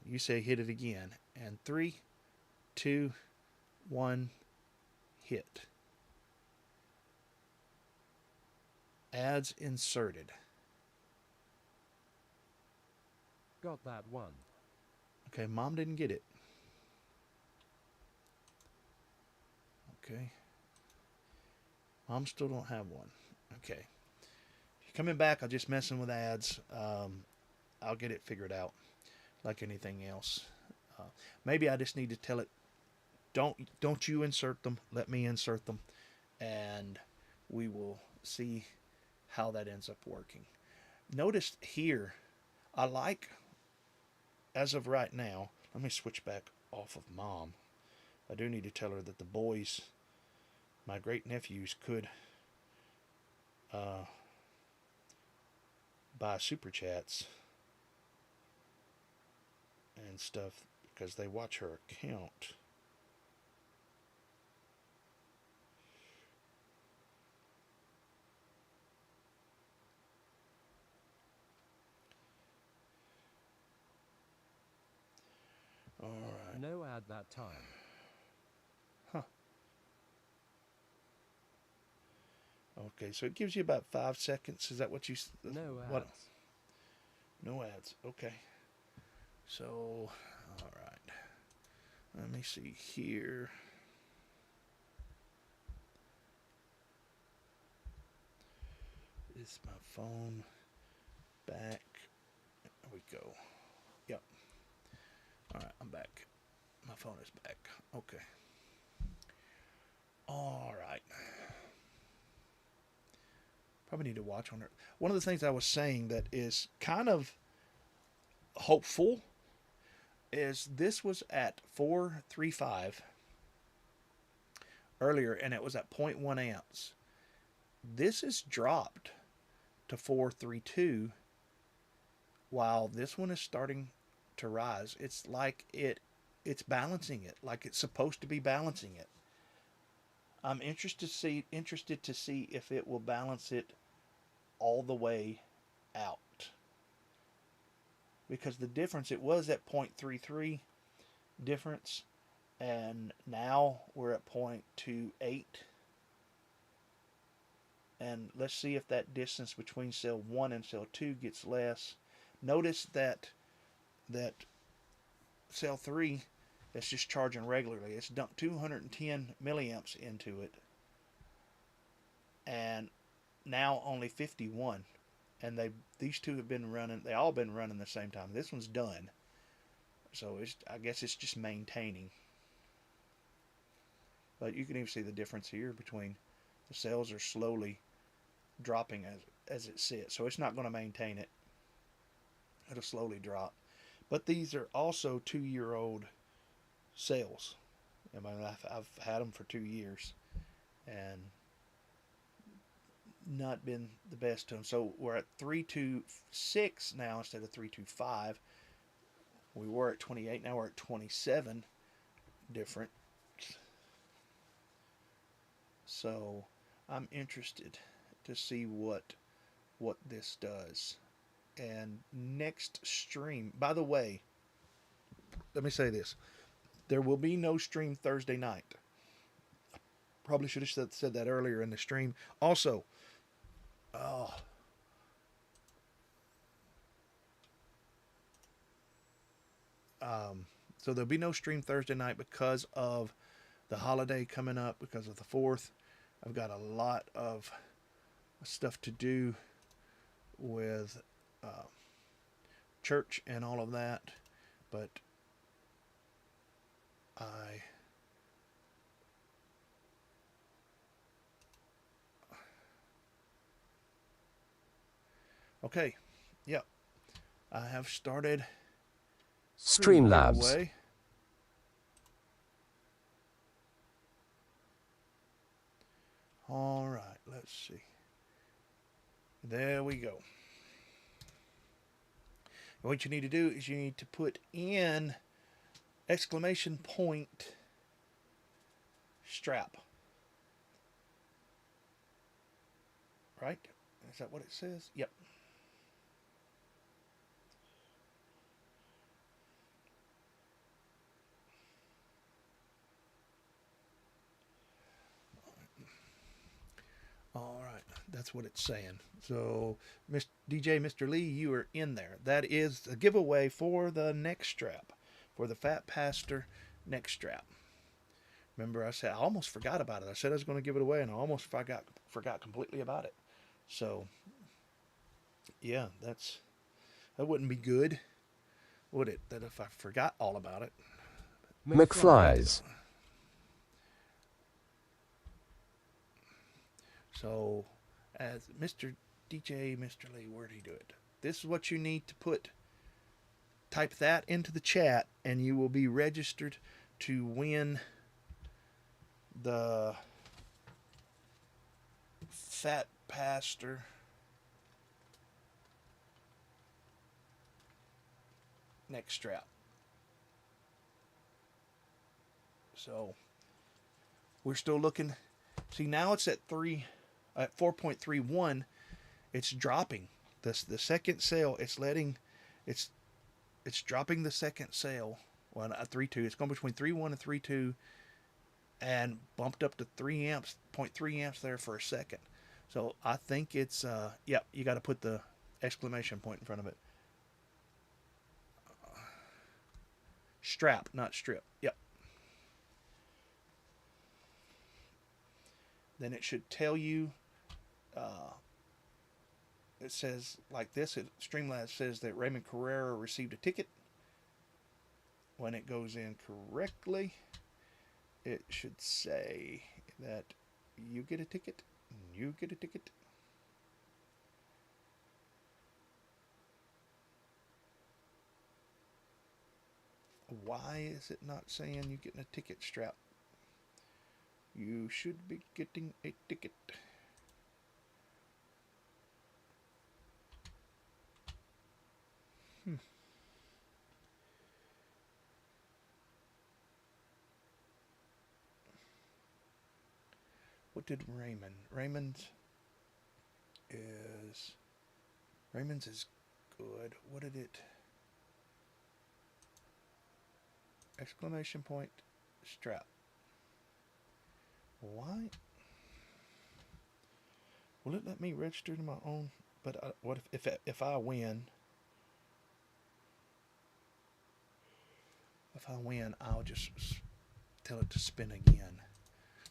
Speaker 3: You say hit it again. And 3, 2, 1, hit. Ads inserted.
Speaker 7: Got that one.
Speaker 3: Okay, Mom didn't get it. Okay. Mom still don't have one. Okay. If you're coming back, I'm just messing with ads. I'll get it figured out like anything else. Maybe I just need to tell it, don't you insert them. Let me insert them. And we will see how that ends up working. Notice here, I like, as of right now, let me switch back off of Mom. I do need to tell her that the boys, my great nephews, could buy super chats and stuff because they watch her account. All right.
Speaker 7: No ad that time.
Speaker 3: Huh. Okay, so it gives you about 5 seconds. Is that what you?
Speaker 7: No ads.
Speaker 3: What? No ads. Okay. So, all right. Let me see here. Is my phone back? There we go. Yep. All right, I'm back. My phone is back. Okay. All right. Probably need to watch on it. One of the things I was saying that is kind of hopeful is this was at 435 earlier, and it was at 0.1 amps. This is dropped to 432 while this one is starting to rise. It's like it's balancing it, like it's supposed to be balancing it. I'm interested to see if it will balance it all the way out. Because the difference, it was at 0.33 difference, and now we're at 0.28. And let's see if that distance between cell 1 and cell 2 gets less. Notice that cell 3 that's just charging regularly, it's dumped 210 milliamps into it, and now only 51. And these two have been running, they all been running the same time. This one's done, so I guess it's just maintaining. But you can even see the difference here between the cells are slowly dropping as it sits, so it's not going to maintain it. It'll slowly drop. But these are also 2-year-old cells. I mean, I've had them for 2 years and not been the best to them. So we're at 326 now instead of 325. We were at 28, now we're at 27 different. So I'm interested to see what this does. And next stream, by the way, let me say this. There will be no stream Thursday night. Probably should have said that earlier in the stream. Also, so there'll be no stream Thursday night because of the holiday coming up, because of the 4th. I've got a lot of stuff to do with church and all of that, but okay, yep, I have started
Speaker 4: Streamlabs.
Speaker 3: All right, let's see. There we go. What you need to do is you need to put in exclamation point strap. Right? Is that what it says? Yep. All right, that's what it's saying. So, DJ Mr. Lee, you are in there. That is a giveaway for the neck strap, for the PhatPastor neck strap. Remember, I said I almost forgot about it. I said I was going to give it away, and I almost forgot completely about it. So, yeah, that wouldn't be good, would it? That if I forgot all about it.
Speaker 4: McFlies.
Speaker 3: So, as Mr. Lee, where'd he do it? This is what you need to type that into the chat, and you will be registered to win the PhatPastor neck strap. So, we're still looking. See, now it's at 4.31. It's dropping. The second sale, it's dropping the second sale. Well, not 3.2. It's going between 3.1 and 3.2, and bumped up to 3 amps, 0.3 amps there for a second. So I think it's yep. You got to put the exclamation point in front of it. Strap, not strip. Yep. Then it should tell you. It says like this. Streamlabs says that Raymond Carrera received a ticket. When it goes in correctly, it should say that you get a ticket. You get a ticket. Why is it not saying you're getting a ticket, Strap? You should be getting a ticket. What did Raymond? Raymond's is good. What did it? Exclamation point strap. Why? Will it let me register to my own? But what if I win? If I win, I'll just tell it to spin again.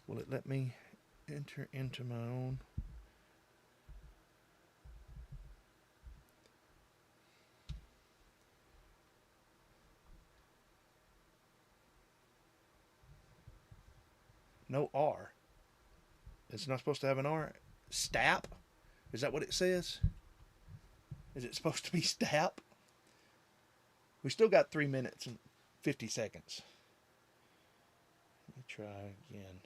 Speaker 3: Will it let me enter into my own? No R. It's not supposed to have an R. Stap? Is that what it says? Is it supposed to be stap? We still got 3 minutes and 50 seconds. Let me try again.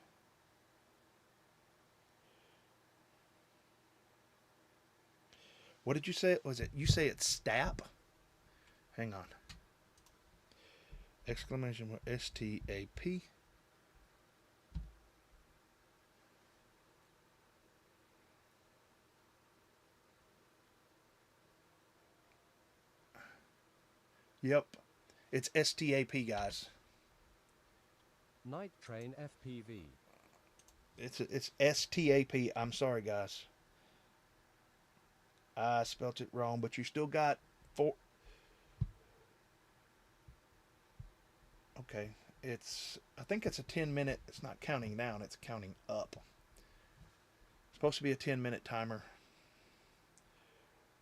Speaker 3: What did you say? Was it? You say it's stap? Hang on. Exclamation mark S-T-A-P. Yep. It's S-T-A-P, guys.
Speaker 7: Night Train FPV.
Speaker 3: It's S-T-A-P. I'm sorry, guys. I spelt it wrong, but you still got 4. Okay. I think it's a 10-minute. It's not counting down. It's counting up. It's supposed to be a 10-minute timer.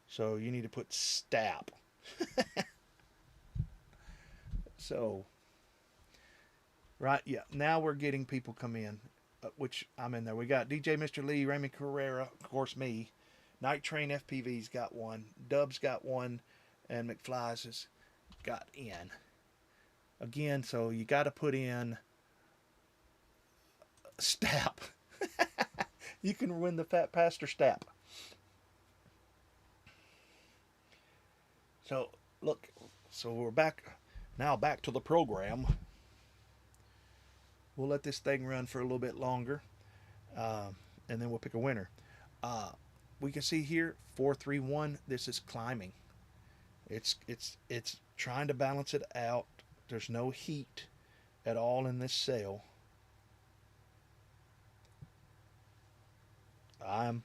Speaker 3: So you need to put stap. So, right, yeah. Now we're getting people come in, which I'm in there. We got DJ Mr. Lee, Raymond Carrera, of course me. Night Train FPV's got one. Dub's got one. And McFly's has got in. Again, so you got to put in stap. You can win the PhatPastor stap. So look, so we're back to the program. We'll let this thing run for a little bit longer, and then we'll pick a winner. We can see here 431. This is climbing. It's trying to balance it out. There's no heat at all in this cell. I'm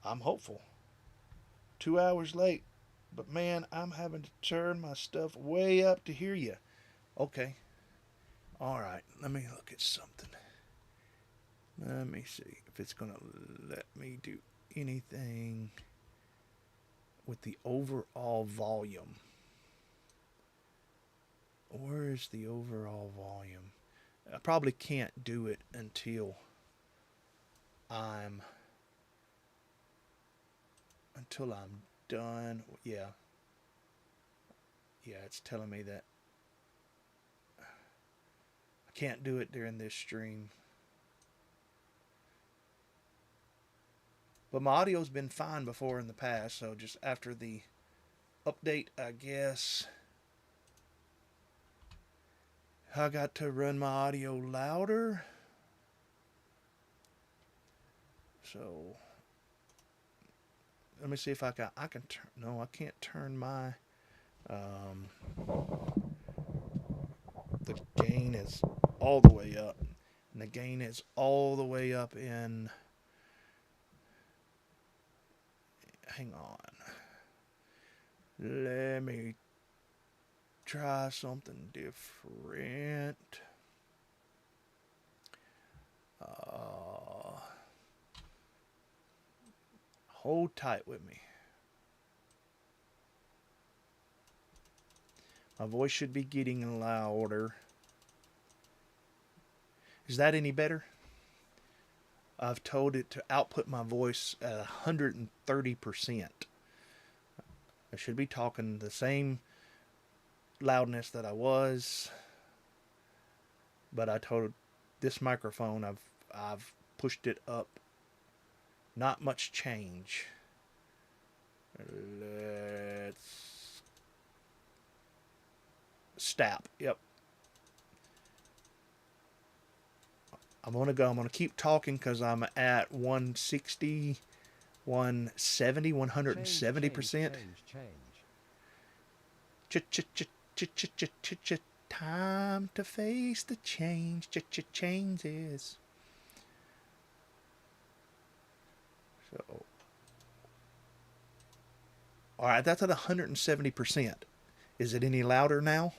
Speaker 3: hopeful. 2 hours late, but man, I'm having to turn my stuff way up to hear you. Okay. All right. Let me look at something. Let me see if it's gonna let me do anything with the overall volume. Where is the overall volume? I probably can't do it until I'm done. Yeah, it's telling me that I can't do it during this stream. But my audio's been fine before in the past, so just after the update, I guess I got to run my audio louder. So let me see if I can turn. No, I can't turn my the gain is all the way up, and the gain is all the way up in. Hang on. Let me try something different. Hold tight with me. My voice should be getting louder. Is that any better? I've told it to output my voice at 130%. I should be talking the same loudness that I was, but I told this microphone I've pushed it up. Not much change. Let's stop. Yep. I'm going to keep talking because I'm at 160, 170, 170%. Time to face the change. Changes. So, all right, that's at 170%. Is it any louder now?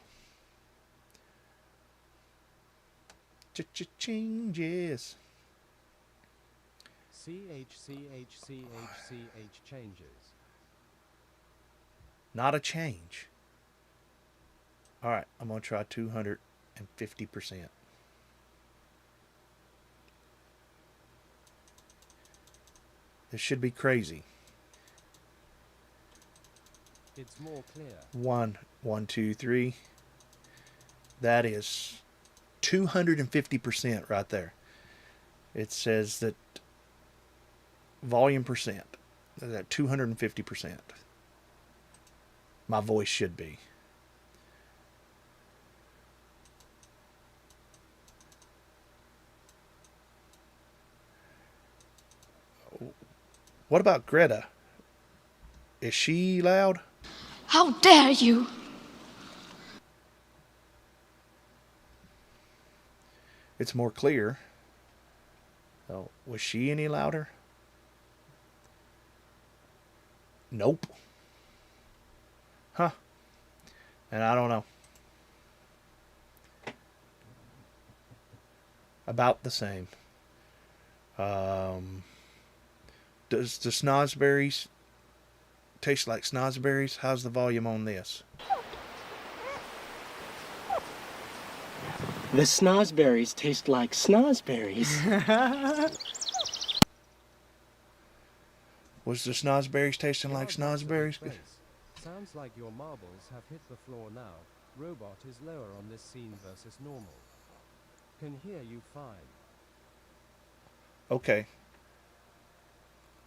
Speaker 3: Changes.
Speaker 7: CH changes.
Speaker 3: Not a change. All right, I'm going to try 250%. This should be crazy.
Speaker 7: It's more clear.
Speaker 3: 1, 2, 3. That is 250% right there. It says that volume percent. That 250%. My voice should be. What about Greta? Is she loud?
Speaker 6: How dare you!
Speaker 3: It's more clear. Oh, was she any louder? Nope. Huh. And I don't know. About the same. Does the snozberries taste like snozberries? How's the volume on this?
Speaker 9: The snozberries taste like snozberries.
Speaker 3: Was the snozberries tasting like snozberries?
Speaker 7: Sounds like your marbles have hit the floor now. Robot is lower on this scene versus normal. Can hear you fine.
Speaker 3: Okay.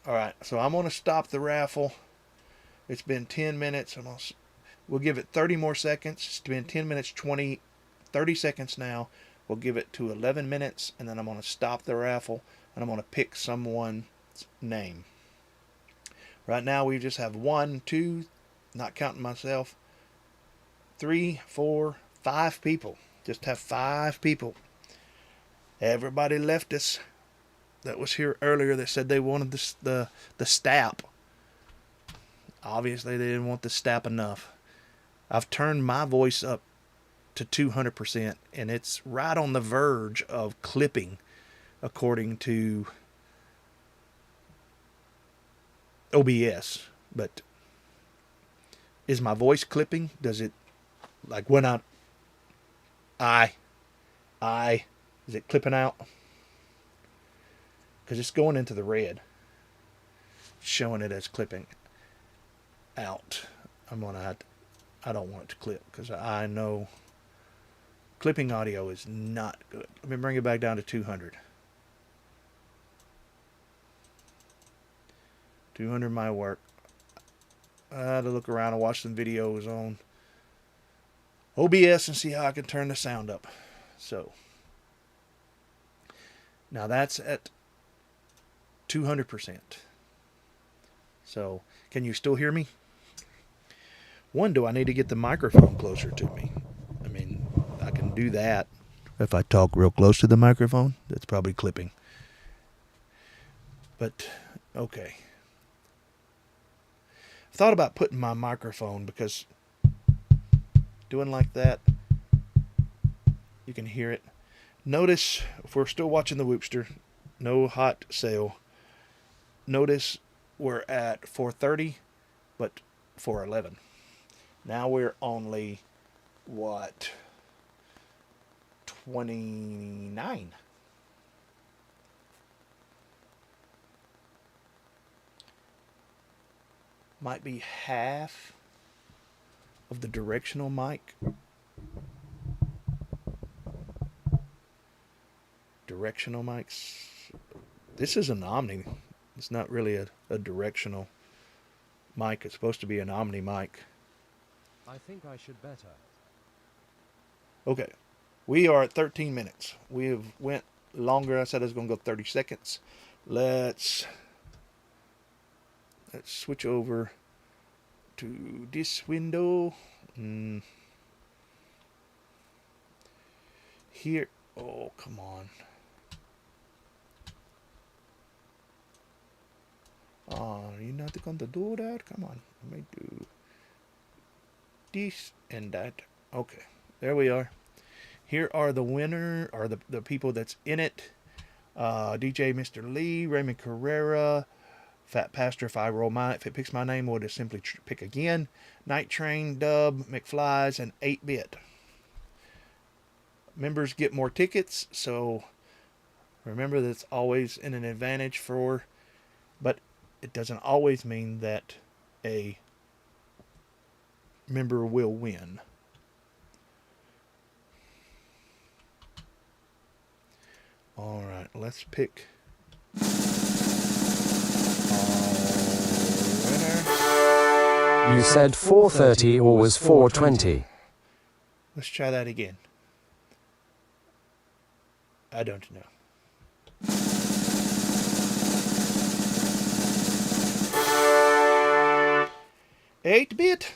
Speaker 3: Alright, so I'm going to stop the raffle. It's been 10 minutes. We'll give it 30 more seconds. It's been 10 minutes, 30 seconds now. We'll give it to 11 minutes, and then I'm going to stop the raffle, and I'm going to pick someone's name. Right now, we just have 1, 2, not counting myself, 3, 4, 5 people. Just have 5 people. Everybody left us that was here earlier that said they wanted the stap. Obviously, they didn't want the stap enough. I've turned my voice up to 200%, and it's right on the verge of clipping, according to OBS. But is my voice clipping? Does it, like when is it clipping out? Because it's going into the red, showing it as clipping out. I don't want it to clip, because I know clipping audio is not good. Let me bring it back down to 200. 200 might work. I had to look around and watch some videos on OBS and see how I can turn the sound up. So now that's at 200%. So can you still hear me? One, do I need to get the microphone closer to me? I mean, I can do that. If I talk real close to the microphone, that's probably clipping. But, okay. I've thought about putting my microphone, because doing like that, you can hear it. Notice, if we're still watching the Whoopster, no hot sale. Notice we're at 430, but 411. Now we're only, what, 29. Might be half of the directional mic. Directional mics. This is an Omni. It's not really a directional mic. It's supposed to be an Omni mic.
Speaker 7: I think I should better.
Speaker 3: Okay. We are at 13 minutes. We have went longer. I said I was going to go 30 seconds. Let's switch over to this window. Here. Oh, come on. Oh, you're not going to do that? Come on. Let me do this and that. Okay. There we are. Here are the winner, or the people that's in it. DJ Mr. Lee, Raymond Carrera, PhatPastor, if it picks my name, we'll just simply pick again. Night Train, Dub, McFlies, and 8-Bit. Members get more tickets, so remember that's always an advantage for, but it doesn't always mean that a member will win. All right, let's pick our winner.
Speaker 4: You said 430 or was 420?
Speaker 3: Let's try that again. I don't know. 8-Bit.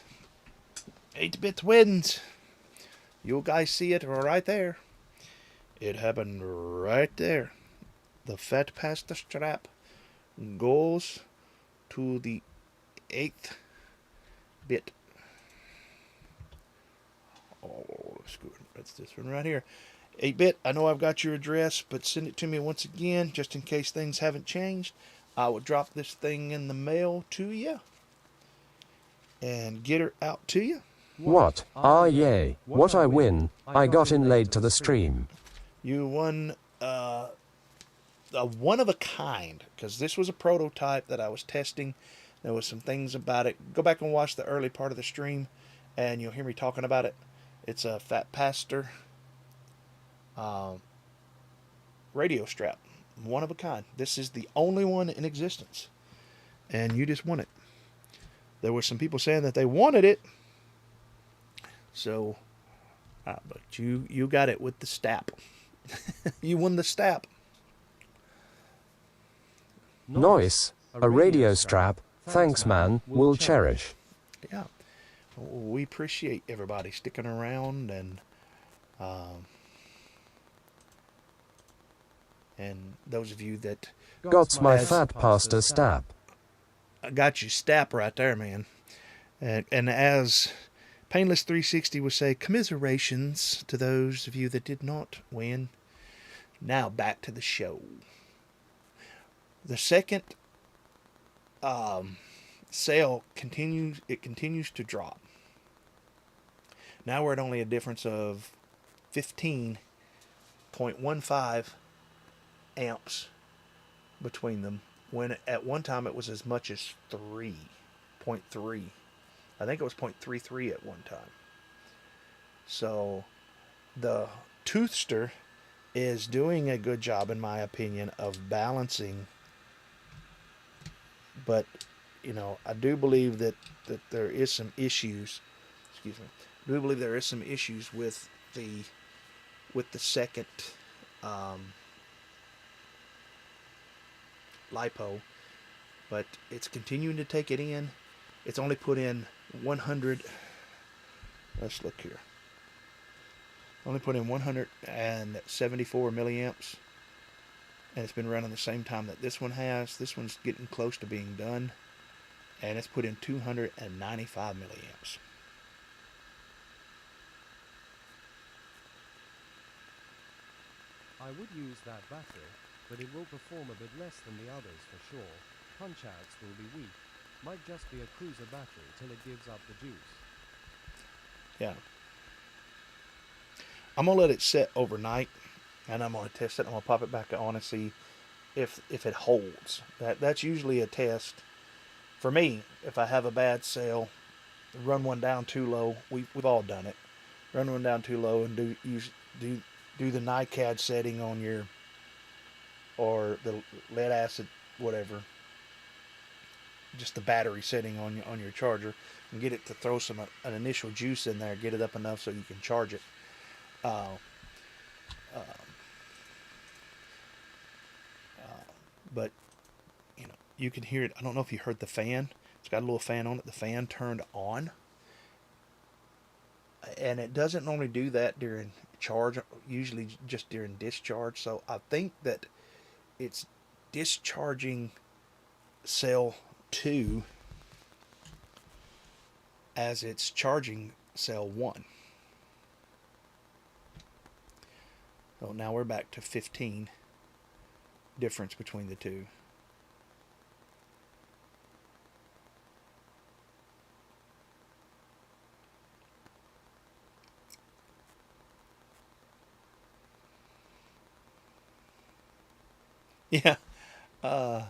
Speaker 3: 8-Bit wins. You guys see it right there. It happened right there. The PhatPastor strap goes to the 8-Bit. Oh, that's good. That's this one right here. 8-Bit, I know I've got your address, but send it to me once again, just in case things haven't changed. I will drop this thing in the mail to you and get her out to you.
Speaker 4: What? Ah, yay. What I win. I got in late to the stream.
Speaker 3: You won a one of a kind, because this was a prototype that I was testing. There was some things about it. Go back and watch the early part of the stream, and you'll hear me talking about it. It's a PhatPastor radio strap, one of a kind. This is the only one in existence, and you just won it. there were some people saying that they wanted it. So, but you got it with the stap. You won the stap.
Speaker 4: Nice. A radio strap. Thanks, man. We'll cherish.
Speaker 3: Yeah. We appreciate everybody sticking around and those of you that
Speaker 4: Got's my PhatPastor stap.
Speaker 3: I got you stap right there, man. And as Painless 360 would say, commiserations to those of you that did not win. Now back to the show. The second sale continues. It continues to drop. Now we're at only a difference of 15.15 amps between them, when at one time it was as much as 3.3. I think it was 0.33 at one time. So the Toothster is doing a good job, in my opinion, of balancing. But, you know, I do believe that there is some issues. Excuse me. I do believe there is some issues with the second lipo, but it's continuing to take it in. It's only put in 100. Let's look here. Only put in 174 milliamps, and it's been running the same time that this one has. This one's getting close to being done, and it's put in 295 milliamps.
Speaker 7: I would use that battery, but it will perform a bit less than the others for sure. Punch-outs will be weak. Might just be a cruiser battery till it gives up the juice.
Speaker 3: Yeah. I'm going to let it set overnight, and I'm going to test it. I'm going to pop it back on and see if it holds. That's usually a test. For me, if I have a bad sale, run one down too low. We've all done it. Run one down too low and do the NiCad setting on your, or the lead acid, whatever, just the battery setting on your charger, and get it to throw an initial juice in there, get it up enough so you can charge it. But you know, you can hear it. I don't know if you heard the fan. It's got a little fan on it. The fan turned on, and it doesn't normally do that during charge, usually just during discharge. So I think that it's discharging cell 2 as it's charging cell 1. So now we're back to 15 difference between the two. Yeah. I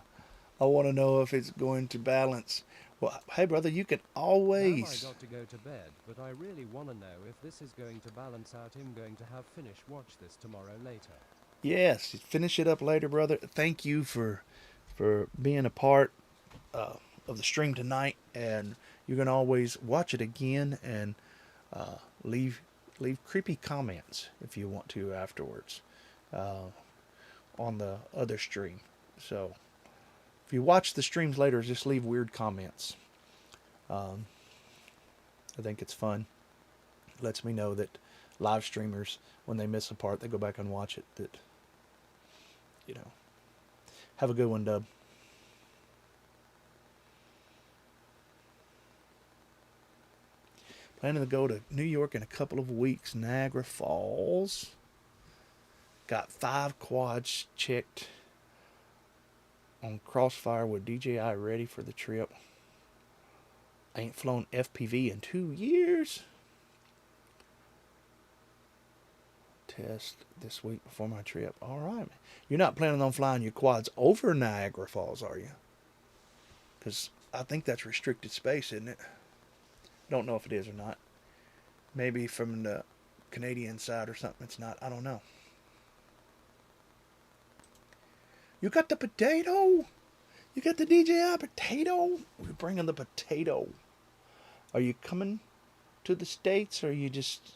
Speaker 3: want to know if it's going to balance. Well, hey brother, you can always.
Speaker 7: Now I got to go to bed, but I really want to know if this is going to balance out him going to have finished watch this tomorrow later.
Speaker 3: Yes, finish it up later, brother. Thank you for being a part of the stream tonight, and you can always watch it again and leave creepy comments if you want to afterwards on the other stream. So if you watch the streams later, just leave weird comments. I think it's fun. It lets me know that live streamers, when they miss a part, they go back and watch it. That, you know. Have a good one, Dub. Planning to go to New York in a couple of weeks. Niagara Falls. Got 5 quads checked on Crossfire with DJI ready for the trip. I ain't flown FPV in 2 years. Test this week before my trip. All right. You're not planning on flying your quads over Niagara Falls, are you? Because I think that's restricted space, isn't it? Don't know if it is or not. Maybe from the Canadian side or something. It's not. I don't know. You got the potato? You got the DJI potato? We're bringing the potato. Are you coming to the States, or are you just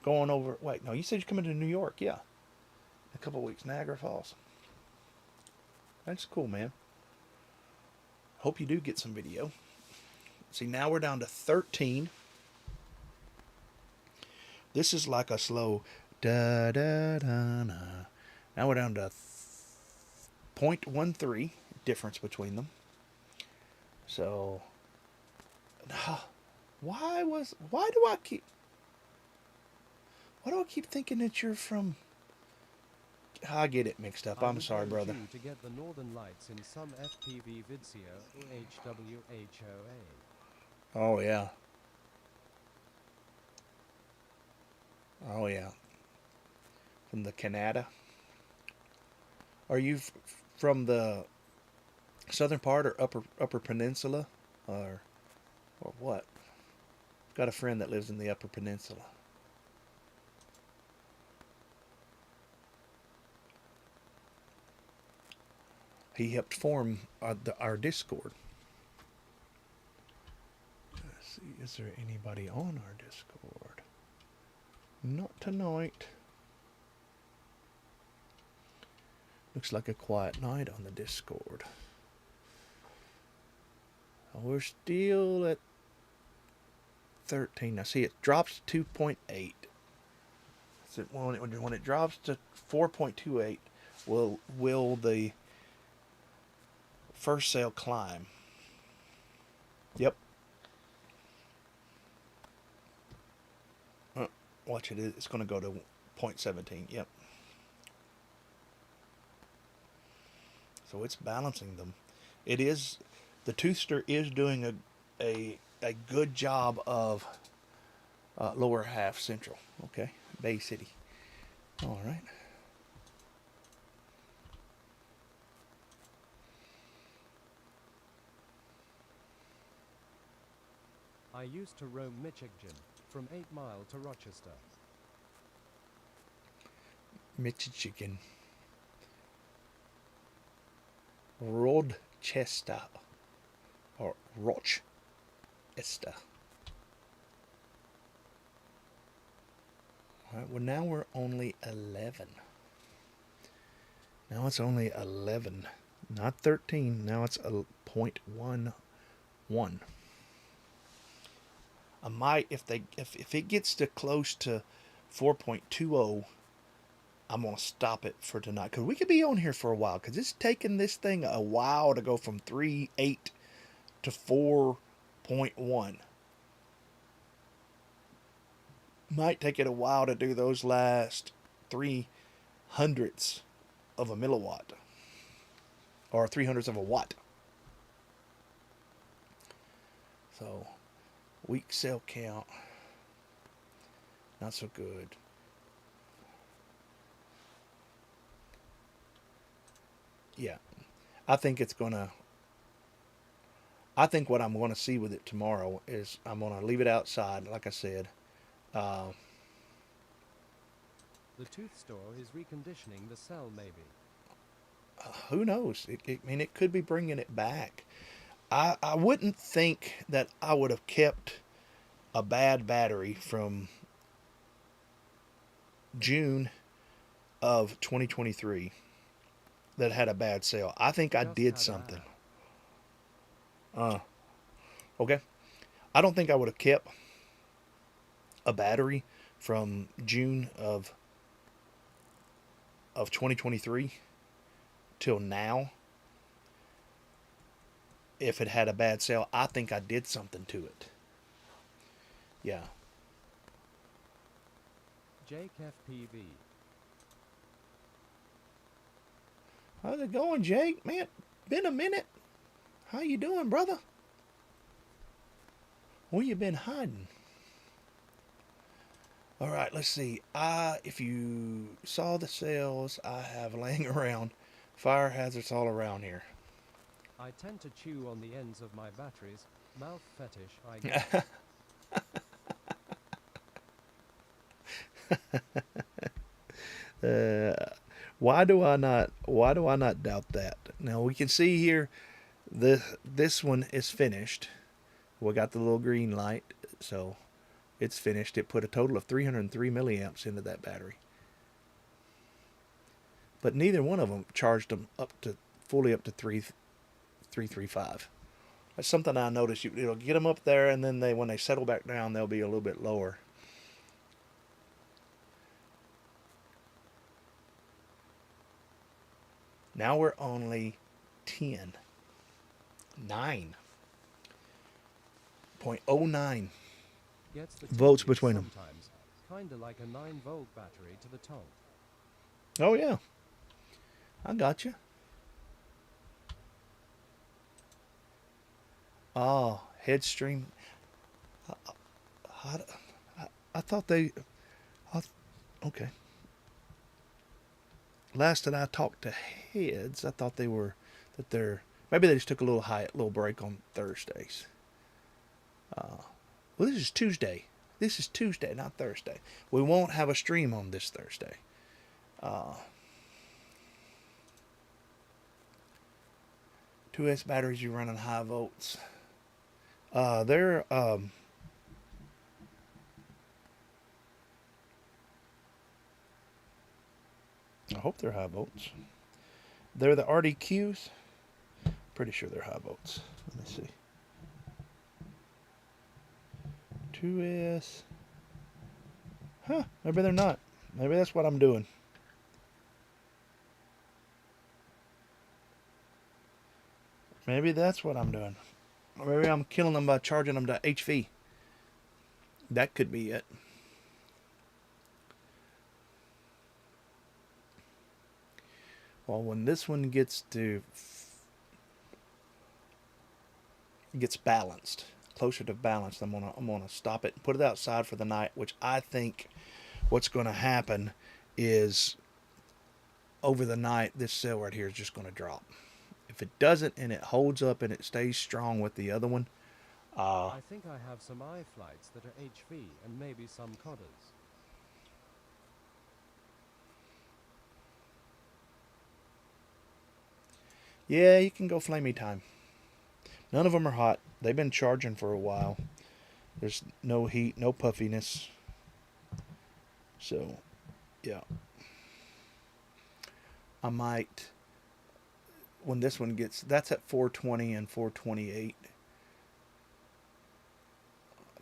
Speaker 3: going over? Wait, no, you said you're coming to New York. Yeah. In a couple of weeks, Niagara Falls. That's cool, man. Hope you do get some video. See, now we're down to 13. This is like a slow da da da da. Now we're down to 0.13 difference between them. So, why do I keep thinking that you're from? I get it mixed up. I'm sorry, brother.
Speaker 7: To get the northern lights in some FPV Vidseo or HWHOA.
Speaker 3: Oh yeah. Oh yeah. From the Canada. Are you from the southern part or upper peninsula, or what? Got a friend that lives in the Upper Peninsula. He helped form our Discord. Let's see, is there anybody on our Discord? Not tonight. Looks like a quiet night on the Discord. We're still at 13. Now see, it drops to 2.8. So when it drops to 4.28, will the first sale climb? Yep. Watch it. It's going to go to 0.17. Yep. So it's balancing them. It is. The Toothster is doing a good job of lower half central. Okay, Bay City. All right.
Speaker 7: I used to roam Michigan from 8 Mile to Rochester.
Speaker 3: Michigan. Rochester. Or Rochester. Alright, well now we're only 11. Now it's only 11. Not 13. Now it's a 0.11. I might, if it gets to close to 4.20, I'm going to stop it for tonight. Because we could be on here for a while. Because it's taking this thing a while to go from 3.8 to 4.1. Might take it a while to do those last 300ths of a milliwatt. Or 300ths of a watt. So, weak cell count. Not so good. Yeah. I think what I'm going to see with it tomorrow is I'm going to leave it outside, like I said.
Speaker 7: The tooth store is reconditioning the cell, maybe.
Speaker 3: Who knows? It could be bringing it back. I wouldn't think that I would have kept a bad battery from June of 2023 that had a bad sale. I think I did something. Okay. I don't think I would have kept a battery from June of 2023 till now. If it had a bad sale, I think I did something to it. Yeah.
Speaker 7: Jake FPV.
Speaker 3: How's it going, Jake? Man, been a minute. How you doing, brother? Where you been hiding? All right, let's see. If you saw the sales I have laying around, fire hazards all around here.
Speaker 7: I tend to chew on the ends of my batteries. Mouth fetish, I guess.
Speaker 3: Why do I not doubt that? Now we can see here This one is finished. We got the little green light, so it's finished. It put a total of 303 milliamps into that battery. But neither one of them charged them fully up to 335. That's something I noticed. It'll get them up there, and then when they settle back down, they'll be a little bit lower. Now we're only 9.09
Speaker 7: Gets the
Speaker 3: volts
Speaker 7: tinnies
Speaker 3: between them.
Speaker 7: sometimes, kinda like a 9-volt battery to the tonk.
Speaker 3: Oh yeah, I got you. Oh, headstream. I thought they. Okay. Last that I talked to heads, I thought maybe they just took a little break on Thursdays. Well, this is Tuesday. This is Tuesday, not Thursday. We won't have a stream on this Thursday. 2S batteries, you're running high volts. They're I hope they're high volts. They're the RDQs. Pretty sure they're high volts. Let me see. 2S. Huh, maybe they're not. Maybe that's what I'm doing. Maybe that's what I'm doing. Or maybe I'm killing them by charging them to HV. That could be it. Well, when this one gets balanced, closer to balanced, I'm gonna stop it and put it outside for the night. Which I think what's going to happen is over the night this cell right here is just going to drop. If it doesn't and it holds up and it stays strong with the other one,
Speaker 7: I think I have some iFlights that are HV and maybe some codders.
Speaker 3: yeah, you can go flamey time. None of them are hot. They've been charging for a while. There's no heat, no puffiness. So, yeah. I might, when this one gets, that's at 420 and 428.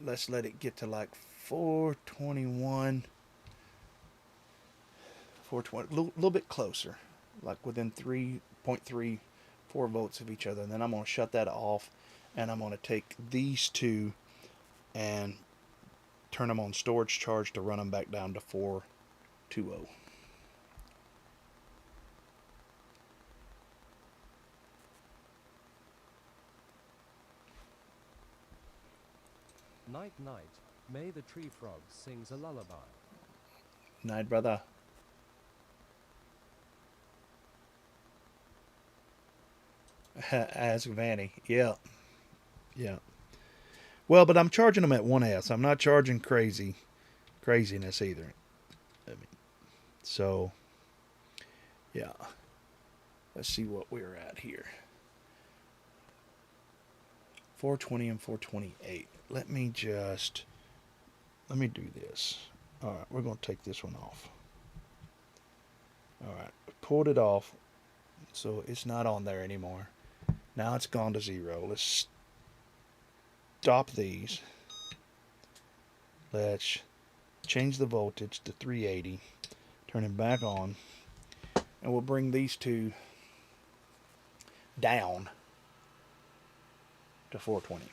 Speaker 3: Let's let it get to like 421, 420, a little bit closer, like within 3.34 volts of each other. And then I'm going to shut that off, and I'm going to take these two and turn them on storage charge to run them back down to 420.
Speaker 7: Night, night. May the tree frog sings a lullaby.
Speaker 3: Night, brother. Ask Vanny. Yeah. Yeah. Well, but I'm charging them at 1S. I'm not charging craziness either. I mean, so, yeah. Let's see what we're at here. 420 and 428. Let me do this. All right, we're going to take this one off. All right, pulled it off, so it's not on there anymore. Now it's gone to 0. Let's stop these. Let's change the voltage to 380. Turn it back on, and we'll bring these two down to 420.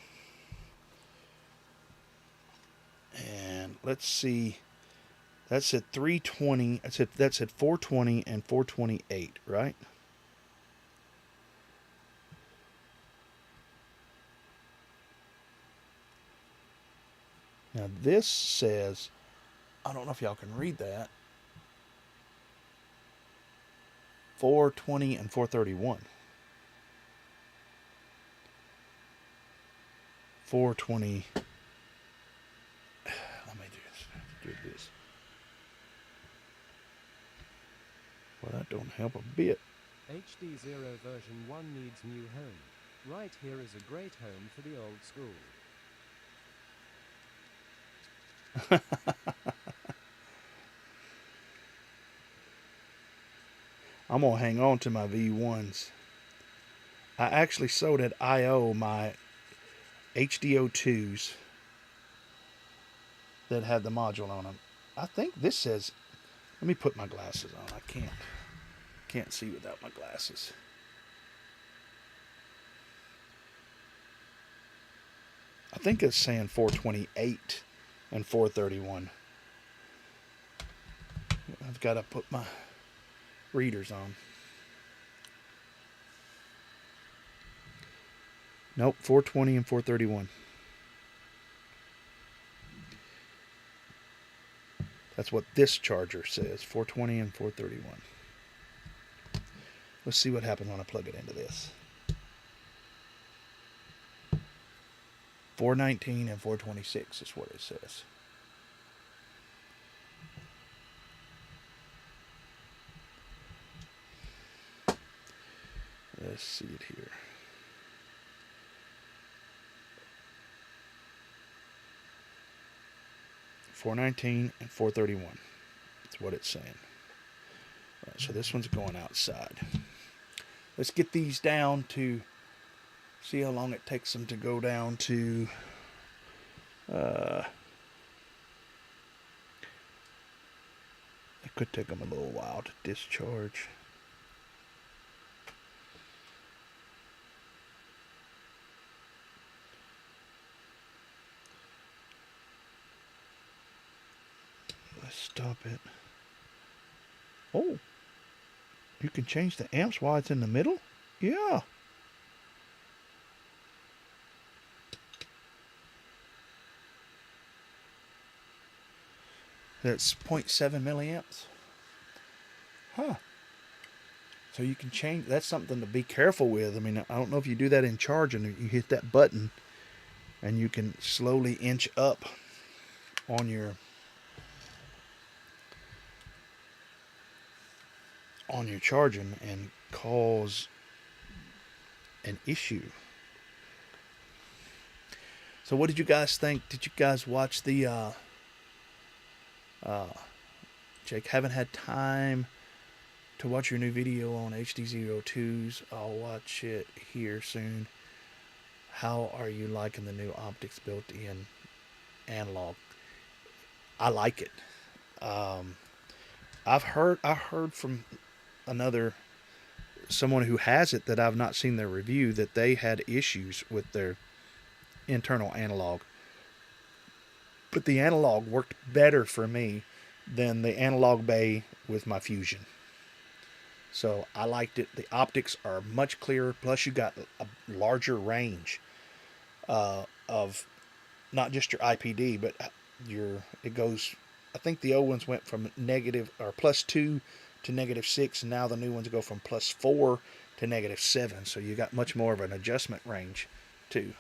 Speaker 3: And let's see, that's at 320, that's at 420 and 428, right? Now this says, I don't know if y'all can read that, 420 and 431. 420. Let me do this. Well, that don't help a bit.
Speaker 7: HDzero version 1 needs new home. Right here is a great home for the old school.
Speaker 3: I'm going to hang on to my V1s. I actually sold at I.O. my HDO2s that had the module on them. I think this says, let me put my glasses on. I can't see without my glasses. I think it's saying 428 and 431. I've got to put my readers on. Nope, 420 and 431. That's what this charger says, 420 and 431. Let's see what happens when I plug it into this. 419 and 426 is what it says. Let's see it here. $419 and $431. That's what it's saying. All right, so this one's going outside. Let's get these down to see how long it takes them to go down to it could take them a little while to discharge. Let's stop it. Oh, you can change the amps while it's in the middle? Yeah. That's 0.7 milliamps. Huh. So you can change. That's something to be careful with. I mean, I don't know if you do that in charging. You hit that button and you can slowly inch up on your charging and cause an issue. So what did you guys think? Did you guys watch the Jake, haven't had time to watch your new video on HDzero 2s. I'll watch it here soon. How are you liking the new optics built in analog? I like it. I heard from someone who has it that I've not seen their review, that they had issues with their internal analog. But the analog worked better for me than the analog bay with my Fusion. So I liked it. The optics are much clearer. Plus you got a larger range of not just your IPD, but it goes, I think the old ones went from negative or +2 to -6, and now the new ones go from +4 to -7. So you got much more of an adjustment range too.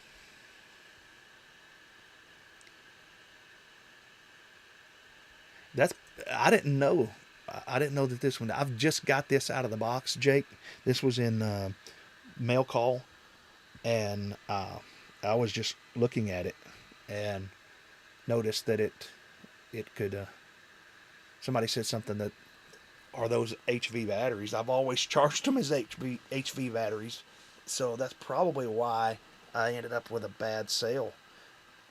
Speaker 3: I didn't know that this one, I've just got this out of the box, Jake. This was in mail call, and I was just looking at it and noticed that it could, somebody said something that, are those HV batteries? I've always charged them as HV batteries, so that's probably why I ended up with a bad sale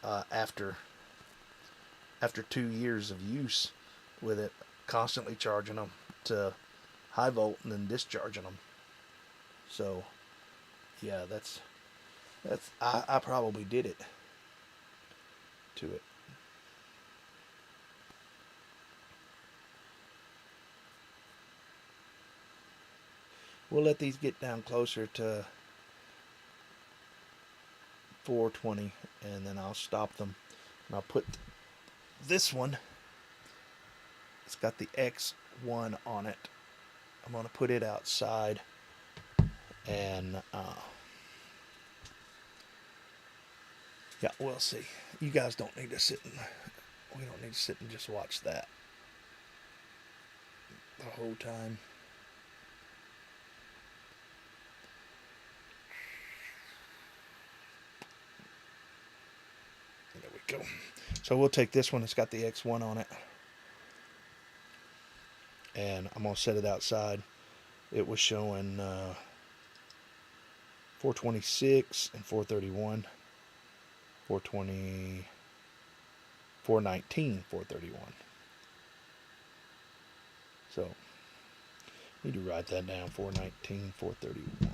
Speaker 3: after 2 years of use with it, constantly charging them to high volt and then discharging them. So yeah, that's I probably did it to it. We'll let these get down closer to 420 and then I'll stop them, and I'll put this one, it's got the X1 on it, I'm going to put it outside, and yeah, we'll see. You guys don't need to sit we don't need to sit and just watch that the whole time. go. So we'll take this one. It's got the X1 on it. And I'm going to set it outside. It was showing 426 and 431. 420, 419, 431. So, need to write that down. 419, 431.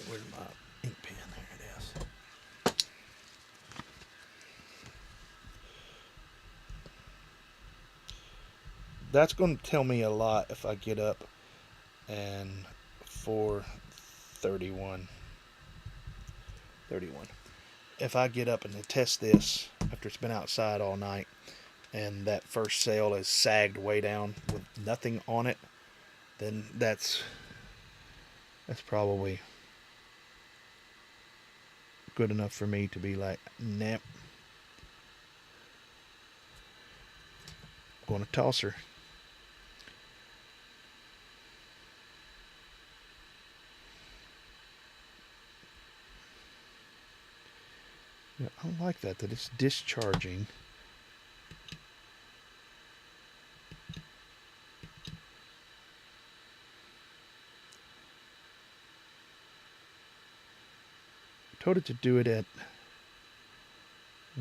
Speaker 3: Where's my ink pen? There it is. That's going to tell me a lot if I get up and 431. If I get up and test this after it's been outside all night and that first sail is sagged way down with nothing on it, then that's probably good enough for me to be like, nah, going to toss her. Yeah, I don't like that it's discharging. I told it to do it at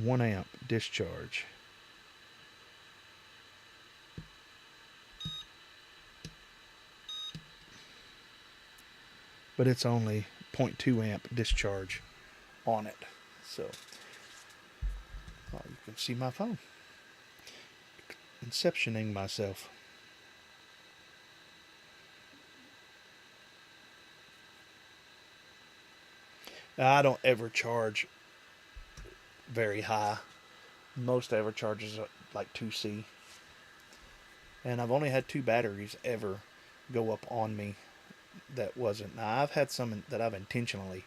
Speaker 3: 1 amp discharge. But it's only 0.2 amp discharge on it. So, you can see my phone. Inceptioning myself. Now, I don't ever charge very high. Most ever charges are like 2C. And I've only had 2 batteries ever go up on me that wasn't. Now, I've had some that I've intentionally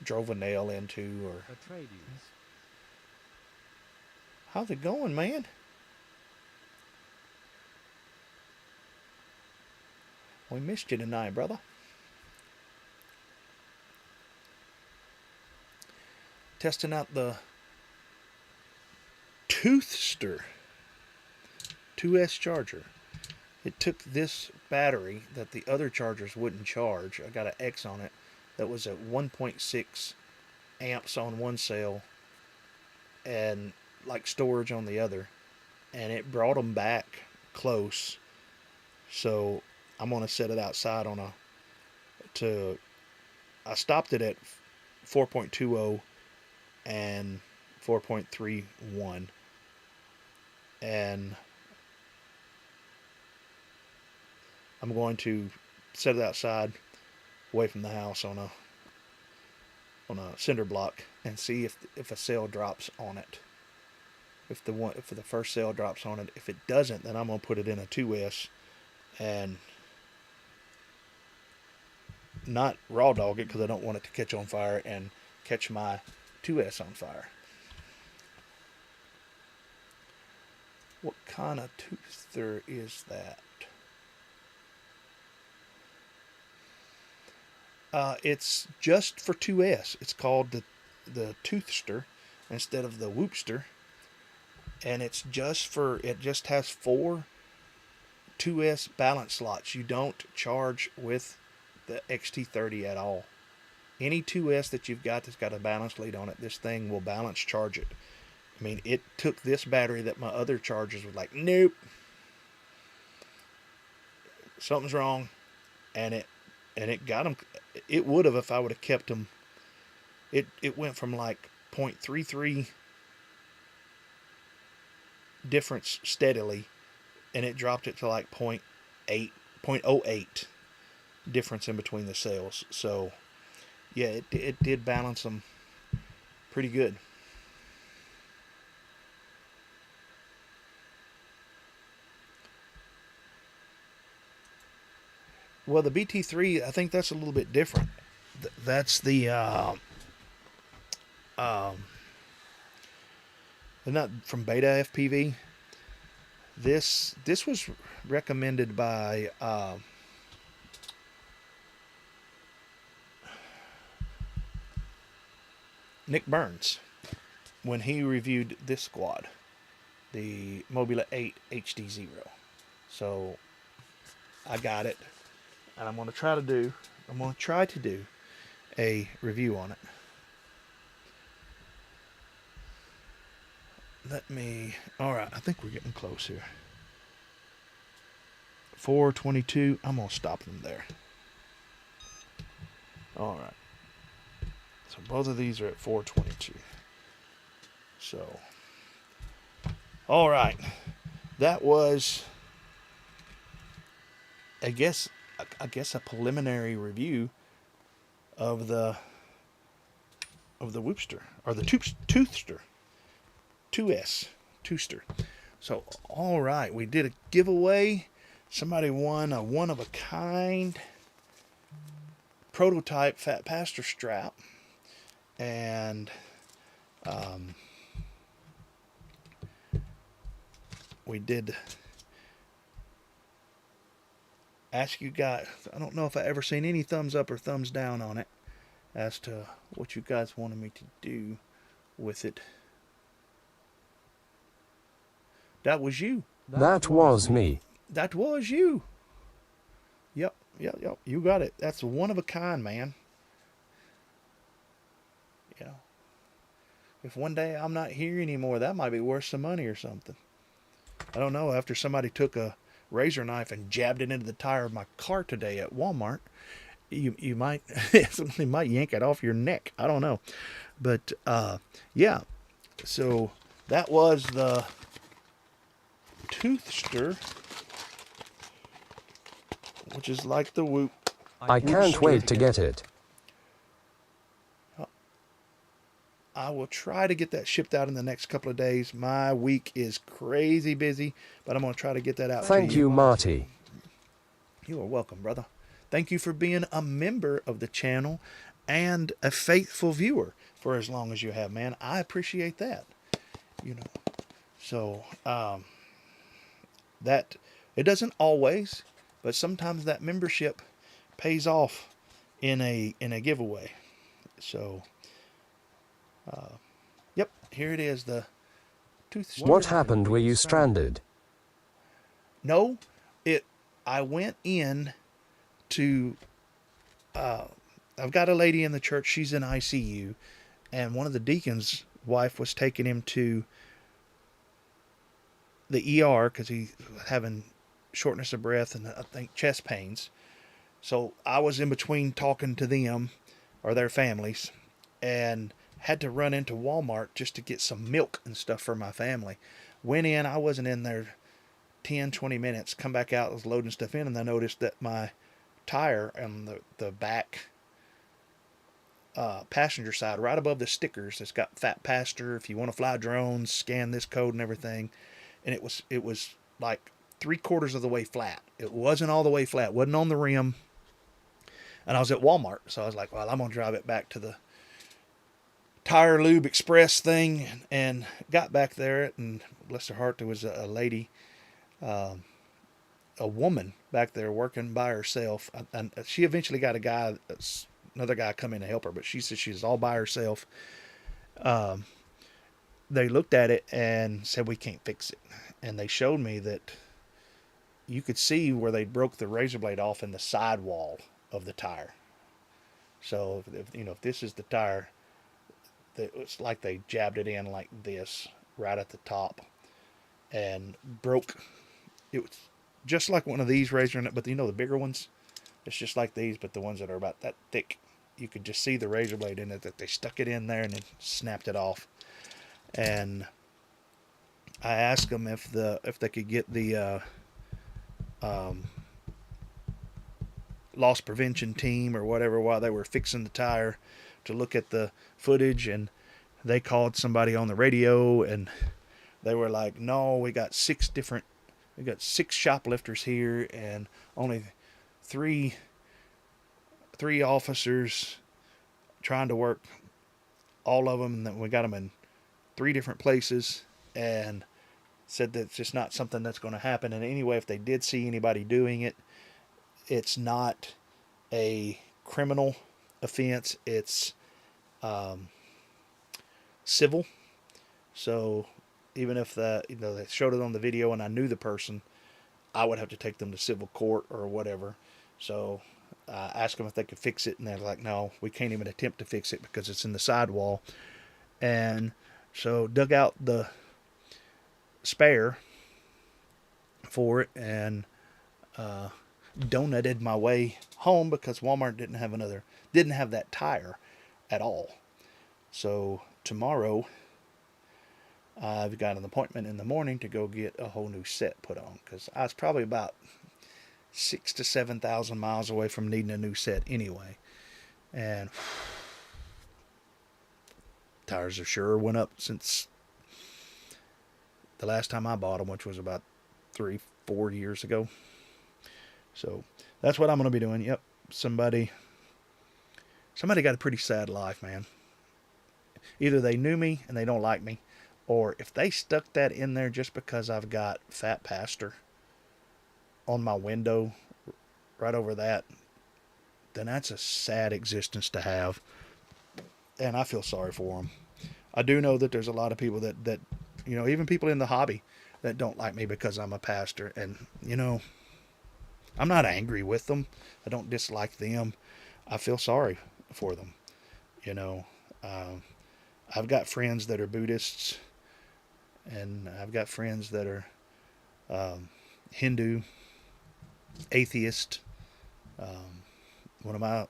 Speaker 3: drove a nail into or... How's it going, man? We missed you tonight, brother. Testing out the Toothster 2S charger. It took this battery that the other chargers wouldn't charge. I got an X on it that was at 1.6 amps on one cell and like storage on the other, and it brought them back close. So I'm going to set it outside on I stopped it at 4.20 and 4.31, and I'm going to set it outside away from the house on a cinder block and see if a cell drops on it. If the first cell drops on it, if it doesn't, then I'm gonna put it in a 2S and not raw dog it because I don't want it to catch on fire and catch my 2S on fire. What kind of toother is that? It's just for 2S. It's called the Toothster instead of the Whoopster. And it just has 4 2S balance slots. You don't charge with the XT30 at all. Any 2S that you've got that's got a balance lead on it, this thing will balance charge it. I mean, it took this battery that my other chargers was like, nope, something's wrong, and it got them. It would have if I would have kept them. It went from like 0.33 difference steadily, and it dropped it to like 0.08 difference in between the cells. So yeah, it did balance them pretty good. Well, the BT3, I think that's a little bit different. That's the not from Beta FPV. This was recommended by Nick Burns when he reviewed this squad, the Mobula 8 HDzero. So I got it, and I'm going to try to do a review on it. Alright, I think we're getting close here. 422, I'm going to stop them there. Alright. So both of these are at 422. So, alright. That was, I guess a preliminary review of the Whoopster, or the Toothster. 2S Toothster. So, alright, we did a giveaway. Somebody won a one-of-a-kind prototype PhatPastor strap. And we did ask you guys, I don't know if I ever seen any thumbs up or thumbs down on it as to what you guys wanted me to do with it. That was you.
Speaker 4: That was me.
Speaker 3: That was you. Yep. You got it. That's a one of a kind, man. Yeah. If one day I'm not here anymore, that might be worth some money or something. I don't know. After somebody took a razor knife and jabbed it into the tire of my car today at Walmart, you might somebody might yank it off your neck. I don't know. But yeah. So that was the Toothster, which is like the Whoop.
Speaker 4: I can't wait to get it.
Speaker 3: I will try to get that shipped out in the next couple of days. My week is crazy busy, but I'm going to try to get that out to you.
Speaker 4: Thank you, Marty.
Speaker 3: You are welcome, brother. Thank you for being a member of the channel and a faithful viewer for as long as you have, man. I appreciate that. So, that it doesn't always, but sometimes that membership pays off in a giveaway. So, yep, here it is, the Toothster.
Speaker 4: What happened? Were you stranded?
Speaker 3: No, I went in to, I've got a lady in the church, she's in ICU, and one of the deacons' wife was taking him to the ER because he's having shortness of breath and I think chest pains. So I was in between talking to them or their families and had to run into Walmart just to get some milk and stuff for my family. Went in, I wasn't in there 10, 20 minutes, come back out, I was loading stuff in, and I noticed that my tire on the back passenger side, right above the stickers, it's got PhatPastor, if you want to fly drones, scan this code and everything. And it was like 3/4 of the way flat. It wasn't all the way flat. Wasn't on the rim. And I was at Walmart, so I was like, well, I'm gonna drive it back to the Tire Lube Express thing, and got back there. And bless her heart, there was a lady, a woman back there working by herself. And she eventually got another guy come in to help her, but she said she was all by herself. They looked at it and said, we can't fix it. And they showed me that you could see where they broke the razor blade off in the sidewall of the tire. So, if this is the tire, it's like they jabbed it in like this, right at the top, and broke. It was just like one of these razor, but the bigger ones, it's just like these, but the ones that are about that thick, you could just see the razor blade in it, that they stuck it in there and then snapped it off. And I asked them if they could get the loss prevention team or whatever while they were fixing the tire to look at the footage, and they called somebody on the radio and they were like, no, we got 6 shoplifters here and only three officers trying to work all of them, and then we got them in 3 different places, and said that it's just not something that's going to happen. And anyway, if they did see anybody doing it, it's not a criminal offense. It's civil. So even if they showed it on the video and I knew the person, I would have to take them to civil court or whatever. So I asked them if they could fix it, and they're like, no, we can't even attempt to fix it because it's in the sidewall. And so dug out the spare for it and donated my way home because Walmart didn't have that tire at all. So tomorrow I've got an appointment in the morning to go get a whole new set put on because I was probably about 6,000 to 7,000 miles away from needing a new set anyway. And tires have sure went up since the last time I bought them, which was about 3-4 years ago. So that's what I'm going to be doing. Yep. Somebody got a pretty sad life, man. Either they knew me and they don't like me, or if they stuck that in there just because I've got PhatPastor on my window right over that, then that's a sad existence to have. And I feel sorry for them. I do know that there's a lot of people that even people in the hobby that don't like me because I'm a pastor. And, I'm not angry with them. I don't dislike them. I feel sorry for them. I've got friends that are Buddhists, and I've got friends that are Hindu, atheist. One of my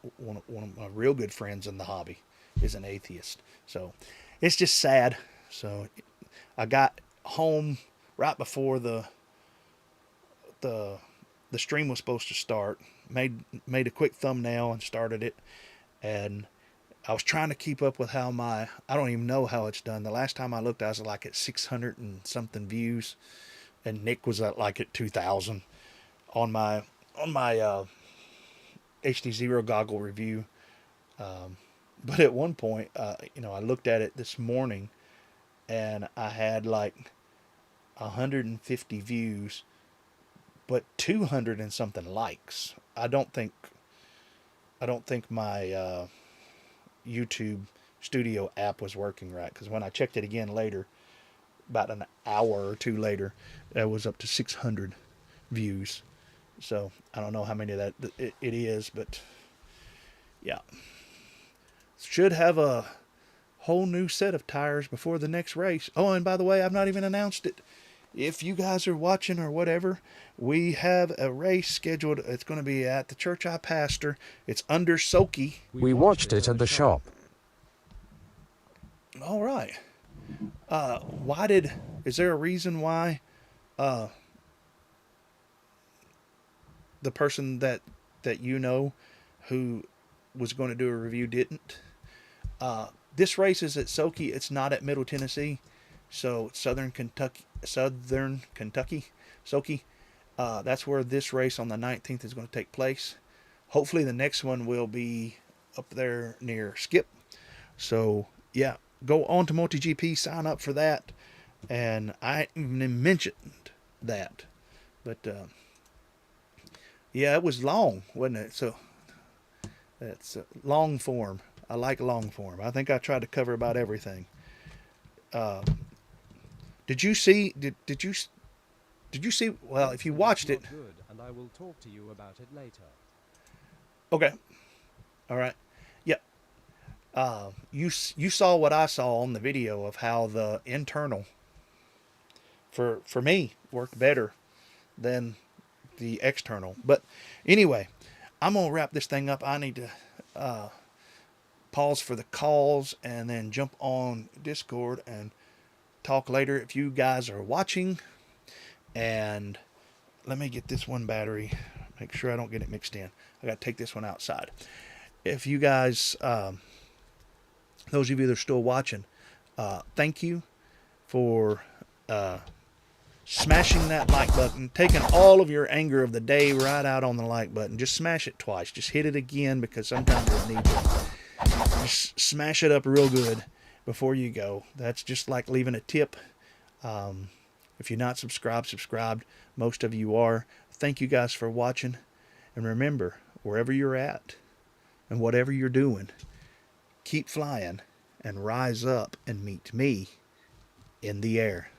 Speaker 3: real good friends in the hobby is an atheist. So it's just sad. So I got home right before the stream was supposed to start. Made a quick thumbnail and started it, and I was trying to keep up with how I don't even know how it's done. The last time I looked, I was like at 600 and something views, and Nick was at 2,000 on my HDzero goggle review. But at one point, I looked at it this morning, and I had 150 views, but 200 and something likes. I don't think my YouTube Studio app was working right, because when I checked it again later, about an hour or two later, it was up to 600 views. So I don't know how many of that it is, but yeah, should have a whole new set of tires before the next race. Oh, and by the way, I've not even announced it. If you guys are watching or whatever, we have a race scheduled. It's going to be at the church I pastor. It's under Soki.
Speaker 4: We watched it at the shop.
Speaker 3: All right. Is there a reason why the person that who was going to do a review didn't? This race is at Soki. It's not at Middle Tennessee. So Southern Kentucky, Soki. That's where this race on the 19th is going to take place. Hopefully the next one will be up there near Skip. So yeah, go on to MultiGP, sign up for that. And I even mentioned that, but yeah, it was long, wasn't it? So that's long form. I like long form. I think I tried to cover about everything. Did you see? Did you see? Well, if you watched it,
Speaker 7: Good, and I will talk to you about it later.
Speaker 3: okay, all right, yeah. You saw what I saw on the video of how the internal for me worked better than the external. But anyway, I'm gonna wrap this thing up. I need to pause for the calls and then jump on Discord and talk later if you guys are watching. And let me get this one battery, make sure I don't get it mixed in. I got to take this one outside. If you guys, those of you that are still watching, thank you for smashing that like button, taking all of your anger of the day right out on the like button. Just smash it twice. Just hit it again, because sometimes it needs it. Just smash it up real good before you go. That's just like leaving a tip. If you're not subscribed. Most of you are. Thank you guys for watching. And remember, wherever you're at and whatever you're doing, keep flying and rise up and meet me in the air.